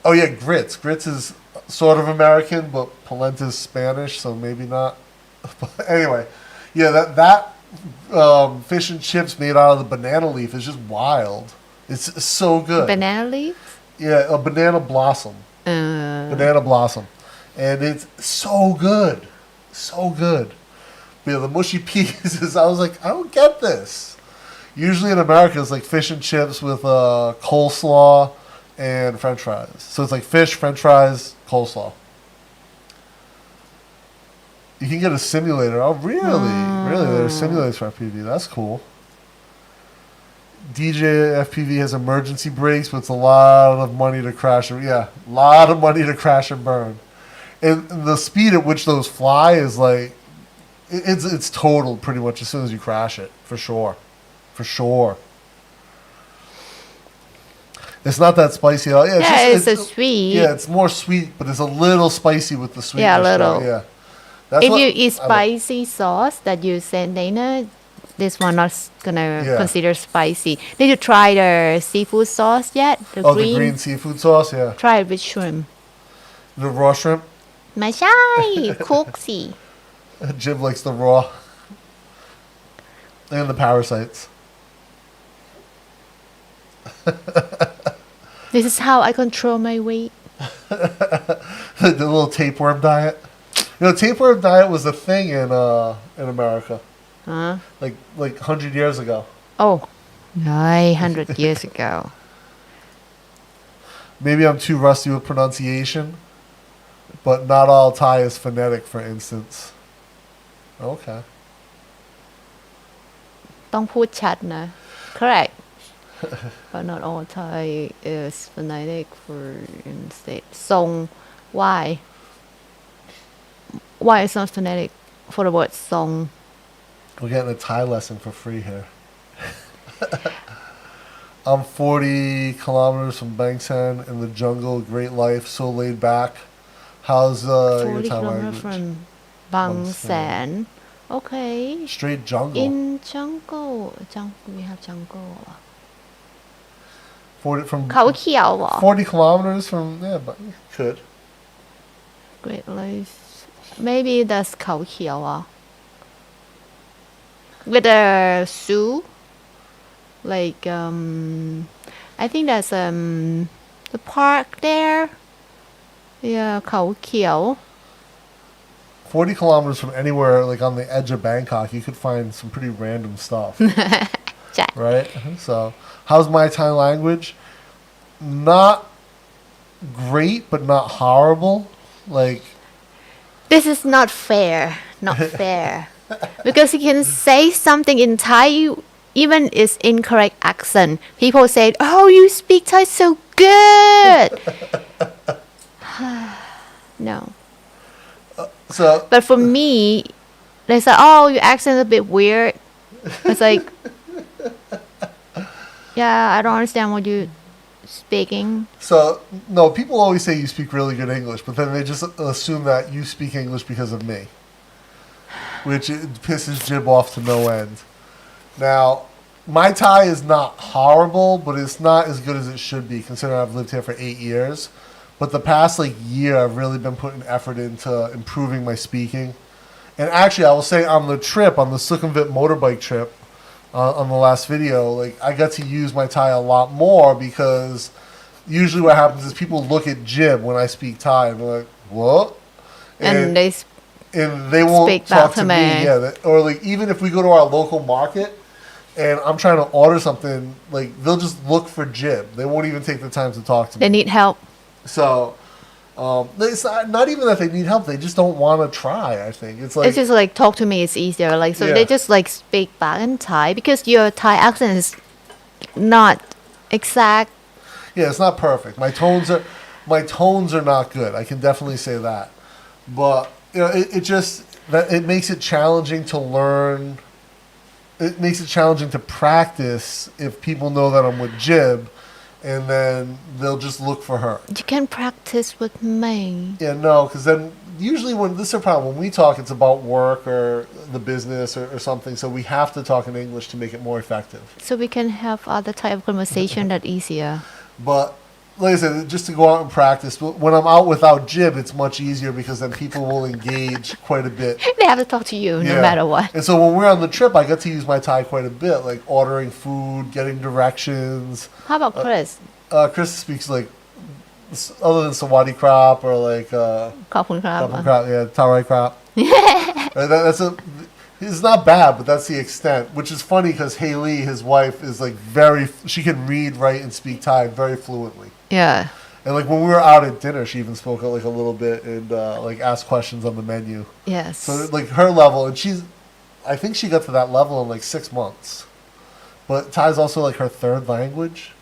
oh yeah, grits. Grits is sort of American, but polenta's Spanish, so maybe not. But anyway, yeah, that fish and chips made out of the banana leaf is just wild. It's so good. Banana leaf? Yeah, a banana blossom. Banana blossom. And it's so good. So good. Yeah, the mushy peas is, I was like, I don't get this. Usually in America, it's like fish and chips with coleslaw and french fries. So it's like fish, french fries, coleslaw. You can get a simulator. Oh, really? Really? There's simulators for FPV. That's cool. DJ FPV has emergency brakes, but it's a lot of money to crash. Yeah, a lot of money to crash and burn. And the speed at which those fly is like, it's totaled pretty much as soon as you crash it, for sure. For sure. It's not that spicy at all. Yeah, it's a sweet. Yeah, it's more sweet, but it's a little spicy with the sweetness. Yeah, a little. Yeah. That's if you eat spicy sauce that you send Dana, this one not gonna consider spicy. Did you try the seafood sauce yet? The green seafood sauce, yeah. Try it with shrimp. The raw shrimp? ไม่ใช่คุกสิ Jim likes the raw. And the parasites. This is how I control my weight. The little tapeworm diet. You know, tapeworm diet was a thing in America. Huh? Like 100 years ago. Oh, 900 years ago. Maybe I'm too rusty with pronunciation, but not all Thai is phonetic, for instance. Okay. ต้องพูดชัดนะ Correct. But not all Thai is phonetic, for instance. ทรง why? Why it's not phonetic for the word ทรง We're getting a Thai lesson for free here. I'm 40 kilometers from Bangkok in the jungle. Great life, so laid back. How's your 40 Thai kilometers language? from Bangsan. Okay. Straight jungle. In jungle. We have jungle. 40 from เขาเขียวเหรอ 40 kilometers from, yeah, but you could. Great Lakes. Maybe that's เขาเขียวเหรอ With a zoo. Like, I think that's the park there. Yeah, เขาเขียว 40 kilometers from anywhere, like on the edge of Bangkok, you could find some pretty random stuff. Right? So, how's my Thai language? Not great, but not horrible. Like, This is not fair. Not fair. Because you can say something in Thai, even it's incorrect accent. People say, "Oh, you speak Thai so good." No. So But for me, they say, "Oh, your accent's a bit weird." It's like, yeah, I don't understand what you're speaking. So, no, people always say you speak really good English, but then they just assume that you speak English because of me, which it pisses Jib off to no end. Now, my Thai is not horrible, but it's not as good as it should be, considering I've lived here for 8 years. But the past year, I've really been putting effort into improving my speaking. And actually, I will say on the trip, on the Sukhumvit motorbike trip, on the last video, I got to use my Thai a lot more because usually what happens is people look at Jib when I speak Thai and they're like, "What?" And they and they won't speak talk back to to me. me. Yeah, or even if we go to our local market and I'm trying to order something, they'll just look for Jib. They won't even take the time to talk to me. they need help. So it's not even that they need help. They just don't want to try. I think it's It's just like talk to me. It's easier. So Yeah. they just speak back in Thai because your Thai accent is not exact. yeah, it's not perfect. My tones are not good. I can definitely say that. But it makes it challenging to learn. It makes it challenging to practice if people know that I'm with Jib, and then they'll just look for her. You can practice with me. Yeah, no, because then usually this is a problem. When we talk, it's about work or the business or something. So we have to talk in English to make it more effective. So we can have other type of conversation that easier. But like I said, just to go out and practice. When I'm out without Jib, it's much easier because then people will engage quite a bit. They have to talk to you no matter what. And so when we're on the trip, I got to use my Thai quite a bit, like ordering food, getting directions. How about Chris? Chris speaks other than Sawadee Crop or ขอบคุณครับ Crop, yeah, Tarai Crop. It's not bad, but that's the extent. Which is funny because Haley, his wife, is she can read, write, and speak Thai very fluently. Yeah. And when we were out at dinner, she even spoke a little bit and asked questions on the menu. Yes. So her level, and I think she got to that level in 6 months. But Thai is also her third language.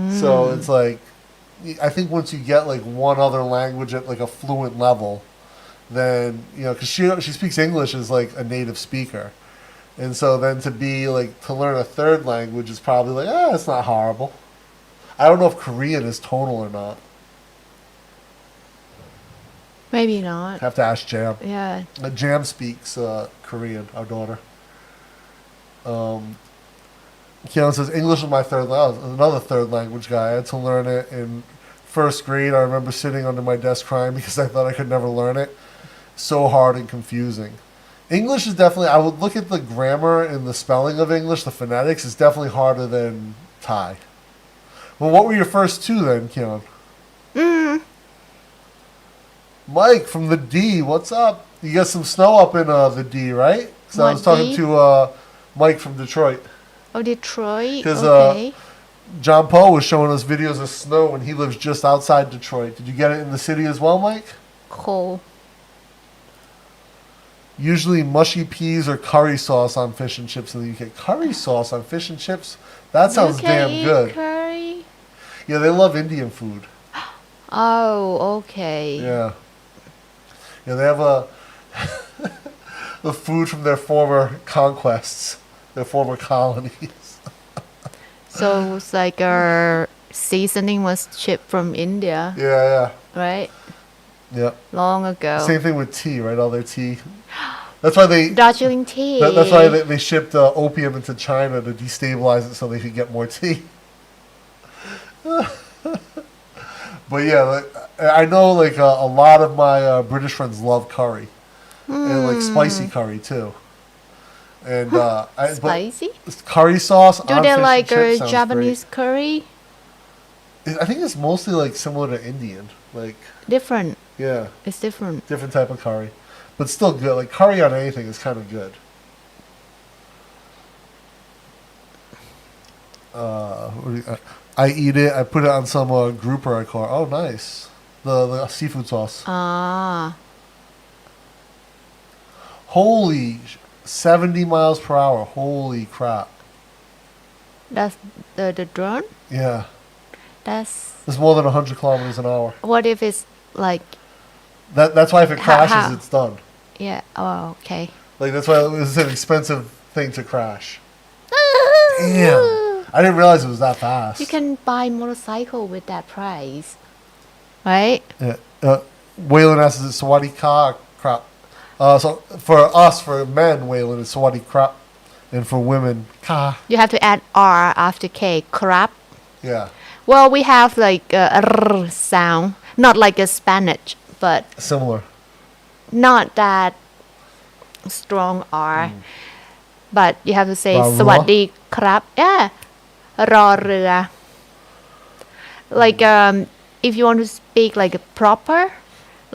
So it's I think once you get one other language at a fluent level, then because she speaks English as a native speaker, and so then to be to learn a third language is probably it's not horrible. I don't know if Korean is tonal or not. Maybe not. Have to ask Jam. Yeah. Jam speaks Korean, our daughter. Keon says English is my third language. Another third language guy. I had to learn it in first grade. I remember sitting under my desk crying because I thought I could never learn it. So hard and confusing. English is definitely, I would look at the grammar and the spelling of English, the phonetics, is definitely harder than Thai. Well, what were your first two then, Keon? Mike from the D, what's up? You got some snow up in the D, right? So I was talking D? to Mike from Detroit. Oh, Detroit. Because Okay. John Poe was showing us videos of snow and he lives just outside Detroit. Did you get it in the city as well, Mike? Cold. Usually mushy peas or curry sauce on fish and chips in the UK. Curry sauce on fish and chips? That sounds You can damn eat good. curry? Yeah, they love Indian food. Oh, okay. Yeah. Yeah, they have the food from their former conquests, their former colonies. So it's our seasoning was shipped from India, Yeah, right? yeah. Long ago. Same thing with tea, right? All their tea. That's why Darjeeling tea. that's why they shipped opium into China to destabilize it so they could get more tea. But yeah, I know a lot of my British friends love curry and spicy curry too. And Spicy? but curry sauce. Do on they fish and like chips sounds Japanese curry? great. I think it's mostly similar to Indian. Different. Yeah, It's different. different type of curry, but still good. Curry on anything is kind of good. I eat it. I put it on some grouper I call. Oh, nice. The seafood sauce. Ah. Holy 70 miles per hour. Holy crap. That's the drone? Yeah. That's It's more than 100 kilometers an hour. what if it's That's why if it How- crashes, how? it's done. Yeah. Oh, okay. Like that's why it's an expensive thing to crash. Damn, I didn't realize it was that fast. You can buy motorcycle with that price, right? Yeah. Waylon asks, is it Sawadi Ka crap? So for us, for men, Waylon, it's Sawadi crap. And for women, Ka. You have to add R after K. Crap. Yeah. Well, we have like a R sound, not like a Spanish, but Similar. not that strong R. But you have to say รอ สวัสดีครับ yeah รอเรือ like if you want to speak like proper,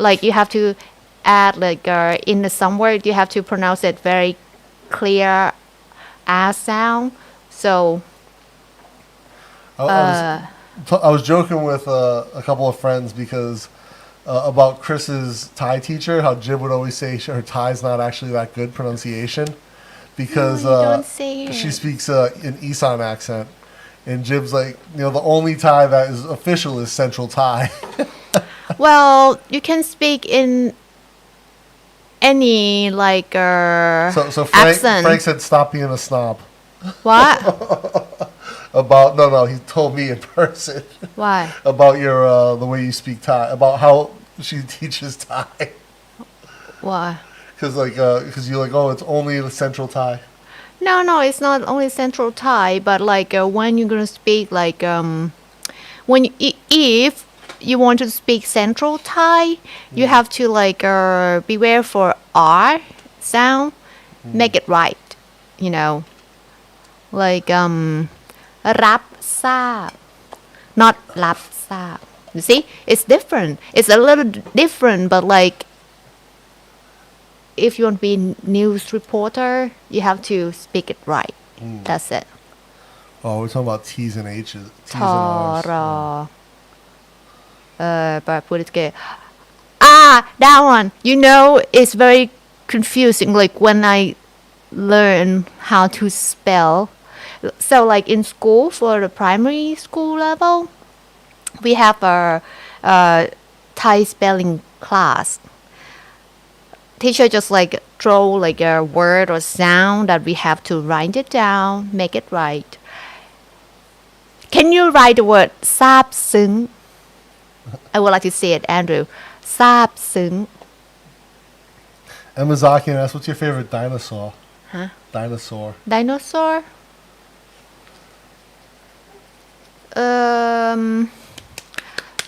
like you have to add like in the some word you have to pronounce it very clear R sound. So I was joking with a couple of friends because about Chris's Thai teacher, how Jib would always say her Thai's not actually that good pronunciation because No, you don't say it. she speaks an Isan accent. And Jib's like, the only Thai that is official is Central Thai. well, you can speak in any like So Frank accent. said, stop being a snob. What? About, no, he told me in person. Why? About your the way you speak Thai, about how she teaches Thai, Why? because you're like, oh, it's only the Central Thai. No, it's not only Central Thai, but like when you're gonna speak like when if you want to speak Central Thai, you have to like beware for R sound, make it right, like รับทราบ not รับทราบ you see it's different, it's a little different, but like if you want to be news reporter you have to speak it right. That's it. Oh, we're talking about T's and H's. T's ท and ร R's. but put it again. That one, it's very confusing like when I learn how to spell. So like in school for the primary school level we have a Thai spelling class. Teacher just like throw like a word or sound that we have to write it down, make it right. Can you write the word ซาบซึ้ง I would like to say it, Andrew. ซาบซึ้ง Emazaki asks, what's your favorite dinosaur? Huh? Dinosaur. Dinosaur?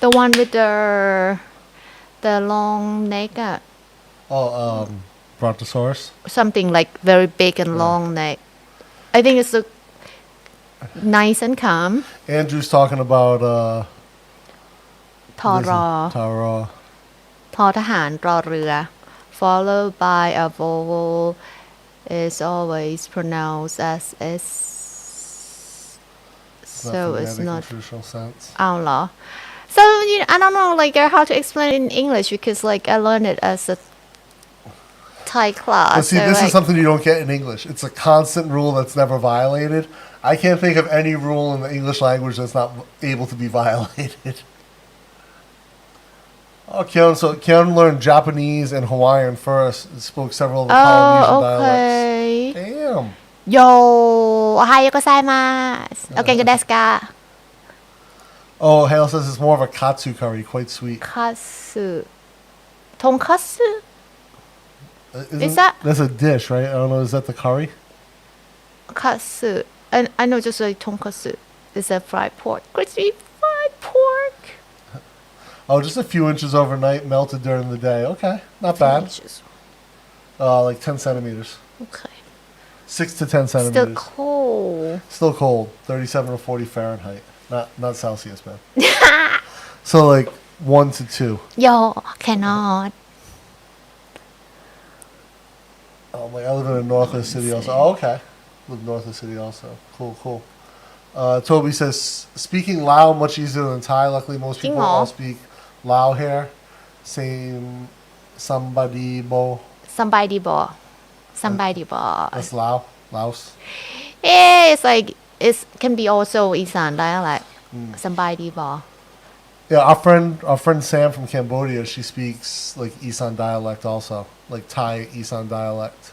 The one with the long neck. Oh, Brontosaurus. Something like very big and long neck. I think it's nice and calm. Andrew's talking about ทอรอ Tara. ทอทหารรอเรือ followed by a vowel is always pronounced as S. So it's phonetic not. in traditional sense. เอาเหรอ So I don't know like how to explain it in English because like I learned it as a Thai class. But see, so, this like, is something you don't get in English. It's a constant rule that's never violated. I can't think of any rule in the English language that's not able to be violated. Oh, Keon learned Japanese and Hawaiian first. And spoke several of the Polynesian dialects. okay. Damn. Yo, ohayo gozaimasu. Okay, good desu ka? Oh, Hale says it's more of a katsu curry, quite sweet. Katsu. Tonkatsu? Isn't- that- That's a dish, right? I don't know. Is that the curry? Katsu. I know just like tonkatsu. It's a fried pork. Crispy fried pork. Oh, just a few inches overnight, melted during the day. Okay, not bad. Inches. Like 10 centimeters. Okay. 6 to 10 Still centimeters. cold. Still cold. 37 or 40 Fahrenheit. Not Celsius, man. So like 1 to 2. Yo, cannot. Oh, I live in a north of the city also. Oh, okay. Live north of the city also. Cool. Toby says, speaking Lao much easier than Thai. Luckily, most people Jing all hor? speak Lao here. Same somebody bo. Somebody bo. Somebody bo. That's Lao. Laos. Yeah, it's like it can be also Isan dialect. Somebody bo. Yeah, our friend Sam from Cambodia, she speaks like Isan dialect also, like Thai Isan dialect.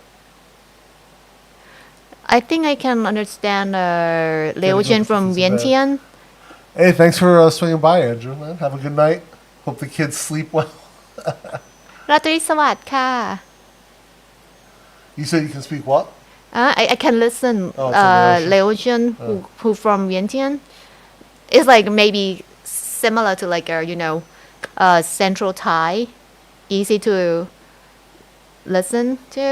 I think I can understand Liu Gotta go Jin put the from kids to bed. Vientiane. Hey, thanks for swinging by, Andrew. Man, have a good night. Hope the kids sleep well. ราตรีสวัสดิ์ค่ะ You said you can speak what? I can listen Oh, it's a Liu Jin who from Vientiane. It's like maybe similar to like Central Thai, easy to listen to.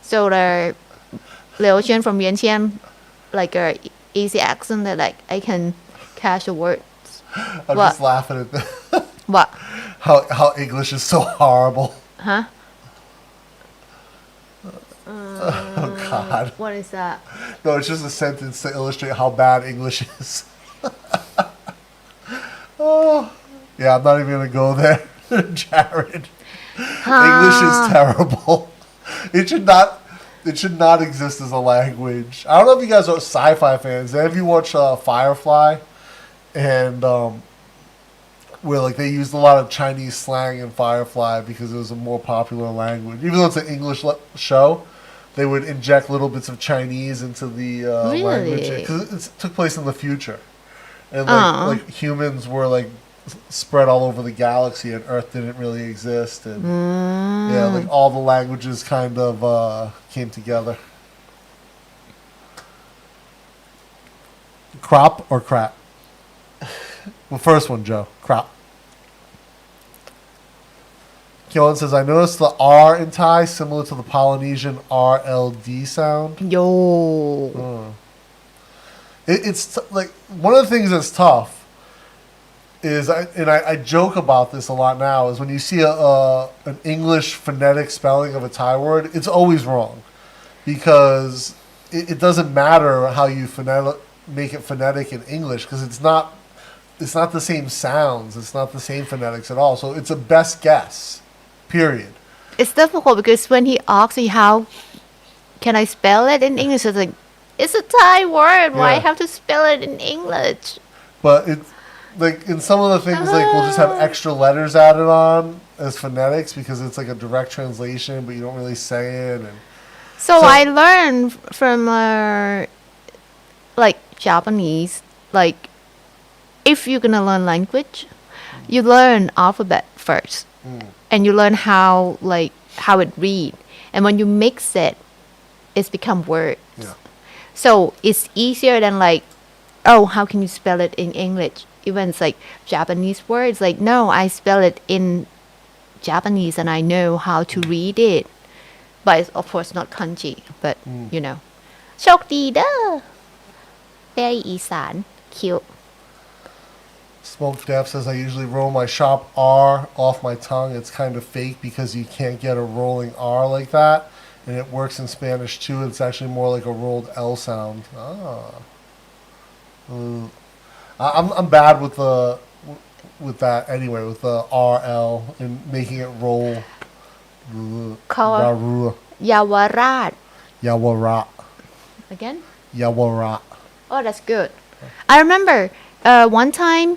So the Liu Jin from Vientiane, like a easy accent that like I can catch the words. I'm What? just laughing at What? how English is so horrible. Huh? Oh God. What is that? No, it's just a sentence to illustrate how bad English is. Oh, yeah, I'm not even gonna go there, Jared. English is terrible. It should not exist as a language. I don't know if you guys are sci-fi fans. Have you watched Firefly? And where like they used a lot of Chinese slang in Firefly because it was a more popular language. Even though it's an English show, they would inject little bits of Chinese into the language Really? because it took place in the future, and Aw. like humans were like spread all over the galaxy, and Earth didn't really exist, and yeah, like all the languages kind of came together. Crop or crap? The first one, Joe. Crop. Keelan says, I noticed the R in Thai similar to the Polynesian RLD sound. Yo. It's like one of the things that's tough is, I joke about this a lot now, is when you see an English phonetic spelling of a Thai word, it's always wrong because it doesn't matter how you make it phonetic in English because it's not the same sounds, it's not the same phonetics at all. So it's a best guess, period. It's difficult because when he asks me how can I spell it in English, it's like, it's a Thai word. Why Yeah. have to spell it in English? But it's like in some of the things, like we'll just have extra letters added on as phonetics because it's like a direct translation, but you don't really say it. And So So- I learned from like Japanese, like if you're gonna learn language, you learn alphabet first, and you learn how it read, and when you mix it, it's become words. yeah, So it's easier than like, oh, how can you spell it in English? Even it's like Japanese words, like no, I spell it in Japanese and I know how to read it. But it's of course not kanji, but you know. โชคดีเด้อ Very อีสาน cute. Smoke Death says I usually roll my shop R off my tongue. It's kind of fake because you can't get a rolling R like that, and it works in Spanish too. It's actually more like a rolled L sound. I'm bad with that anyway, with the RL and making it roll. Call เยาวราช Yawara. again. Yawara. Oh, that's good. I remember one time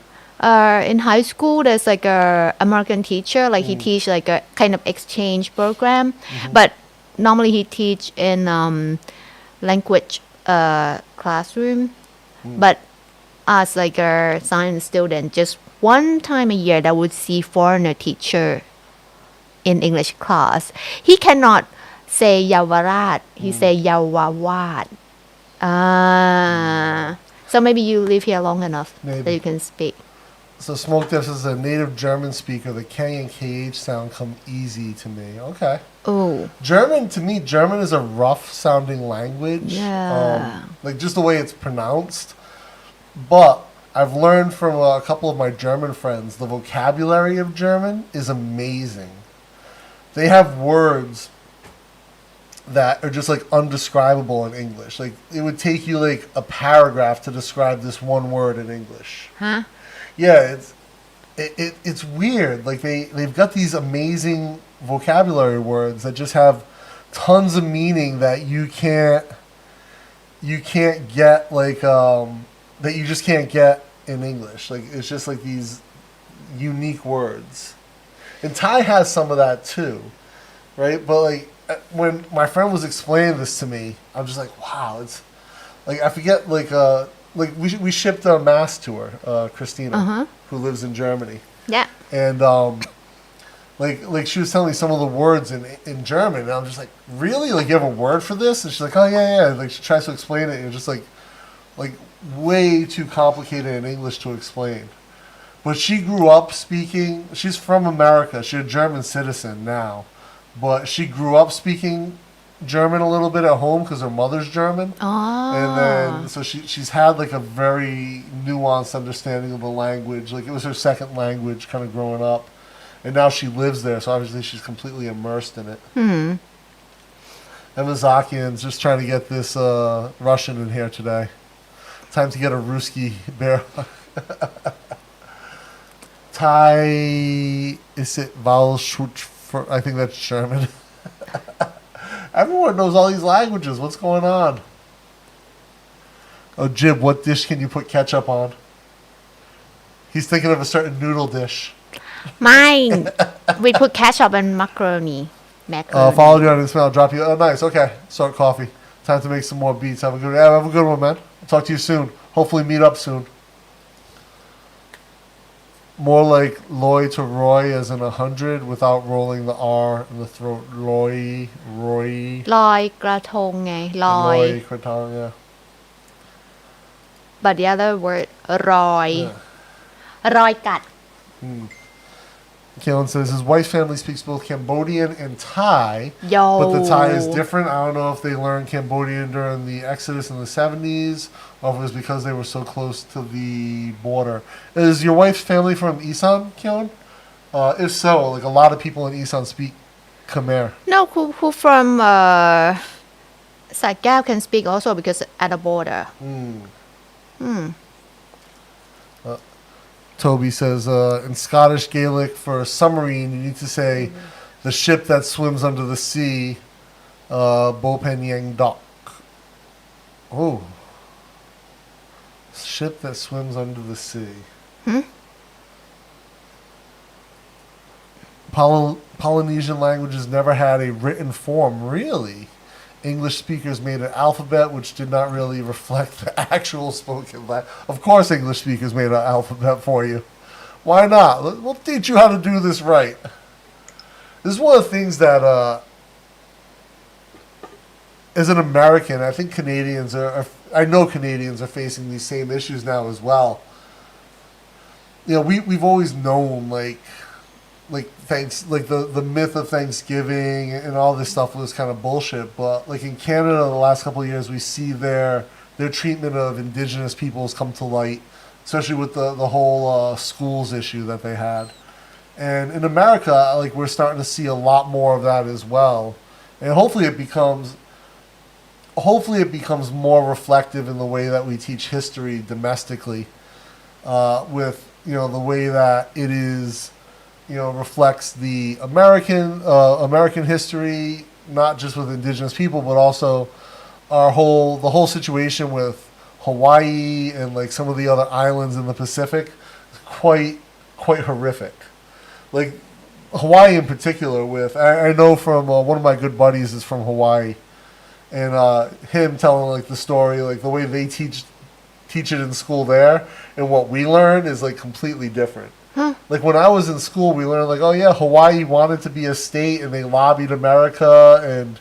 in high school, there's like a American teacher, like he teach like a kind of exchange program, but normally he teach in language classroom. But as like a science student, just one time a year that would see foreigner teacher in English class. He cannot say Yawarat, he say Yawawat. So maybe you live here long enough Maybe. that you can speak. So Smoke Death says a native German speaker, the K and KH sound come easy to me. Okay. Oh, German is a rough sounding language. Yeah. Like just the way it's pronounced. But I've learned from a couple of my German friends, the vocabulary of German is amazing. They have words that are just like undescribable in English. Like it would take you like a paragraph to describe this one word in English. huh? Yeah, it's weird. Like they've got these amazing vocabulary words that just have tons of meaning that you can't get like that you just can't get in English. Like it's just like these unique words. And Thai has some of that too, right? But like when my friend was explaining this to me, I'm just like, wow, it's like I forget like we shipped a mask to her, Christina, who lives in Germany, Yeah. and like she was telling me some of the words in German, and I'm just like, really? Like you have a word for this? And she's like, oh yeah. Like she tries to explain it, and it's just like way too complicated in English to explain. But she grew up speaking. She's from America. She's a German citizen now, but she grew up speaking German a little bit at home because her mother's German. Oh. And then, so she's had like a very nuanced understanding of the language. Like it was her second language kind of growing up. And now she lives there, so obviously she's completely immersed in it. Hmm. Emma Zakian's just trying to get this Russian in here today. Time to get a Ruski bear. Thai, is it Walschutz? I think that's German. Everyone knows all these languages. What's going on? Oh, Jib, what dish can you put ketchup on? He's thinking of a certain noodle dish. Mine. We put ketchup and macaroni. Follow you on Instagram. I'll drop you. Oh, nice. Okay. Start coffee. Time to make some more beats. Have a good one, man. I'll talk to you soon. Hopefully meet up soon. More like Loy to Roy as in 100 without rolling the R in the throat. Roy. ลอยกระทงไงลอย Loy, Kratang, yeah. but the other word รอย Yeah. รอยกัด Kalen says his wife's family speaks both Cambodian and Thai, Yo. but the Thai is different. I don't know if they learned Cambodian during the Exodus in the 70s, or if it was because they were so close to the border. Is your wife's family from Isan, Kalen? If so, like a lot of people in Isan speak Khmer. no who from Saigal can speak also because at the border. Toby says, in Scottish Gaelic, for a submarine, you need to say, the ship that swims under the sea, Bopen Yang Dok. Oh. Ship that swims under the sea. Polynesian languages never had a written form, really. English speakers made an alphabet which did not really reflect the actual spoken language. Of course English speakers made an alphabet for you. Why not? We'll teach you how to do this right. This is one of the things that, as an American, I think Canadians I know Canadians are facing these same issues now as well. You know, we've always known, the myth of Thanksgiving and all this stuff was kind of bullshit. But like in Canada, the last couple of years, we see their treatment of Indigenous peoples come to light, especially with the whole schools issue that they had. And in America, like we're starting to see a lot more of that as well. And hopefully it becomes more reflective in the way that we teach history domestically, with the way that it is. Reflects the American history, not just with Indigenous people, but also the whole situation with Hawaii and like some of the other islands in the Pacific is quite horrific. Like Hawaii in particular. I know from one of my good buddies is from Hawaii, and him telling like the story, like the way they teach it in school there, and what we learn is like completely different. Like when I was in school, we learned like, oh yeah, Hawaii wanted to be a state and they lobbied America, and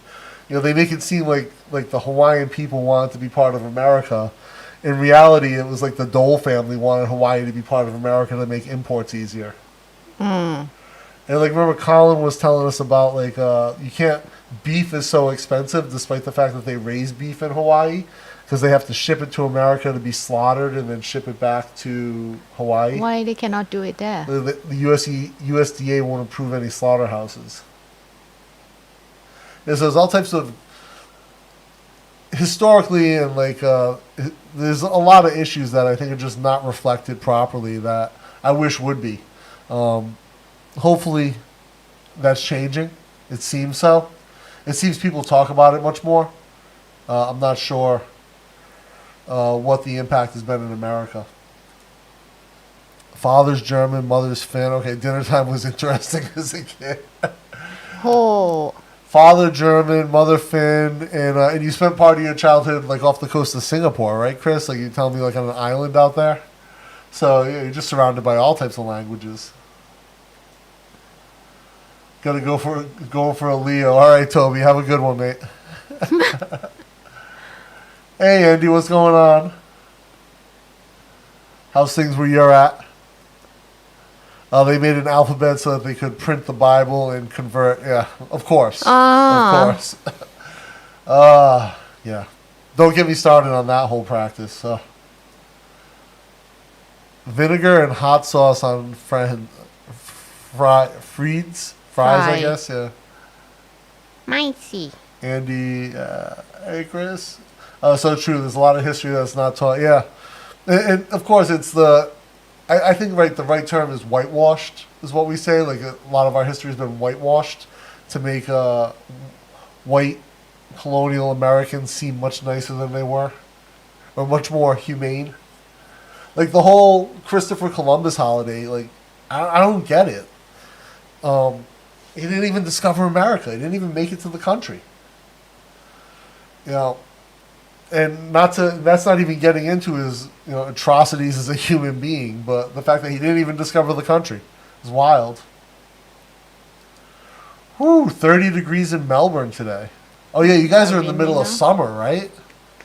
they make it seem like the Hawaiian people wanted to be part of America. In reality, it was like the Dole family wanted Hawaii to be part of America to make imports easier. And like remember Colin was telling us about like beef is so expensive despite the fact that they raise beef in Hawaii. Because they have to ship it to America to be slaughtered and then ship it back to Hawaii. Why they cannot do it there? The USDA won't approve any slaughterhouses. And so there's all types of historically and like there's a lot of issues that I think are just not reflected properly that I wish would be. Hopefully that's changing. It seems so. It seems people talk about it much more. I'm not sure what the impact has been in America. Father's German, mother's Finn. Okay, dinner time was interesting as a kid. Oh, Father German, mother Finn, and you spent part of your childhood like off the coast of Singapore, right, Chris? Like you telling me like on an island out there. So yeah, you're just surrounded by all types of languages. Got to go for a Leo. All right, Toby, have a good one, mate. Hey, Andy, what's going on? How's things where you're at? They made an alphabet so that they could print the Bible and convert. Yeah, of course. Ah. Of course. Yeah. Don't get me started on that whole practice. Vinegar and hot sauce on fries, I guess. Yeah. Mighty. Andy, hey, Chris. So true. There's a lot of history that's not taught. Yeah. And of course, it's I think the right term is whitewashed, is what we say. Like a lot of our history has been whitewashed to make white colonial Americans seem much nicer than they were, or much more humane. Like the whole Christopher Columbus holiday, like I don't get it. He didn't even discover America. He didn't even make it to the country. You know, and that's not even getting into his atrocities as a human being, but the fact that he didn't even discover the country is wild. Whew, 30 degrees in Melbourne today. Oh yeah, you guys are in the middle of summer, right?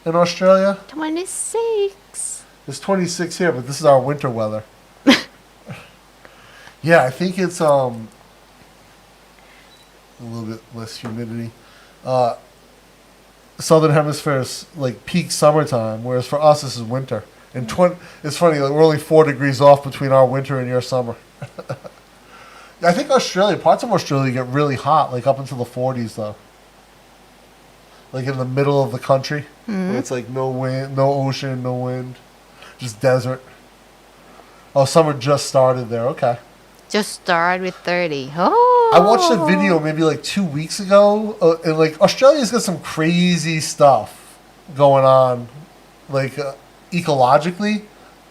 In Australia? 26. It's 26 here, but this is our winter weather. Yeah, I think it's a little bit less humidity. Southern Hemisphere is like peak summertime, whereas for us this is winter. And it's funny, like we're only 4 degrees off between our winter and your summer. I think parts of Australia get really hot, like up into the 40s though. Like in the middle of the country, where it's like no wind, no ocean, no wind, just desert. Oh, summer just started there. Okay. Just start with 30. Oh. I watched a video maybe like 2 weeks ago, and like Australia's got some crazy stuff going on, like ecologically.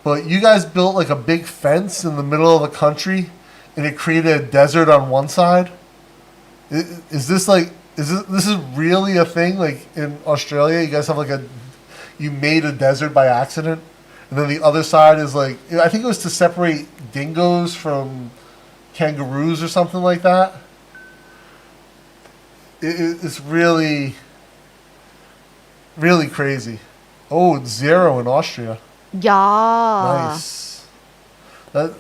But you guys built like a big fence in the middle of the country, and it created a desert on one side. Is this really a thing? Like in Australia, you guys have you made a desert by accident, and then the other side is like, I think it was to separate dingoes from kangaroos or something like that. It's really, really crazy. Oh, it's 0 in Austria. Yeah. Nice. That,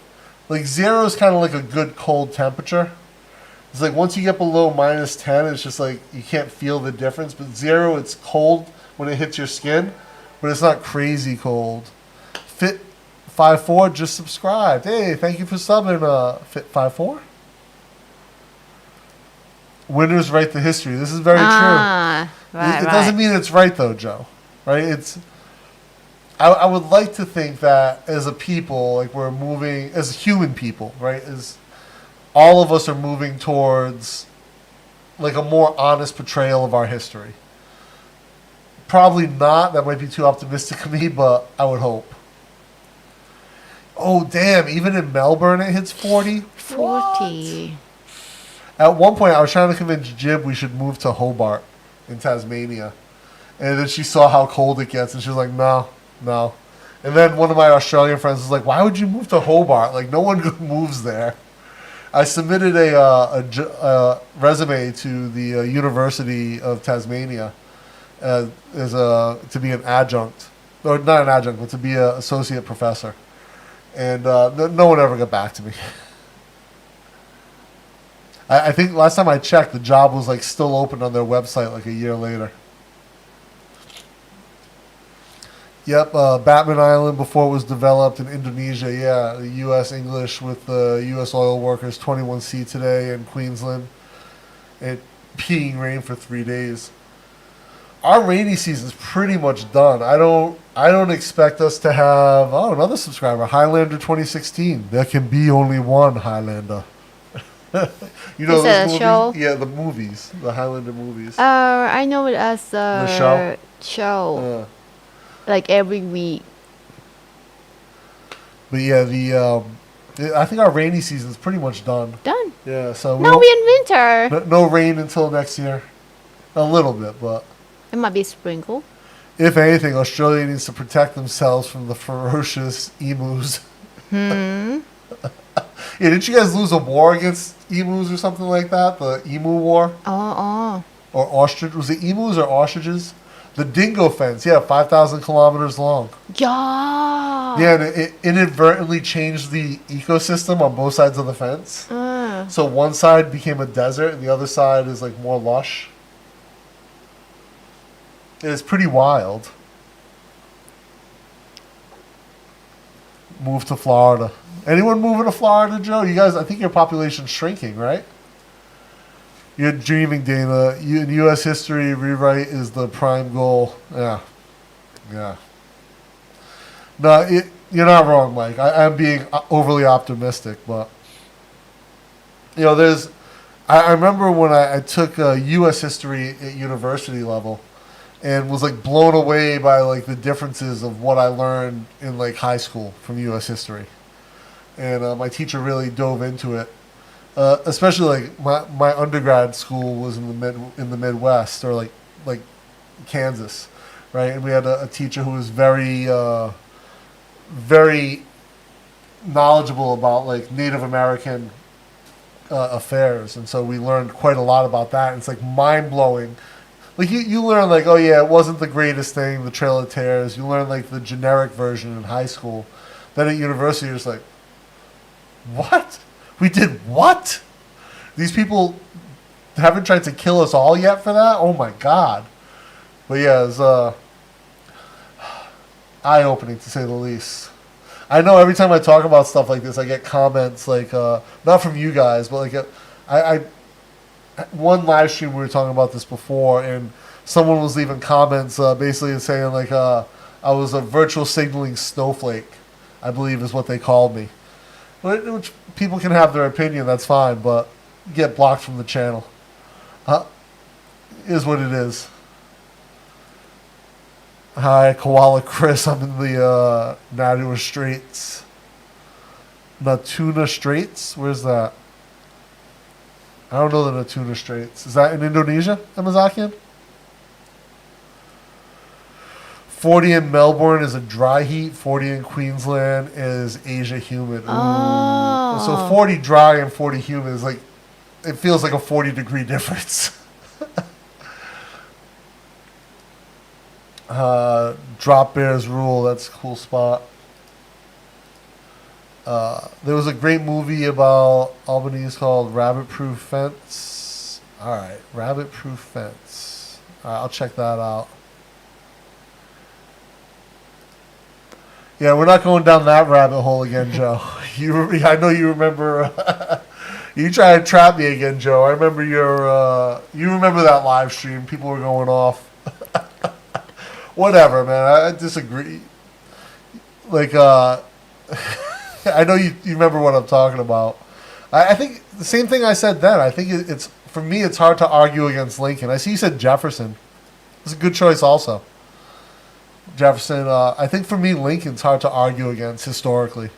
like 0 is kind of like a good cold temperature. It's like once you get below -10, it's just like you can't feel the difference. But 0, it's cold when it hits your skin, but it's not crazy cold. Fit54 just subscribed. Hey, thank you for subbing, Fit54. Winners write the history. This is very true. Right, It doesn't mean it's right though, Joe. Right? I would like to think that as a people, like we're moving as human people, right? As all of us are moving towards like a more honest portrayal of our history. Probably not. That might be too optimistic of me, but I would hope. Oh, damn. Even in Melbourne, it hits 40? 40. What? At one point, I was trying to convince Jib we should move to Hobart in Tasmania. And then she saw how cold it gets, and she was like, no. And then one of my Australian friends was like, why would you move to Hobart? Like, no one moves there. I submitted a resume to the University of Tasmania to be an adjunct. Or not an adjunct, but to be an associate professor. And no one ever got back to me. I think last time I checked, the job was like still open on their website like a year later. Yep, Batman Island before it was developed in Indonesia. Yeah, the U.S. English with the U.S. oil workers, 21C today in Queensland. It peeing rain for 3 days. Our rainy season's pretty much done. I don't expect us to have another subscriber, Highlander 2016. There can be only one Highlander. You know Is those it a movies? show? Yeah, the movies, the Highlander movies. I know it as The show? show. Like every week. But yeah, I think our rainy season's pretty much done. Done. Yeah, so Now we're in winter. no rain until next year. A little bit, but It might be sprinkle. if anything, Australia needs to protect themselves from the ferocious emus. Yeah, didn't you guys lose a war against emus or something like that? The emu war? Oh. Or ostrich? Was it emus or ostriches? The dingo fence, yeah, 5,000 kilometers long. Yeah. Yeah, and it inadvertently changed the ecosystem on both sides of the fence. So one side became a desert and the other side is like more lush. It's pretty wild. Move to Florida. Anyone moving to Florida, Joe? You guys, I think your population's shrinking, right? You're dreaming, Dana. In U.S. history, rewrite is the prime goal. Yeah. No, you're not wrong, Mike. I'm being overly optimistic, but I remember when I took U.S. history at university level, and was like blown away by like the differences of what I learned in like high school from U.S. history, and my teacher really dove into it. Especially like my undergrad school was in the Midwest, or like Kansas, right? And we had a teacher who was very very knowledgeable about like Native American affairs, and so we learned quite a lot about that. And it's like mind blowing. Like you learn like, oh yeah, it wasn't the greatest thing, the Trail of Tears. You learn like the generic version in high school. Then at university, you're just like, what? We did what? These people haven't tried to kill us all yet for that? Oh my God. But yeah, it was eye-opening to say the least. I know every time I talk about stuff like this, I get comments like, not from you guys, but like I one live stream we were talking about this before, and someone was leaving comments basically saying like I was a virtual signaling snowflake, I believe is what they called me. Which people can have their opinion, that's fine, but get blocked from the channel. Is what it is. Hi, Koala Chris. I'm in the Natuna Straits. Natuna Straits? Where's that? I don't know the Natuna Straits. Is that in Indonesia, Amazakian? 40 in Melbourne is a dry heat. 40 in Queensland is Asia humid. Ooh. Oh. So 40 dry and 40 humid is like, it feels like a 40-degree difference. Drop Bears rule. That's a cool spot. There was a great movie about Albany called Rabbit Proof Fence. Alright, Rabbit Proof Fence. Alright, I'll check that out. Yeah, we're not going down that rabbit hole again, Joe. I know you remember. You tried to trap me again, Joe. I remember you remember that live stream. People were going off. Whatever, man. I disagree. Like, I know you remember what I'm talking about. I think the same thing I said then. I think it's for me, it's hard to argue against Lincoln. I see you said Jefferson. It's a good choice also. Jefferson, I think for me, Lincoln's hard to argue against historically.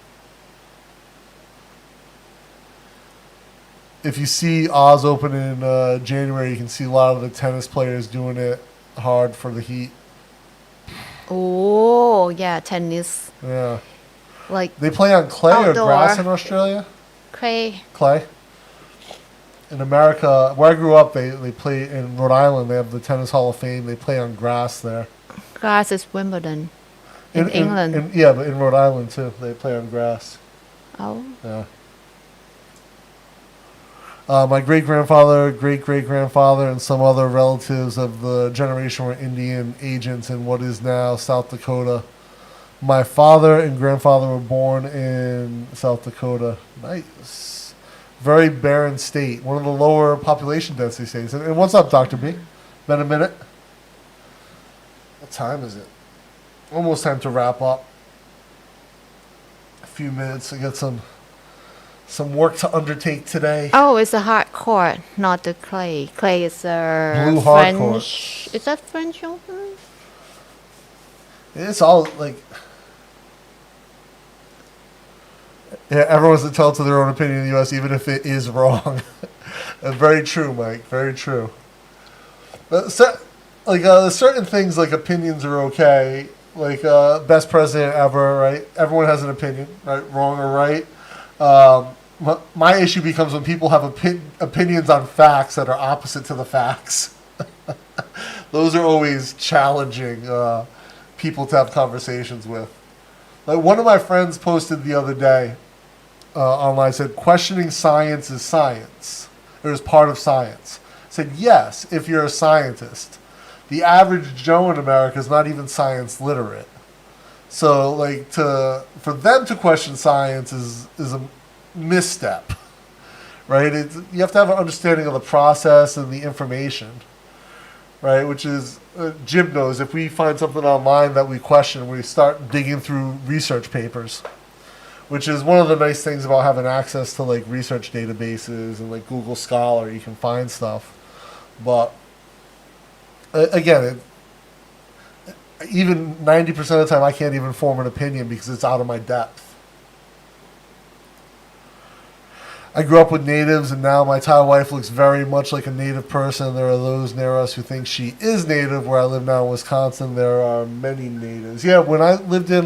If you see Oz open in January, you can see a lot of the tennis players doing it hard for the heat. Oh, yeah, tennis. Yeah. Like They play on clay outdoor. or grass in Australia? Clay. Clay. In America, where I grew up, they play in Rhode Island. They have the Tennis Hall of Fame. They play on grass there. Grass is Wimbledon. In England. Yeah, but in Rhode Island too. They play on grass. Oh. Yeah. My great-grandfather, great-great-grandfather, and some other relatives of the generation were Indian agents in what is now South Dakota. My father and grandfather were born in South Dakota. Nice. Very barren state. One of the lower population density states. And what's up, Dr. B? Been a minute? What time is it? Almost time to wrap up. A few minutes to get some work to undertake today. Oh, it's a hard court, not the clay. Clay is a Blue hard French. Is that French open? It's all like Yeah, everyone's entitled to their own opinion in the U.S., even if it is wrong. Very true, Mike. Very true. But there's certain things like opinions are okay. Like best president ever, right? Everyone has an opinion, right? Wrong or right. My issue becomes when people have opinions on facts that are opposite to the facts. Those are always challenging people to have conversations with. Like one of my friends posted the other day online, said, questioning science is science. It is part of science. Said, yes, if you're a scientist. The average Joe in America is not even science literate. So, like, for them to question science is a misstep, right? You have to have an understanding of the process and the information, right? Which is, Jim knows, if we find something online that we question, we start digging through research papers, which is one of the nice things about having access to, like, research databases and, like, Google Scholar. You can find stuff. But, again, even 90% of the time, I can't even form an opinion because it's out of my depth. I grew up with natives, and now my Thai wife looks very much like a native person. There are those near us who think she is native. Where I live now in Wisconsin, there are many natives. Yeah, when I lived in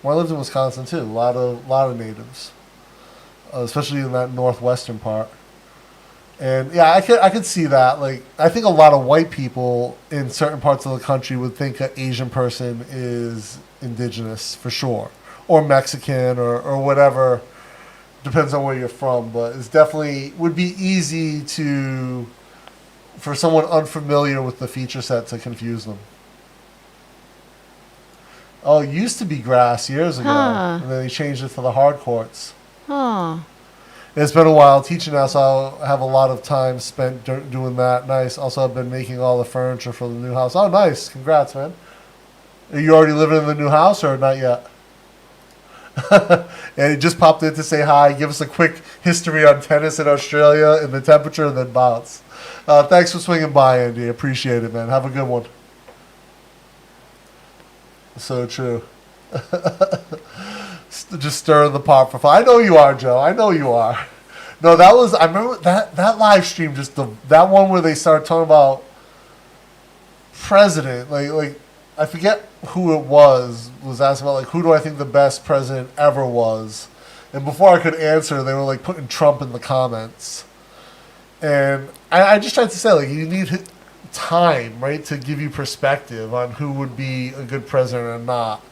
Wisconsin too, a lot of natives, especially in that northwestern part. And yeah, I could see that. Like, I think a lot of white people in certain parts of the country would think an Asian person is indigenous for sure, or Mexican, or whatever. Depends on where you're from, but it's definitely would be easy for someone unfamiliar with the feature set to confuse them. Oh, it used to be grass years ago, and then they changed it to the hard courts. Huh. It's been a while teaching now, so I'll have a lot of time spent doing that. Nice. Also, I've been making all the furniture for the new house. Oh, nice. Congrats, man. Are you already living in the new house or not yet? And he just popped in to say hi, give us a quick history on tennis in Australia and the temperature, and then bounce. Thanks for swinging by, Andy. Appreciate it, man. Have a good one. So true. Just stirring the pot for fun. I know you are, Joe. I know you are. No, I remember that live stream, that one where they started talking about president, like I forget who it was asking about, like, who do I think the best president ever was? And before I could answer, they were, like, putting Trump in the comments. And I just tried to say, like, you need time, right, to give you perspective on who would be a good president or not.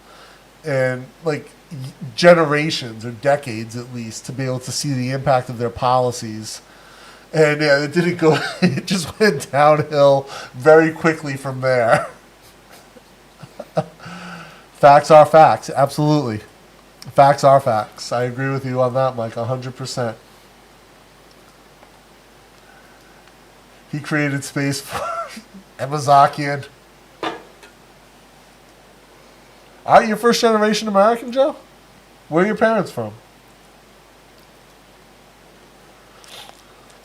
And, like, generations or decades at least to be able to see the impact of their policies. And, yeah, it didn't go, it just went downhill very quickly from there. Facts are facts, absolutely. Facts are facts. I agree with you on that, Mike, 100%. He created space for Amazakian. All right, you're first generation American, Joe? Where are your parents from?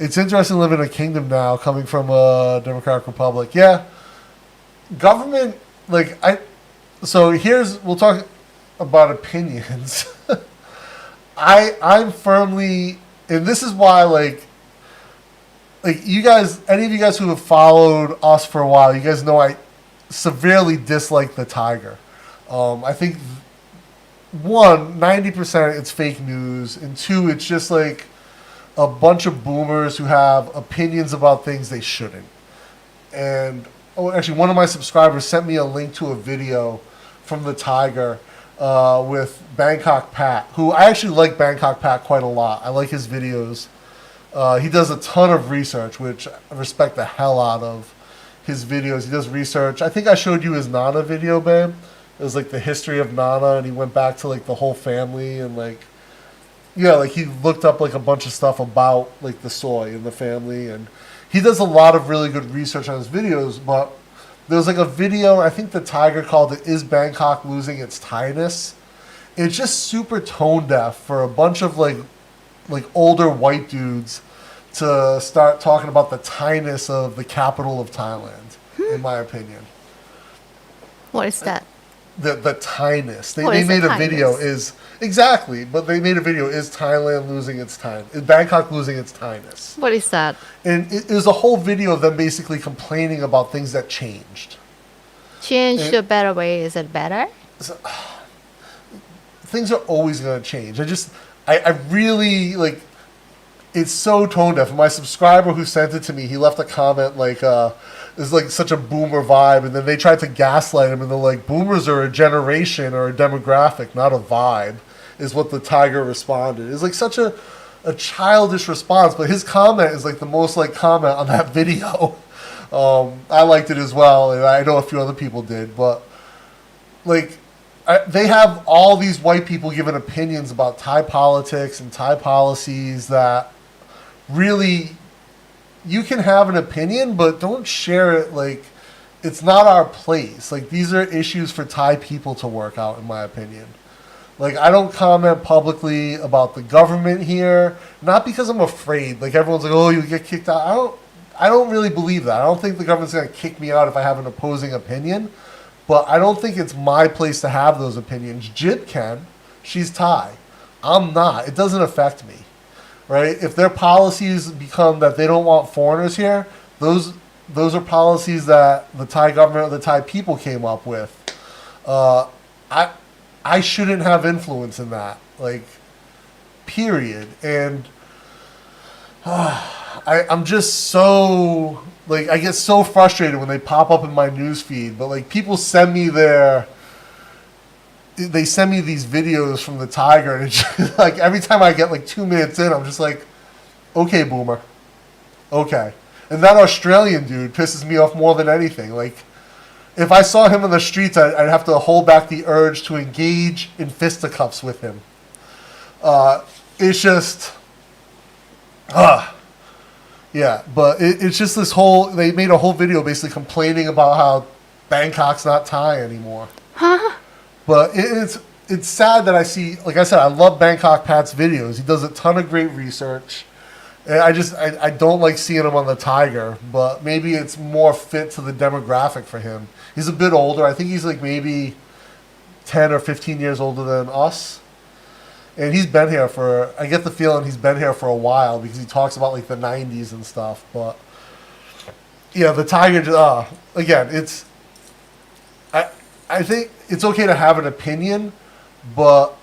It's interesting living in a kingdom now, coming from a Democratic Republic. Yeah, government, like, we'll talk about opinions. I'm firmly, and this is why, like you guys, any of you guys who have followed us for a while, you guys know I severely dislike the tiger. I think, 90% it's fake news, and 2, it's just like a bunch of boomers who have opinions about things they shouldn't. And, actually, one of my subscribers sent me a link to a video from the tiger with Bangkok Pat, who I actually like Bangkok Pat quite a lot. I like his videos. He does a ton of research, which I respect the hell out of his videos. He does research. I think I showed you his Nana video, babe. It was like the history of Nana, and he went back to like the whole family, and like, yeah, like he looked up like a bunch of stuff about like the soy and the family, and he does a lot of really good research on his videos. But there was like a video, I think the tiger called it, "Is Bangkok Losing Its Thai-ness?" It's just super tone deaf for a bunch of like older white dudes to start talking about the Thai-ness of the capital of Thailand, in my opinion. What is that? the Thai-ness. What They is the made a video Thai-ness? exactly, but they made a video, is Thailand losing its Thai, is Bangkok losing its Thai-ness? What is that? And it was a whole video of them basically complaining about things that changed. Change to a better way. Is it better? So, things are always going to change. I really, like, it's so tone deaf. My subscriber who sent it to me, he left a comment like, it's like such a boomer vibe, and then they tried to gaslight him, and they're like, boomers are a generation or a demographic, not a vibe, is what the tiger responded. It's like such a childish response, but his comment is like the most like comment on that video. I liked it as well, and I know a few other people did, but like, they have all these white people giving opinions about Thai politics and Thai policies that really, you can have an opinion, but don't share it. Like, it's not our place. Like, these are issues for Thai people to work out, in my opinion. Like, I don't comment publicly about the government here, not because I'm afraid. Like, everyone's like, oh, you get kicked out. I don't really believe that. I don't think the government's going to kick me out if I have an opposing opinion. But I don't think it's my place to have those opinions. Jib can. She's Thai. I'm not. It doesn't affect me. Right? If their policies become that they don't want foreigners here, those are policies that the Thai government or the Thai people came up with. I shouldn't have influence in that. Like, period. And I'm just so, like, I get so frustrated when they pop up in my news feed. But, like, people send me they send me these videos from the tiger, and it's just, like, every time I get like 2 minutes in, I'm just like, okay, boomer, okay. And that Australian dude pisses me off more than anything. Like, if I saw him in the streets, I'd have to hold back the urge to engage in fisticuffs with him. It's just, yeah. But it's just this whole, they made a whole video basically complaining about how Bangkok's not Thai anymore. Huh? But it's sad that I see, like I said, I love Bangkok Pat's videos. He does a ton of great research. And I don't like seeing him on the tiger, but maybe it's more fit to the demographic for him. He's a bit older. I think he's like maybe 10 or 15 years older than us. And he's been here for, I get the feeling he's been here for a while because he talks about like the 90s and stuff. But yeah, the tiger, again, it's, I think it's okay to have an opinion, but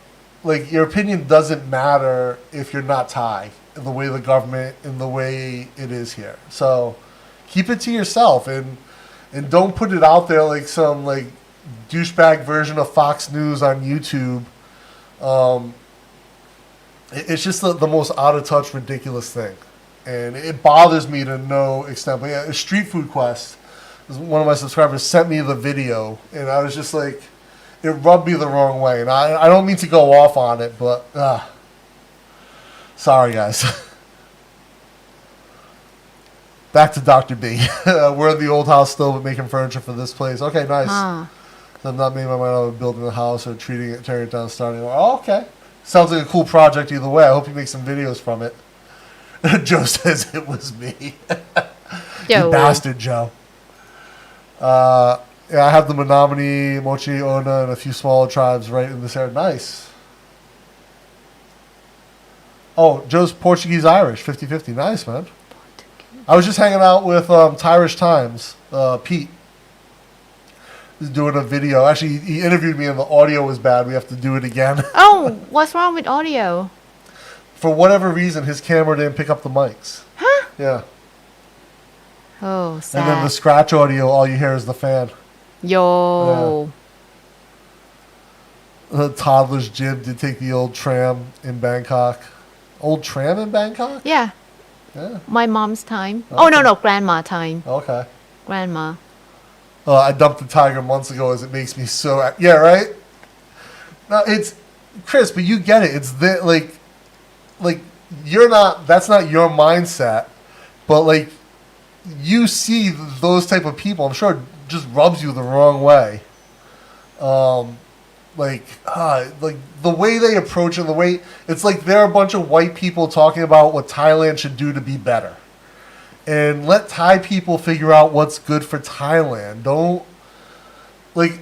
like your opinion doesn't matter if you're not Thai in the way the government, in the way it is here. So keep it to yourself and don't put it out there like some like douchebag version of Fox News on YouTube. It's just the most out of touch, ridiculous thing, and it bothers me to no extent. But yeah, Street Food Quest, one of my subscribers sent me the video, and I was just like, it rubbed me the wrong way. And I don't mean to go off on it, but sorry, guys. Back to Dr. B. We're in the old house still, but making furniture for this place. Okay, nice. So I'm not making my mind on building a house or tearing it down, starting over. Oh, okay. Sounds like a cool project either way. I hope you make some videos from it. Joe says it was me. You bastard, Joe. Yeah, I have the Menominee, Mochi, Ona, and a few smaller tribes right in this area. Nice. Oh, Joe's Portuguese-Irish, 50-50. Nice, man. I was just hanging out with Tyrish Times, Pete. He's doing a video. Actually, he interviewed me and the audio was bad. We have to do it again. Oh, what's wrong with audio? For whatever reason, his camera didn't pick up the mics. Huh? Yeah. Oh, sad. And then the scratch audio, all you hear is the fan. Yo. Yeah. The toddler's Jib did take the old tram in Bangkok. Old tram in Bangkok? Yeah. Yeah. My mom's time. Okay. Oh, no, grandma time. Okay. Grandma. I dumped the tiger months ago as it makes me so... Yeah, right? No, it's... Chris, but you get it. It's like, you're not... That's not your mindset. But, like, you see those type of people. I'm sure it just rubs you the wrong way. Like the way they approach it, the way... It's like they're a bunch of white people talking about what Thailand should do to be better. And let Thai people figure out what's good for Thailand. Don't, like,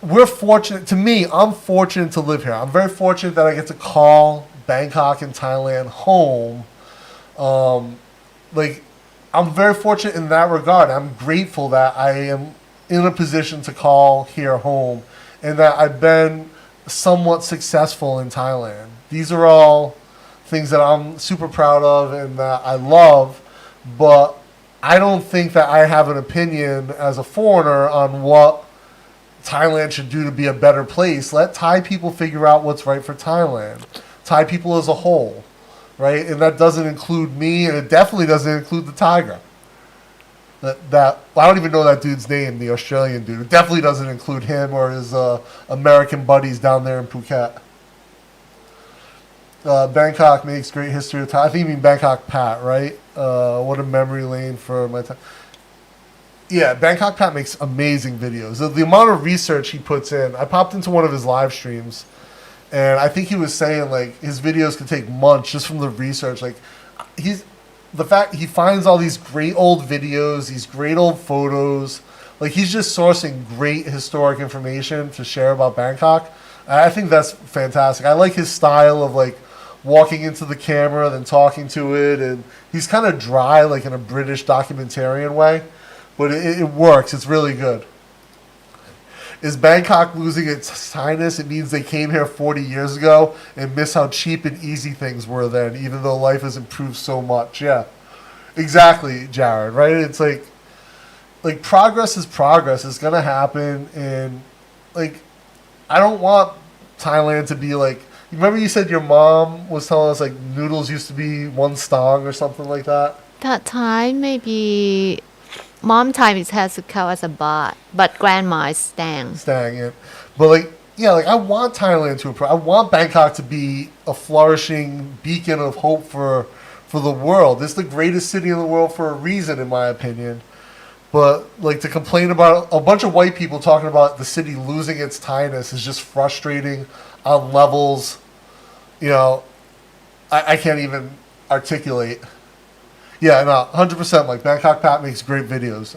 we're fortunate. To me, I'm fortunate to live here. I'm very fortunate that I get to call Bangkok and Thailand home. Like, I'm very fortunate in that regard. I'm grateful that I am in a position to call here home, and that I've been somewhat successful in Thailand. These are all things that I'm super proud of and that I love, but I don't think that I have an opinion as a foreigner on what Thailand should do to be a better place. Let Thai people figure out what's right for Thailand. Thai people as a whole, right? And that doesn't include me, and it definitely doesn't include the tiger. That I don't even know that dude's name, the Australian dude. It definitely doesn't include him or his American buddies down there in Phuket. Bangkok makes great history of Thailand. I think you mean Bangkok Pat, right? What a memory lane for my time. Yeah, Bangkok Pat makes amazing videos. The amount of research he puts in. I popped into one of his live streams, and I think he was saying like his videos could take months just from the research. Like the fact he finds all these great old videos, these great old photos. Like he's just sourcing great historic information to share about Bangkok. I think that's fantastic. I like his style of like walking into the camera, then talking to it, and he's kind of dry, like in a British documentarian way. But it works. It's really good. Is Bangkok losing its Thainess? It means they came here 40 years ago and miss how cheap and easy things were then, even though life has improved so much. Yeah, exactly, Jared, right? It's like progress is progress. It's going to happen. And, like, I don't want Thailand to be like, remember you said your mom was telling us, like, noodles used to be one stong or something like that? That time, maybe mom time it has to count as a baht, but grandma is stang. Stang it. But like, yeah, like I want Thailand to improve. I want Bangkok to be a flourishing beacon of hope for the world. It's the greatest city in the world for a reason, in my opinion. But like to complain about a bunch of white people talking about the city losing its Thainess is just frustrating on levels, you know, I can't even articulate. Yeah, no, 100%. Like Bangkok Pat makes great videos.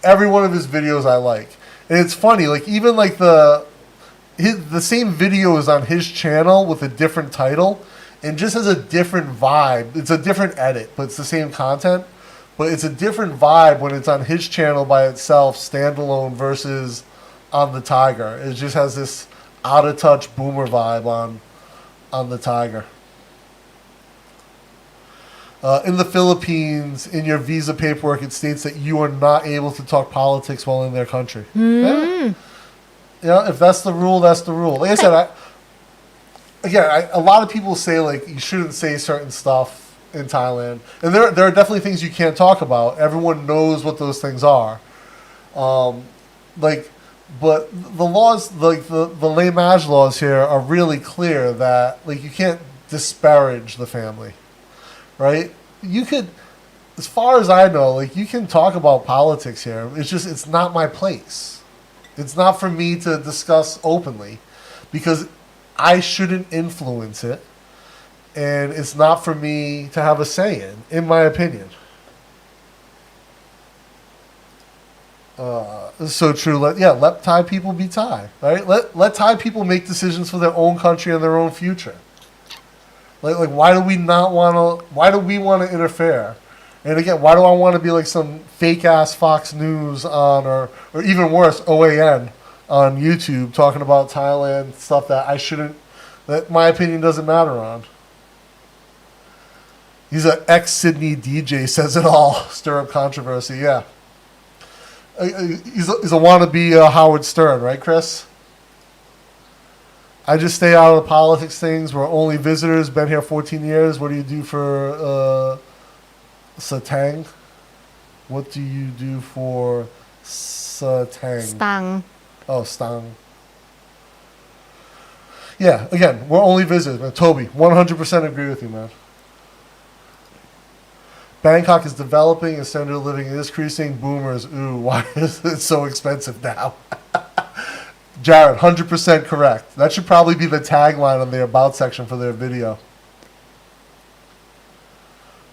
Every one of his videos I like, and it's funny. Like even like the same video is on his channel with a different title, and just has a different vibe. It's a different edit, but it's the same content. But it's a different vibe when it's on his channel by itself, standalone, versus on the Tiger. It just has this out of touch boomer vibe on the Tiger. In the Philippines, in your visa paperwork, it states that you are not able to talk politics while in their country. Yeah, if that's the rule, that's the rule. Like I said, a lot of people say like you shouldn't say certain stuff in Thailand, and there are definitely things you can't talk about. Everyone knows what those things are. But the laws, like the lay mage laws here, are really clear that like you can't disparage the family. Right? You could, as far as I know, like you can talk about politics here. It's not my place. It's not for me to discuss openly because I shouldn't influence it. And it's not for me to have a say in my opinion. It's so true. Let Thai people be Thai. Right? Let Thai people make decisions for their own country and their own future. Like, why do we not want to? Why do we want to interfere? And again, why do I want to be like some fake ass Fox News on, or even worse, OAN on YouTube talking about Thailand stuff that I shouldn't, that my opinion doesn't matter on. He's an ex-Sydney DJ, says it all. Stir up controversy, yeah. He's a wannabe Howard Stern, right, Chris? I just stay out of the politics things. We're only visitors. Been here 14 years. What do you do for Satang? What do you do for Satang? Stang. Oh, Stang. Yeah, again, we're only visitors, man. Toby, 100% agree with you, man. Bangkok is developing and standard of living is increasing. Boomers, ooh, why is it so expensive now? Jared, 100% correct. That should probably be the tagline on the About section for their video.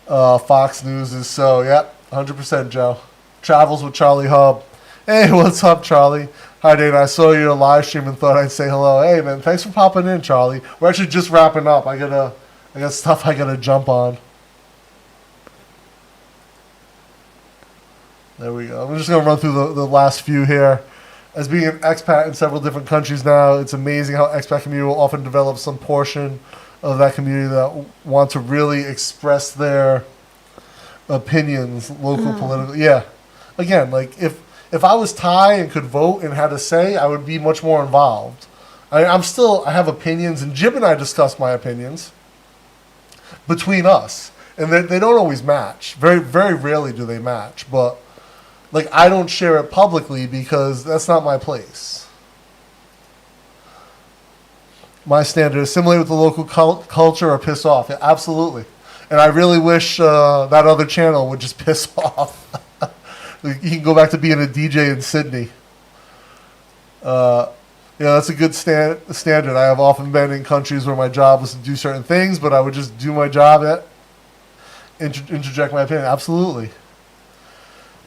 Fox News is so, yep, 100% Joe. Travels with Charlie Hub. Hey, what's up, Charlie? Hi, Dana. I saw your live stream and thought I'd say hello. Hey, man, thanks for popping in, Charlie. We're actually just wrapping up. I got stuff I gotta jump on. There we go. I'm just gonna run through the last few here. As being an expat in several different countries now, it's amazing how expat community will often develop some portion of that community that want to really express their opinions, local political. Yeah. Again, like if I was Thai and could vote and had a say, I would be much more involved. I have opinions, and Jib and I discuss my opinions between us, and they don't always match. Very, very rarely do they match, but like I don't share it publicly because that's not my place. My standard is similar with the local culture or piss off. Yeah, absolutely. And I really wish that other channel would just piss off. You can go back to being a DJ in Sydney. That's a good standard. I have often been in countries where my job was to do certain things, but I would just do my job, interject my opinion. Absolutely.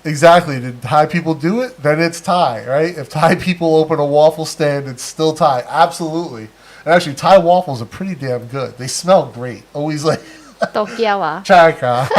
Exactly. Did Thai people do it? Then it's Thai, right? If Thai people open a waffle stand, it's still Thai. Absolutely. And actually, Thai waffles are pretty damn good. They smell great. Always like... Tokyo. Chaka.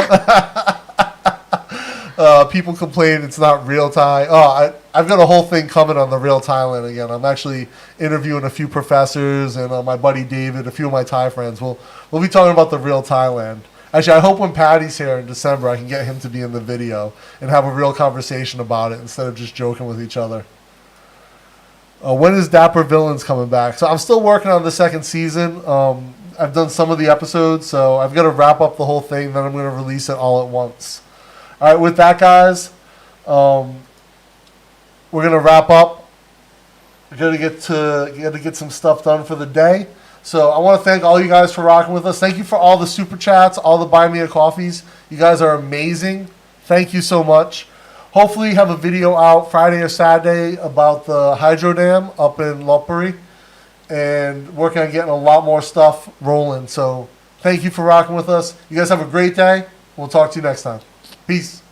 People complain it's not real Thai. I've got a whole thing coming on the real Thailand again. I'm actually interviewing a few professors and my buddy David, a few of my Thai friends. We'll be talking about the real Thailand. Actually, I hope when Patty's here in December, I can get him to be in the video and have a real conversation about it instead of just joking with each other. When is Dapper Villains coming back? So I'm still working on the second season. I've done some of the episodes, so I've got to wrap up the whole thing. Then I'm going to release it all at once. All right, with that, guys, we're going to wrap up. We're going to get some stuff done for the day. So I want to thank all you guys for rocking with us. Thank you for all the super chats, all the buy me a coffees. You guys are amazing. Thank you so much. Hopefully you have a video out Friday or Saturday about the hydro dam up in Lopburi, and working on getting a lot more stuff rolling. So thank you for rocking with us. You guys have a great day. We'll talk to you next time. Peace.